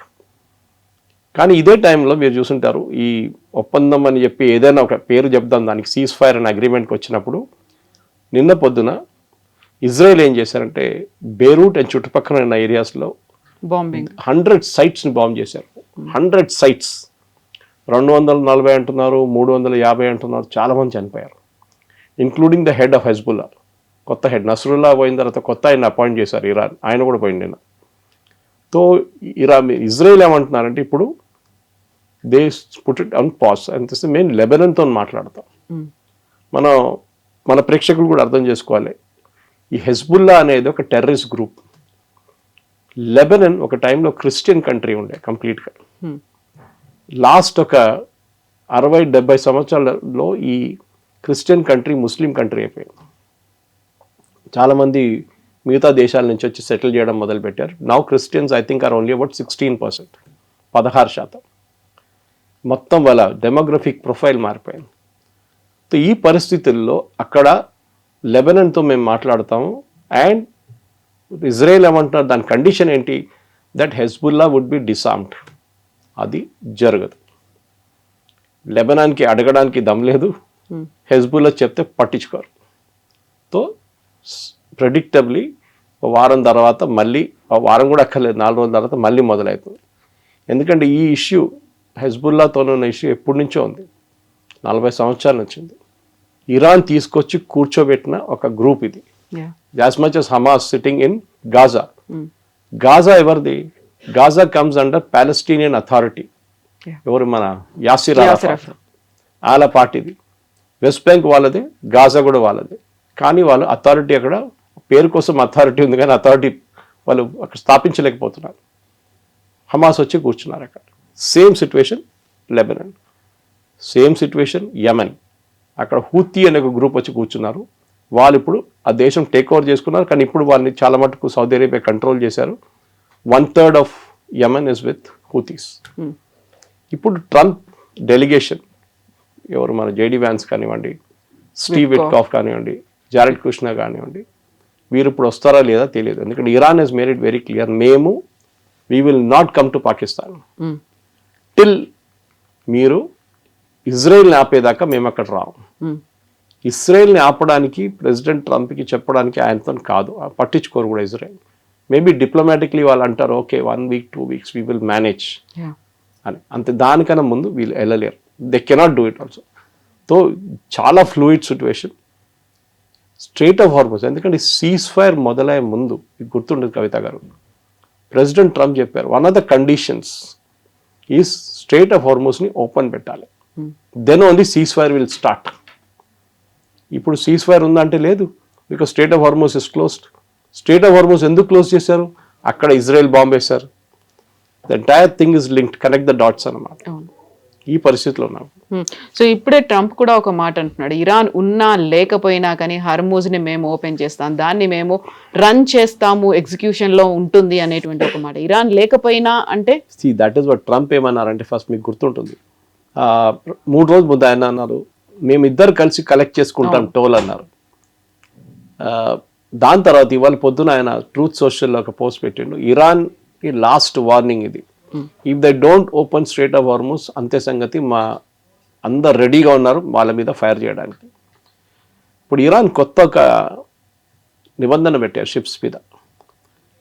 S2: కానీ ఇదే టైంలో మీరు చూసుంటారు ఈ ఒప్పందం అని చెప్పి ఏదైనా ఒక పేరు చెప్దాం దానికి సీజ్ ఫైర్ అనే అగ్రిమెంట్కి వచ్చినప్పుడు నిన్న పొద్దున ఇజ్రాయెల్ ఏం చేశారంటే బేరూట్ అండ్ చుట్టుపక్కల ఉన్న ఏరియాస్లో
S5: బాంబింగ్
S2: 100 sites బాంబ్ చేశారు. 100 sites 240 అంటున్నారు, 350 అంటున్నారు, చాలామంది చనిపోయారు, including the head of Hezbollah. కొత్త హెడ్ నస్రుల్లా పోయిన తర్వాత కొత్త ఆయన అపాయింట్ చేశారు ఇరాన్, ఆయన కూడా పోయింది నిన్న. సో ఇజ్రాయెల్ ఏమంటున్నారంటే ఇప్పుడు they put it on pause అంతే. మెయిన్ లెబనన్తో మాట్లాడతాం. మన ప్రేక్షకులు కూడా అర్థం చేసుకోవాలి, ఈ హెజ్బుల్లా అనేది ఒక టెర్రరిస్ట్ గ్రూప్. లెబనన్ ఒక టైంలో క్రిస్టియన్ కంట్రీ ఉండే కంప్లీట్గా. లాస్ట్ ఒక 60-70 సంవత్సరాలలో ఈ క్రిస్టియన్ కంట్రీ ముస్లిం కంట్రీ అయిపోయింది. చాలామంది మిగతా దేశాల నుంచి వచ్చి సెటిల్ చేయడం మొదలుపెట్టారు. Now Christians I think are only about 16%, 16%. మొత్తం వాళ్ళ డెమోగ్రఫిక్ ప్రొఫైల్ మారిపోయింది. సో ఈ పరిస్థితుల్లో అక్కడ లెబనన్తో మేము మాట్లాడతాము అండ్ ఇజ్రాయెల్ ఏమంటున్నారు, దాని కండిషన్ ఏంటి, దట్ హెజ్బుల్లా వుడ్ బి డిసార్మ్డ్. అది జరగదు. లెబనాన్కి అడగడానికి దమ్ లేదు, హెజ్బుల్లా చెప్తే పట్టించుకోరు. సో ప్రెడిక్టబ్లీ వారం తర్వాత మళ్ళీ, వారం కూడా అక్కర్లేదు, 4 రోజుల తర్వాత మళ్ళీ మొదలవుతుంది. ఎందుకంటే ఈ ఇష్యూ హెజ్బుల్లాతో ఉన్న ఇష్యూ ఎప్పటి నుంచో ఉంది, 40 సంవత్సరాల నుంచి ఉంది. ఇరాన్ తీసుకొచ్చి కూర్చోబెట్టిన ఒక గ్రూప్ ఇది. As much as Hamas sitting in Gaza. Gaza ఎవరిది? Gaza comes under Palestinian Authority. ఎవరు? మన యాసిర్ అరాఫాత్ వాళ్ళ పార్టీది. వెస్ట్ బ్యాంక్ వాళ్ళదే, గాజా కూడా వాళ్ళదే. కానీ వాళ్ళు అథారిటీ అక్కడ పేరు కోసం అథారిటీ ఉంది, కానీ అథారిటీ వాళ్ళు అక్కడ స్థాపించలేకపోతున్నారు. హమాస్ వచ్చి కూర్చున్నారు అక్కడ. Same situation Lebanon, same situation Yemen. అక్కడ హూతీ అనే ఒక గ్రూప్ వచ్చి కూర్చున్నారు. వాళ్ళు ఇప్పుడు ఆ దేశం టేక్ ఓవర్ చేసుకున్నారు, కానీ ఇప్పుడు వాళ్ళని చాలా మటుకు సౌదీ అరేబియా కంట్రోల్ చేశారు. 1/3 ఆఫ్ యమన్ ఇస్ విత్ హూతీస్. ఇప్పుడు ట్రంప్ డెలిగేషన్ ఎవరు, మన జేడీ వ్యాన్స్ కానివ్వండి, స్టీవ్ విట్కాఫ్ కానివ్వండి, జారెడ్ కుష్నర్ కానివ్వండి, వీరు ఇప్పుడు వస్తారా లేదా తెలియదు. ఎందుకంటే Iran has made it very clear, we will not come to Pakistan till మీరు ఇజ్రాయెల్ని ఆపేదాకా మేము అక్కడ రాము. ఇజ్రాయెల్ని ఆపడానికి ప్రెసిడెంట్ ట్రంప్కి చెప్పడానికి ఆయనతో కాదు, పట్టించుకోరు కూడా ఇజ్రాయెల్. మేబీ డిప్లొమాటిక్లీ వాళ్ళు అంటారు, okay 1 week 2 weeks we will manage అని, అంతే. దానికన్నా ముందు వీళ్ళు వెళ్ళలేరు. They cannot do it also. So చాలా fluid situation. Strait of Hormuz, ఎందుకంటే సీజ్ ఫైర్ మొదలయ్యే ముందు గుర్తుండదు కవిత గారు, ప్రెసిడెంట్ ట్రంప్ చెప్పారు, వన్ ఆఫ్ ద కండిషన్స్ ఈ స్ట్రైట్ ఆఫ్ హార్మోస్ని ఓపెన్ పెట్టాలి, then only ceasefire will start. ఇప్పుడు సీజ్ ఫైర్ ఉందంటే లేదు, because strait of Hormuz is closed. Strait of హార్మోస్ ఎందుకు క్లోజ్ చేశారు? అక్కడ ఇజ్రాయెల్ బాంబ్ వేశారు. The entire thing is linked, connect the dots అన్నమాట. ఈ పరిస్థితిలో ఉన్నాం.
S5: సో ఇప్పుడే ట్రంప్ కూడా ఒక మాట అంటున్నాడు, ఇరాన్ ఉన్నా లేకపోయినా కానీ హర్మూజ్ని మేము ఓపెన్ చేస్తాం, దాన్ని మేము రన్ చేస్తాము, ఎగ్జిక్యూషన్లో ఉంటుంది అనేటువంటి ఒక మాట. ఇరాన్ లేకపోయినా అంటే
S2: దట్ ఈస్ వాట్ ట్రంప్ ఏమన్నారంటే, ఫస్ట్ మీకు గుర్తుంటుంది 3 రోజుల ముందు ఆయన అన్నారు, మేమిద్దరు కలిసి కలెక్ట్ చేసుకుంటాం టోల్ అన్నారు. దాని తర్వాత ఇవాళ పొద్దున ఆయన ట్రూత్ సోషల్లో ఒక పోస్ట్ పెట్టిండు, ఇరాన్కి లాస్ట్ వార్నింగ్ ఇది, if they don't open strait of Hormuz అంతే సంగతి, మా అందరు రెడీగా ఉన్నారు వాళ్ళ మీద ఫైర్ చేయడానికి. ఇప్పుడు ఇరాన్ కొత్త ఒక నిబంధన పెట్టారు షిప్స్ మీద.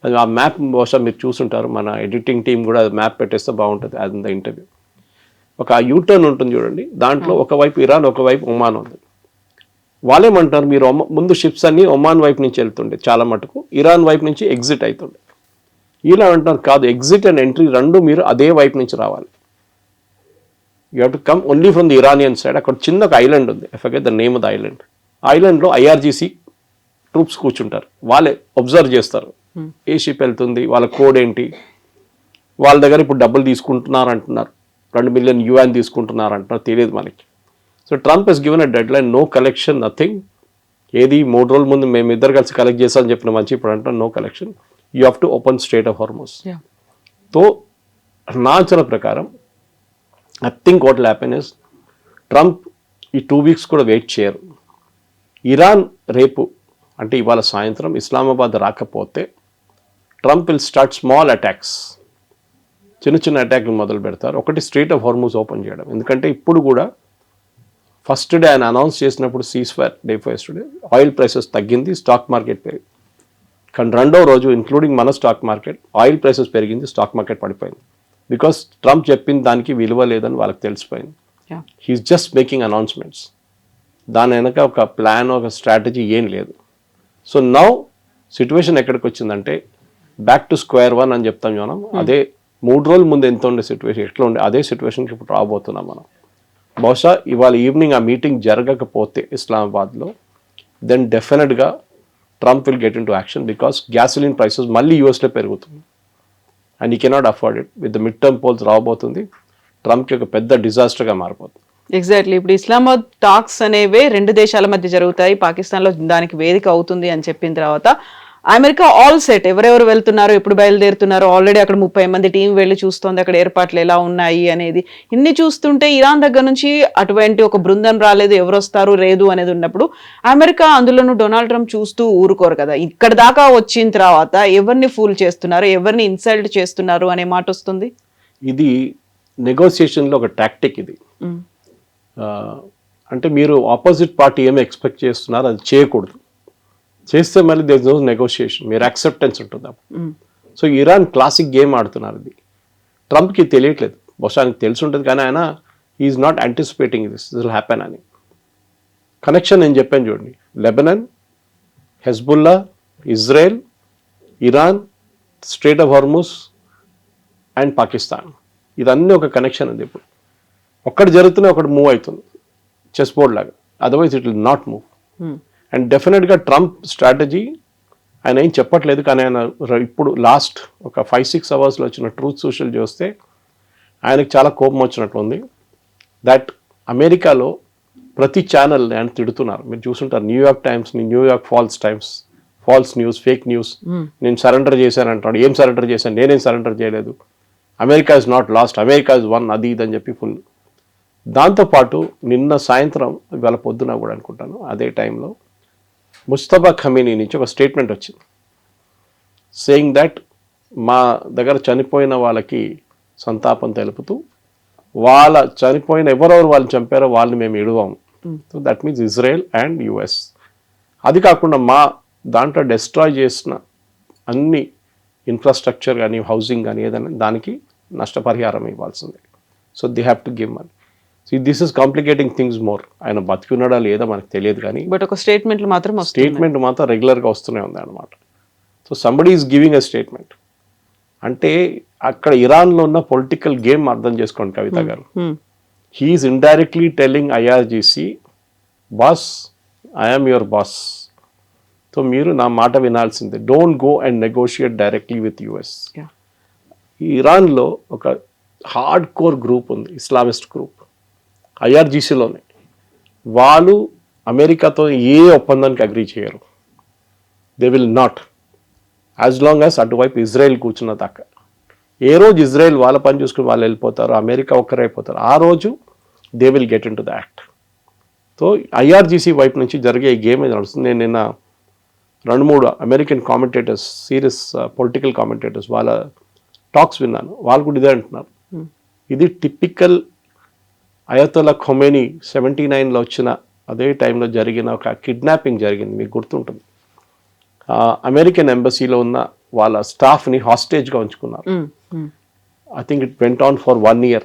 S2: అది ఆ మ్యాప్ బహుశా మీరు చూసుంటారు, మన ఎడిటింగ్ టీం కూడా మ్యాప్ పెట్టేస్తే బాగుంటుంది. అది ద ఇంటర్వ్యూ. ఒక యూటర్న్ ఉంటుంది చూడండి, దాంట్లో ఒకవైపు ఇరాన్, ఒకవైపు ఒమాన్ ఉంది. వాళ్ళేమంటారు, మీరు ముందు షిప్స్ అన్ని ఒమాన్ వైపు నుంచి వెళ్తుండే చాలా మటుకు, ఇరాన్ వైపు నుంచి ఎగ్జిట్ అవుతుండే. ఇలా అంటారు, కాదు, ఎగ్జిట్ అండ్ ఎంట్రీ రెండు మీరు అదే వైపు నుంచి రావాలి. You have to come only from the Iranian side. అక్కడ చిన్న ఒక ఐలాండ్ ఉంది, I forget the name of the island. ఐలాండ్లో IRGC ట్రూప్స్ కూర్చుంటారు, వాళ్ళే అబ్జర్వ్ చేస్తారు ఏ షిప్ వెళ్తుంది, వాళ్ళ కోడ్ ఏంటి, వాళ్ళ దగ్గర ఇప్పుడు డబ్బులు తీసుకుంటున్నారు అంటున్నారు, $2 million UN తీసుకుంటున్నారు అంటున్నారు, తెలియదు మనకి. So Trump has given a dead line, no collection, nothing. ఏది 3 రోజుల ముందు మేము ఇద్దరు కలిసి కలెక్ట్ చేస్తామని చెప్పిన మంచి, ఇప్పుడు అంటారు no collection, you have to open strait of Hormuz. So నా అంచనా ప్రకారం I think what will happen is, Trump ఈ 2 weeks కూడా వెయిట్ చేయరు. ఇరాన్ రేపు అంటే ఇవాళ సాయంత్రం ఇస్లామాబాద్ రాకపోతే Trump will start small attacks, చిన్న చిన్న అటాక్లు మొదలు పెడతారు. ఒకటి స్ట్రెయిట్ ఆఫ్ హార్మూజ్ ఓపెన్ చేయడం. ఎందుకంటే ఇప్పుడు కూడా ఫస్ట్ డే ఆయన అనౌన్స్ చేసినప్పుడు ceasefire day first day oil prices తగ్గింది, స్టాక్ మార్కెట్ పెరిగింది. కానీ రెండో రోజు ఇంక్లూడింగ్ మన స్టాక్ మార్కెట్ ఆయిల్ ప్రైసెస్ పెరిగింది, స్టాక్ మార్కెట్ పడిపోయింది. బికాస్ ట్రంప్ చెప్పిన దానికి విలువ లేదని వాళ్ళకి తెలిసిపోయింది. He is just making announcements. దాని వెనక ఒక ప్లాన్, ఒక స్ట్రాటజీ ఏం లేదు. సో నౌ సిచ్యువేషన్ ఎక్కడికి వచ్చిందంటే బ్యాక్ టు స్క్వేర్ వన్ అని చెప్తాం మనం. అదే 3 రోజుల ముందు ఎంత ఉండే సిచ్యువేషన్, ఎట్లా ఉండే అదే సిచ్యువేషన్కి ఇప్పుడు రాబోతున్నాం మనం. బహుశా ఇవాళ ఈవినింగ్ ఆ మీటింగ్ జరగకపోతే ఇస్లామాబాద్లో, దెన్ డెఫినెట్గా Trump will get into action. Because gasoline prices మళ్ళీ యూఎస్లో పెరుగుతుంది and he cannot afford it. With the mid term polls రాబోతుంది, ట్రంప్కి ఒక పెద్ద డిజాస్టర్గా మారిపోతుంది.
S5: ఎగ్జాక్ట్లీ. ఇప్పుడు ఇస్లామాబాద్ టాక్స్ అనేవే 2 దేశాల మధ్య జరుగుతాయి, పాకిస్తాన్లో దానికి వేదిక అవుతుంది అని చెప్పిన తర్వాత అమెరికా ఆల్ సెట్, ఎవరెవరు వెళ్తున్నారు, ఎప్పుడు బయలుదేరుతున్నారు, ఆల్రెడీ అక్కడ 30 మంది టీం వెళ్ళి చూస్తోంది అక్కడ ఏర్పాట్లు ఎలా ఉన్నాయి అనేది. ఇన్ని చూస్తుంటే ఇరాన్ దగ్గర నుంచి అటువంటి ఒక బృందం రాలేదు, ఎవరు వస్తారు లేదు అనేది ఉన్నప్పుడు అమెరికా, అందులోనూ డొనాల్డ్ ట్రంప్ చూస్తూ ఊరుకోరు కదా. ఇక్కడ దాకా వచ్చిన తర్వాత ఎవరిని ఫూల్ చేస్తున్నారు, ఎవరిని ఇన్సల్ట్ చేస్తున్నారు అనే మాట వస్తుంది.
S2: ఇది నెగోసియేషన్లో ఒక టాక్టిక్ ఇది. అంటే మీరు ఆపోజిట్ పార్టీ ఏమి ఎక్స్పెక్ట్ చేస్తున్నారు అది చేయకూడదు. చేస్తే మళ్ళీ దేర్ ఇస్ నో నెగోషియేషన్, మీరు యాక్సెప్టెన్స్ ఉంటుంది అప్పుడు. సో ఇరాన్ క్లాసిక్ గేమ్ ఆడుతున్నారు. ఇది ట్రంప్కి తెలియట్లేదు, బహుశా ఆయనకు తెలిసి ఉంటుంది కానీ ఆయన is not anticipating this will happen అని. కనెక్షన్ నేను చెప్పాను చూడండి, Lebanon, Hezbollah, Israel, Iran, straight of Hormuz and Pakistan, ఇదన్నీ ఒక కనెక్షన్ ఉంది. ఇప్పుడు ఒక్కటి జరుగుతూనే ఒకటి మూవ్ అవుతుంది చెస్ బోర్డ్ లాగా, otherwise it will not move. And డెఫినెట్గా ట్రంప్ స్ట్రాటజీ ఆయన ఏం చెప్పట్లేదు కానీ ఆయన ఇప్పుడు లాస్ట్ ఒక 5-6 అవర్స్లో వచ్చిన ట్రూత్ సోషల్ చూస్తే ఆయనకు చాలా కోపం వచ్చినట్లుంది. దట్ అమెరికాలో ప్రతి ఛానల్ ఆయన తిడుతున్నారు. మీరు చూసుంటారు, న్యూయార్క్ టైమ్స్ని, New York false news, fake news. నేను సరెండర్ చేశాను అంటాడు. ఏం సరెండర్ చేశాను, నేనేం సరెండర్ చేయలేదు, America is not lost, America is one, అది ఇదని చెప్పి ఫుల్. దాంతోపాటు నిన్న సాయంత్రం, ఇవాళ పొద్దున కూడా అనుకుంటాను అదే టైంలో ముస్తఫా ఖమీనీ నుంచి ఒక స్టేట్మెంట్ వచ్చింది, సేయింగ్ దట్ మా దగ్గర చనిపోయిన వాళ్ళకి సంతాపం తెలుపుతూ వాళ్ళ చనిపోయిన ఎవరెవరు వాళ్ళని చంపారో వాళ్ళని మేము ఇడవాము. So that means Israel and US. అది కాకుండా మా దాంట్లో డెస్ట్రాయ్ చేసిన అన్ని ఇన్ఫ్రాస్ట్రక్చర్ కానీ హౌసింగ్ కానీ ఏదైనా దానికి నష్టపరిహారం ఇవ్వాల్సిందే. So they have to give money. So this is complicating things more. ఆయన బతికున్నాడా లేదా మనకు తెలియదు కానీ
S5: బట్ ఒక స్టేట్మెంట్
S2: మాత్రం రెగ్యులర్గా వస్తూనే ఉంది అనమాట. So somebody is giving a statement. అంటే అక్కడ ఇరాన్లో ఉన్న పొలిటికల్ గేమ్ అర్థం చేసుకోండి Kavitha garu. He is indirectly telling IRGC, boss I'm your boss, so మీరు నా మాట వినాల్సిందే, don't go and negotiate directly with US. ఇరాన్లో ఒక హార్డ్ కోర్ గ్రూప్ ఉంది, ఇస్లామిస్ట్ గ్రూప్, ఐఆర్జీసీలోనే. వాళ్ళు అమెరికాతో ఏ ఒప్పందానికి అగ్రీ చేయరు. They will not, as long as అటువైపు ఇజ్రాయెల్ కూర్చున్న దాకా. ఏ రోజు ఇజ్రాయెల్ వాళ్ళ పని చూసుకుని వాళ్ళు వెళ్ళిపోతారు, అమెరికా ఒక్కరైపోతారు, ఆ రోజు they will get in to the act. So IRGC వైపు నుంచి జరిగే ఈ గేమ్ నడుస్తుంది. నేను నిన్న 2-3 American commentators, serious political commentators వాళ్ళ టాక్స్ విన్నాను. వాళ్ళు కూడా ఇదే అంటున్నారు, ఇది టిపికల్ అయతొల్లా ఖొమేనీ 79లో వచ్చిన అదే టైంలో జరిగిన ఒక కిడ్నాపింగ్ జరిగింది, మీకు గుర్తుంటుంది. అమెరికన్ ఎంబసీలో ఉన్న వాళ్ళ స్టాఫ్ని హాస్టేజ్గా ఉంచుకున్నారు. I think it went on for 1 year.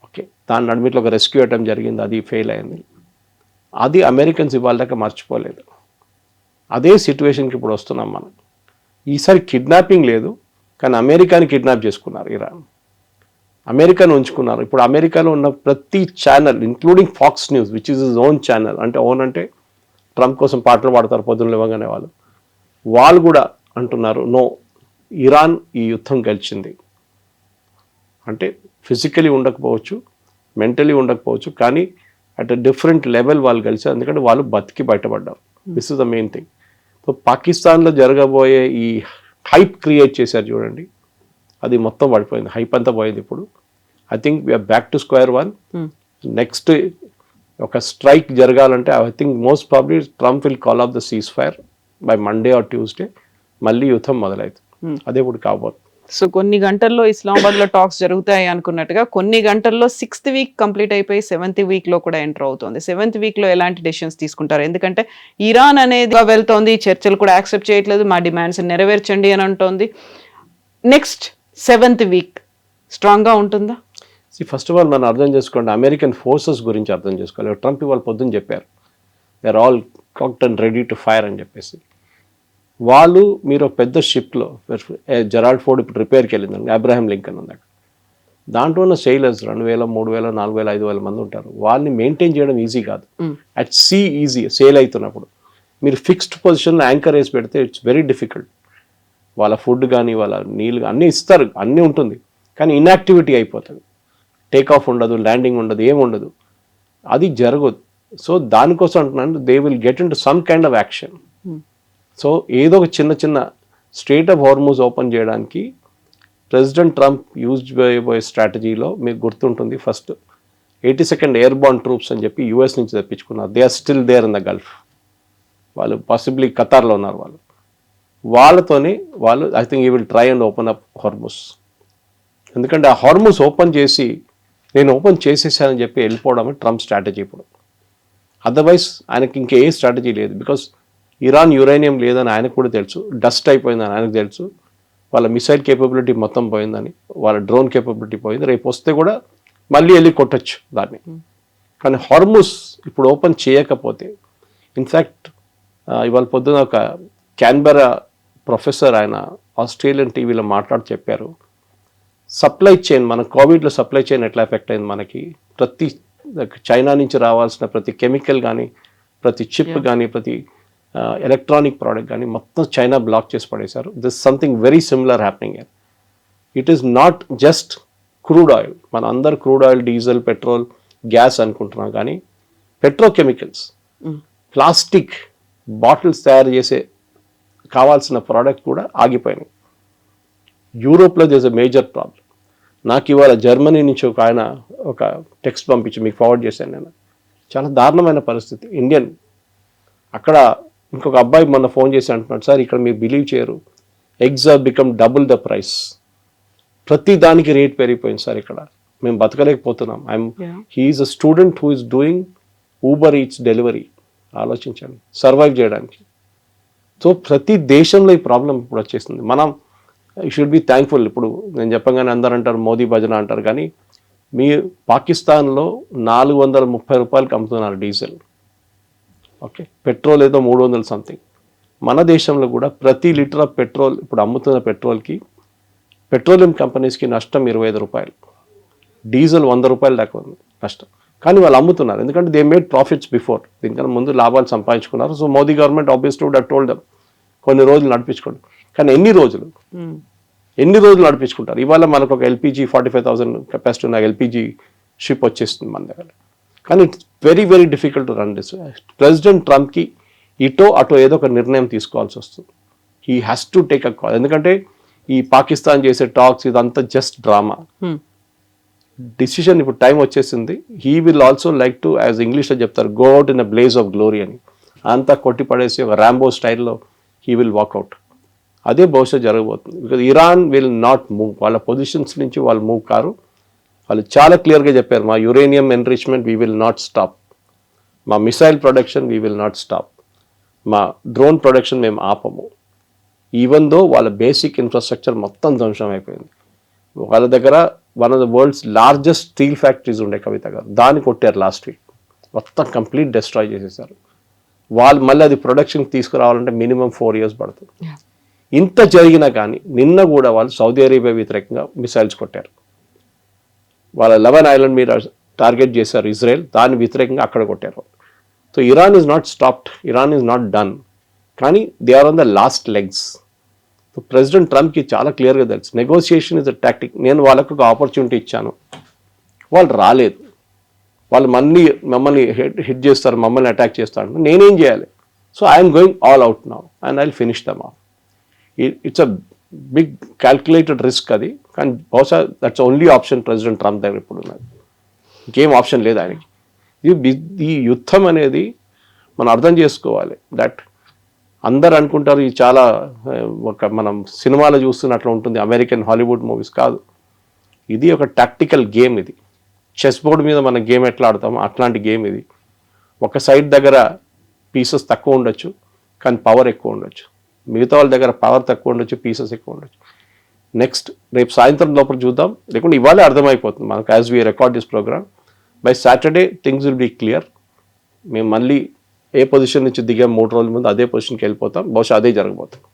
S2: Okay, దాని నడుమిట్లో ఒక రెస్క్యూ అటెంప్ట్ జరిగింది, అది ఫెయిల్ అయింది. అది అమెరికన్స్ ఇవాళ దాకా మర్చిపోలేదు. అదే సిచ్యువేషన్కి ఇప్పుడు వస్తున్నాం మనం. ఈసారి కిడ్నాపింగ్ లేదు కానీ అమెరికాని కిడ్నాప్ చేసుకున్నారు ఇరాన్, అమెరికాను ఉంచుకున్నారు. ఇప్పుడు అమెరికాలో ఉన్న ప్రతి channel including Fox News which is his own channel, అంటే ఓన్ అంటే ట్రంప్ కోసం పాటలు పాడతారు పొద్దున్న లేవగానే వాళ్ళు కూడా అంటున్నారు, నో, ఇరాన్ ఈ యుద్ధం గెలిచింది. అంటే ఫిజికలీ ఉండకపోవచ్చు, మెంటలీ ఉండకపోవచ్చు, కానీ అట్ అ డిఫరెంట్ లెవెల్ వాళ్ళు గెలిచారు, ఎందుకంటే వాళ్ళు బతికి బయటపడ్డారు. This is the main thing. So పాకిస్తాన్లో జరగబోయే ఈ హైప్ క్రియేట్ చేశారు చూడండి, అది మొత్తం పడిపోయింది, హైప్ అంతా పోయింది. ఇప్పుడు I think we're back to square one. Next ఒక స్ట్రైక్ జరగాలంటే I think most probably Trump will call off the seize fire by Monday or Tuesday. మళ్ళీ యుద్ధం మొదలవుతుంది, అదే ఇప్పుడు కాబోతుంది.
S5: సో కొన్ని గంటల్లో ఇస్లామాబాద్ లో టాక్స్ జరుగుతాయి అనుకున్నట్టుగా కొన్ని గంటల్లో 6th వీక్ కంప్లీట్ అయిపోయి 7th వీక్ లో కూడా ఎంటర్ అవుతుంది. 7th వీక్ లో ఎలాంటి డెసిషన్స్ తీసుకుంటారు? ఎందుకంటే ఇరాన్ అనేది వెళ్తోంది, చర్చలు కూడా యాక్సెప్ట్ చేయట్లేదు, మా డిమాండ్స్ నెరవేర్చండి అని అంటోంది. నెక్స్ట్ 7th వీక్ స్ట్రాంగ్ గా ఉంటుందా?
S2: ఫస్ట్ ఆఫ్ ఆల్ మనం అర్థం చేసుకోండి, అమెరికన్ ఫోర్సెస్ గురించి అర్థం చేసుకోవాలి. ట్రంప్ ఇవాళ పొద్దున్న చెప్పారు, they are all cocked and ready to fire అని చెప్పేసి. వాళ్ళు మీరు ఒక పెద్ద షిప్లో జెరాల్డ్ ఫోర్డ్ ఇప్పుడు రిపేర్కి వెళ్ళిందండి, అబ్రహాం లింకన్ ఉంది అక్కడ. దాంట్లో ఉన్న సెయిలర్స్ 2000, 3000, 4000, 5000 మంది ఉంటారు. వాళ్ళని మెయింటైన్ చేయడం ఈజీ కాదు. అట్ సీ ఈజీ, సేల్ అవుతున్నప్పుడు మీరు ఫిక్స్డ్ పొజిషన్లో యాంకర్ వేసి పెడితే ఇట్స్ వెరీ డిఫికల్ట్. వాళ్ళ ఫుడ్ కానీ వాళ్ళ నీళ్ళు అన్నీ ఇస్తారు, అన్నీ ఉంటుంది, కానీ ఇన్యాక్టివిటీ అయిపోతుంది. టేక్ ఆఫ్ ఉండదు, ల్యాండింగ్ ఉండదు, ఏముండదు, అది జరగదు. సో దానికోసం అంటున్నాను, they will get in to some kind of action. So ఏదో ఒక చిన్న స్ట్రేట్ ఆఫ్ హార్మూజ్ ఓపెన్ చేయడానికి ప్రెసిడెంట్ ట్రంప్ యూజ్ చేయబోయే స్ట్రాటజీలో మీకు గుర్తుంటుంది, ఫస్ట్ 82nd ఎయిర్బార్న్ ట్రూప్స్ అని చెప్పి యూఎస్ నుంచి తెప్పించుకున్నారు. They are still there in the Gulf. వాళ్ళు పాసిబ్లీ ఖతార్లో ఉన్నారు. వాళ్ళతోనే వాళ్ళు I think you will try and open up Hormuz. ఎందుకంటే ఆ హార్మూజ్ ఓపెన్ చేసి నేను ఓపెన్ చేసేసానని చెప్పి వెళ్ళిపోవడమే ట్రంప్ స్ట్రాటజీ ఇప్పుడు. అదర్వైజ్ ఆయనకి ఇంకే స్ట్రాటజీ లేదు. బికాస్ ఇరాన్ యురేనియం లేదని ఆయనకు కూడా తెలుసు, డస్ట్ అయిపోయిందని ఆయనకు తెలుసు, వాళ్ళ మిసైల్ కేపబిలిటీ మొత్తం పోయిందని, వాళ్ళ డ్రోన్ కేపబిలిటీ పోయింది. రేపు వస్తే కూడా మళ్ళీ వెళ్ళి కొట్టచ్చు దాన్ని. కానీ హార్మూజ్ ఇప్పుడు ఓపెన్ చేయకపోతే, ఇన్ఫ్యాక్ట్ ఇవాళ పొద్దున ఒక క్యాన్బెరా ప్రొఫెసర్ ఆయన ఆస్ట్రేలియన్ టీవీలో మాట్లాడి చెప్పారు, సప్లై చైన్, మన కోవిడ్లో సప్లై చైన్ ఎట్లా ఎఫెక్ట్ అయింది మనకి, ప్రతి చైనా నుంచి రావాల్సిన ప్రతి కెమికల్ కానీ, ప్రతి చిప్ కానీ, ప్రతి ఎలక్ట్రానిక్ ప్రోడక్ట్ కానీ మొత్తం చైనా బ్లాక్ చేసి పడేశారు. This something very similar happening. It is not just crude oil. మన అందరు crude oil, diesel, petrol, gas అనుకుంటున్నాం, కానీ పెట్రోకెమికల్స్, ప్లాస్టిక్ బాటిల్స్ తయారు చేసే కావాల్సిన ప్రోడక్ట్ కూడా ఆగిపోయినాయి. యూరోప్లో దిస్ ఎ మేజర్ ప్రాబ్లం. నాకు ఇవాళ జర్మనీ నుంచి ఒక ఆయన ఒక టెక్స్ట్ పంపించి మీకు ఫార్వర్డ్ చేశాను నేను. చాలా దారుణమైన పరిస్థితి. ఇండియన్ అక్కడ ఇంకొక అబ్బాయి మొన్న ఫోన్ చేసి అంటున్నాడు, సార్ ఇక్కడ మీరు బిలీవ్ చేయరు, eggs are become double the price. ప్రతి దానికి రేట్ పెరిగిపోయింది సార్, ఇక్కడ మేము బతకలేకపోతున్నాం. He is a student who is doing Uber Eats delivery. ఆలోచించండి, సర్వైవ్ చేయడానికి. సో ప్రతి దేశంలో ఈ ప్రాబ్లం ఇప్పుడు వచ్చేసింది. మనం యూ షుడ్ బి థ్యాంక్ఫుల్. ఇప్పుడు నేను చెప్పగానే అందరూ అంటారు మోదీ భజన అంటారు, కానీ మీ పాకిస్తాన్లో 430 రూపాయలకి అమ్ముతున్నారు డీజిల్. ఓకే, పెట్రోల్ ఏదో 300 సంథింగ్. మన దేశంలో కూడా ప్రతి లీటర్ ఆఫ్ పెట్రోల్ ఇప్పుడు అమ్ముతున్న పెట్రోల్కి పెట్రోలియం కంపెనీస్కి నష్టం 25 రూపాయలు, డీజిల్ 100 రూపాయలు దాకా ఉంది నష్టం. కానీ వాళ్ళు అమ్ముతున్నారు, ఎందుకంటే దే మేడ్ ప్రాఫిట్స్ బిఫోర్, దీనికన్నా ముందు లాభాలు సంపాదించుకున్నారు. So Modi government obviously would have told them కొన్ని రోజులు నడిపించుకోండి. కానీ ఎన్ని రోజులు నడిపించుకుంటారు? ఇవాళ మనకు ఒక ఎల్పిజి 45,000 కెపాసిటీ ఉన్న ఎల్పిజి షిప్ వచ్చేస్తుంది మన దగ్గర. కానీ it's very very difficult to run this. President ట్రంప్కి ఇటో అటో ఏదో ఒక నిర్ణయం తీసుకోవాల్సి వస్తుంది. He has to take a call. ఎందుకంటే ఈ పాకిస్తాన్ చేసే టాక్స్ ఇదంతా జస్ట్ డ్రామా. డిసిషన్ ఇప్పుడు టైం వచ్చేసింది. He will also like to, as ఇంగ్లీష్లో చెప్తారు, go out in a blaze of glory అని. అంతా కొట్టి పడేసి ఒక ర్యాంబో స్టైల్లో హీ విల్ వాక్అవుట్. అదే బహుశా జరగబోతుంది. Because Iran will not move. వాళ్ళ పొజిషన్స్ నుంచి వాళ్ళు మూవ్ కారు. వాళ్ళు చాలా క్లియర్గా చెప్పారు, మా uranium enrichment we will not stop, మా missile production we will not stop, మా డ్రోన్ ప్రొడక్షన్ మేము ఆపము. ఈవెన్ దో వాళ్ళ బేసిక్ ఇన్ఫ్రాస్ట్రక్చర్ మొత్తం ధ్వంసం అయిపోయింది. వాళ్ళ దగ్గర one of the world's largest steel factories ఉండే, కవిత గారు, దాన్ని కొట్టారు లాస్ట్ వీక్. మొత్తం కంప్లీట్ డిస్ట్రాయ్ చేసేసారు. వాళ్ళు మళ్ళీ అది ప్రొడక్షన్కి తీసుకురావాలంటే మినిమం 4 years పడుతుంది. ఇంత జరిగినా కానీ నిన్న కూడా వాళ్ళు సౌదీ అరేబియా వ్యతిరేకంగా మిసైల్స్ కొట్టారు. వాళ్ళ 11 ఐలాండ్ మీద టార్గెట్ చేశారు ఇజ్రాయెల్, దాని వ్యతిరేకంగా అక్కడ కొట్టారు. So Iran is not stopped, Iran is not done, కానీ they are on the last legs. So president ట్రంప్కి చాలా క్లియర్గా తెలుసు, నెగోసియేషన్ ఇస్ అ టాక్టిక్. నేను వాళ్ళకు ఒక ఆపర్చునిటీ ఇచ్చాను, వాళ్ళు రాలేదు, వాళ్ళు మమ్మల్ని హిట్ చేస్తారు, మమ్మల్ని అటాక్ చేస్తారు, నేనేం చేయాలి? So I'm going all out now and I will finish them off. It's a big calculated risk అది, కానీ బహుశా that's only option President Trump దగ్గర ఇప్పుడు ఉన్నది. ఇంకేం ఆప్షన్ లేదు ఆయనకి. ఈ యుద్ధం అనేది మనం అర్థం చేసుకోవాలి. దట్ అందరు అనుకుంటారు ఇది చాలా ఒక మనం సినిమాలో చూస్తున్నట్లు ఉంటుంది, అమెరికన్ హాలీవుడ్ మూవీస్ కాదు. ఇది ఒక టాక్టికల్ గేమ్. ఇది చెస్ బోర్డ్ మీద మన గేమ్ ఎట్లా ఆడతామో అట్లాంటి గేమ్ ఇది. ఒక సైడ్ దగ్గర పీసెస్ తక్కువ ఉండొచ్చు కానీ పవర్ ఎక్కువ ఉండొచ్చు, మిగతా వాళ్ళ దగ్గర పవర్ తక్కువ ఉండొచ్చు, పీసెస్ ఎక్కువ ఉండొచ్చు. నెక్స్ట్ రేపు సాయంత్రం లోపల చూద్దాం, లేకుంటే ఇవాళే అర్థమైపోతుంది మనకు. As we record this program by Saturday things will be clear. మేము మళ్ళీ ఏ పొజిషన్ నుంచి దిగాం 3 రోజుల ముందు అదే పొజిషన్కి వెళ్ళిపోతాం, బహుశా అదే జరగబోతుంది.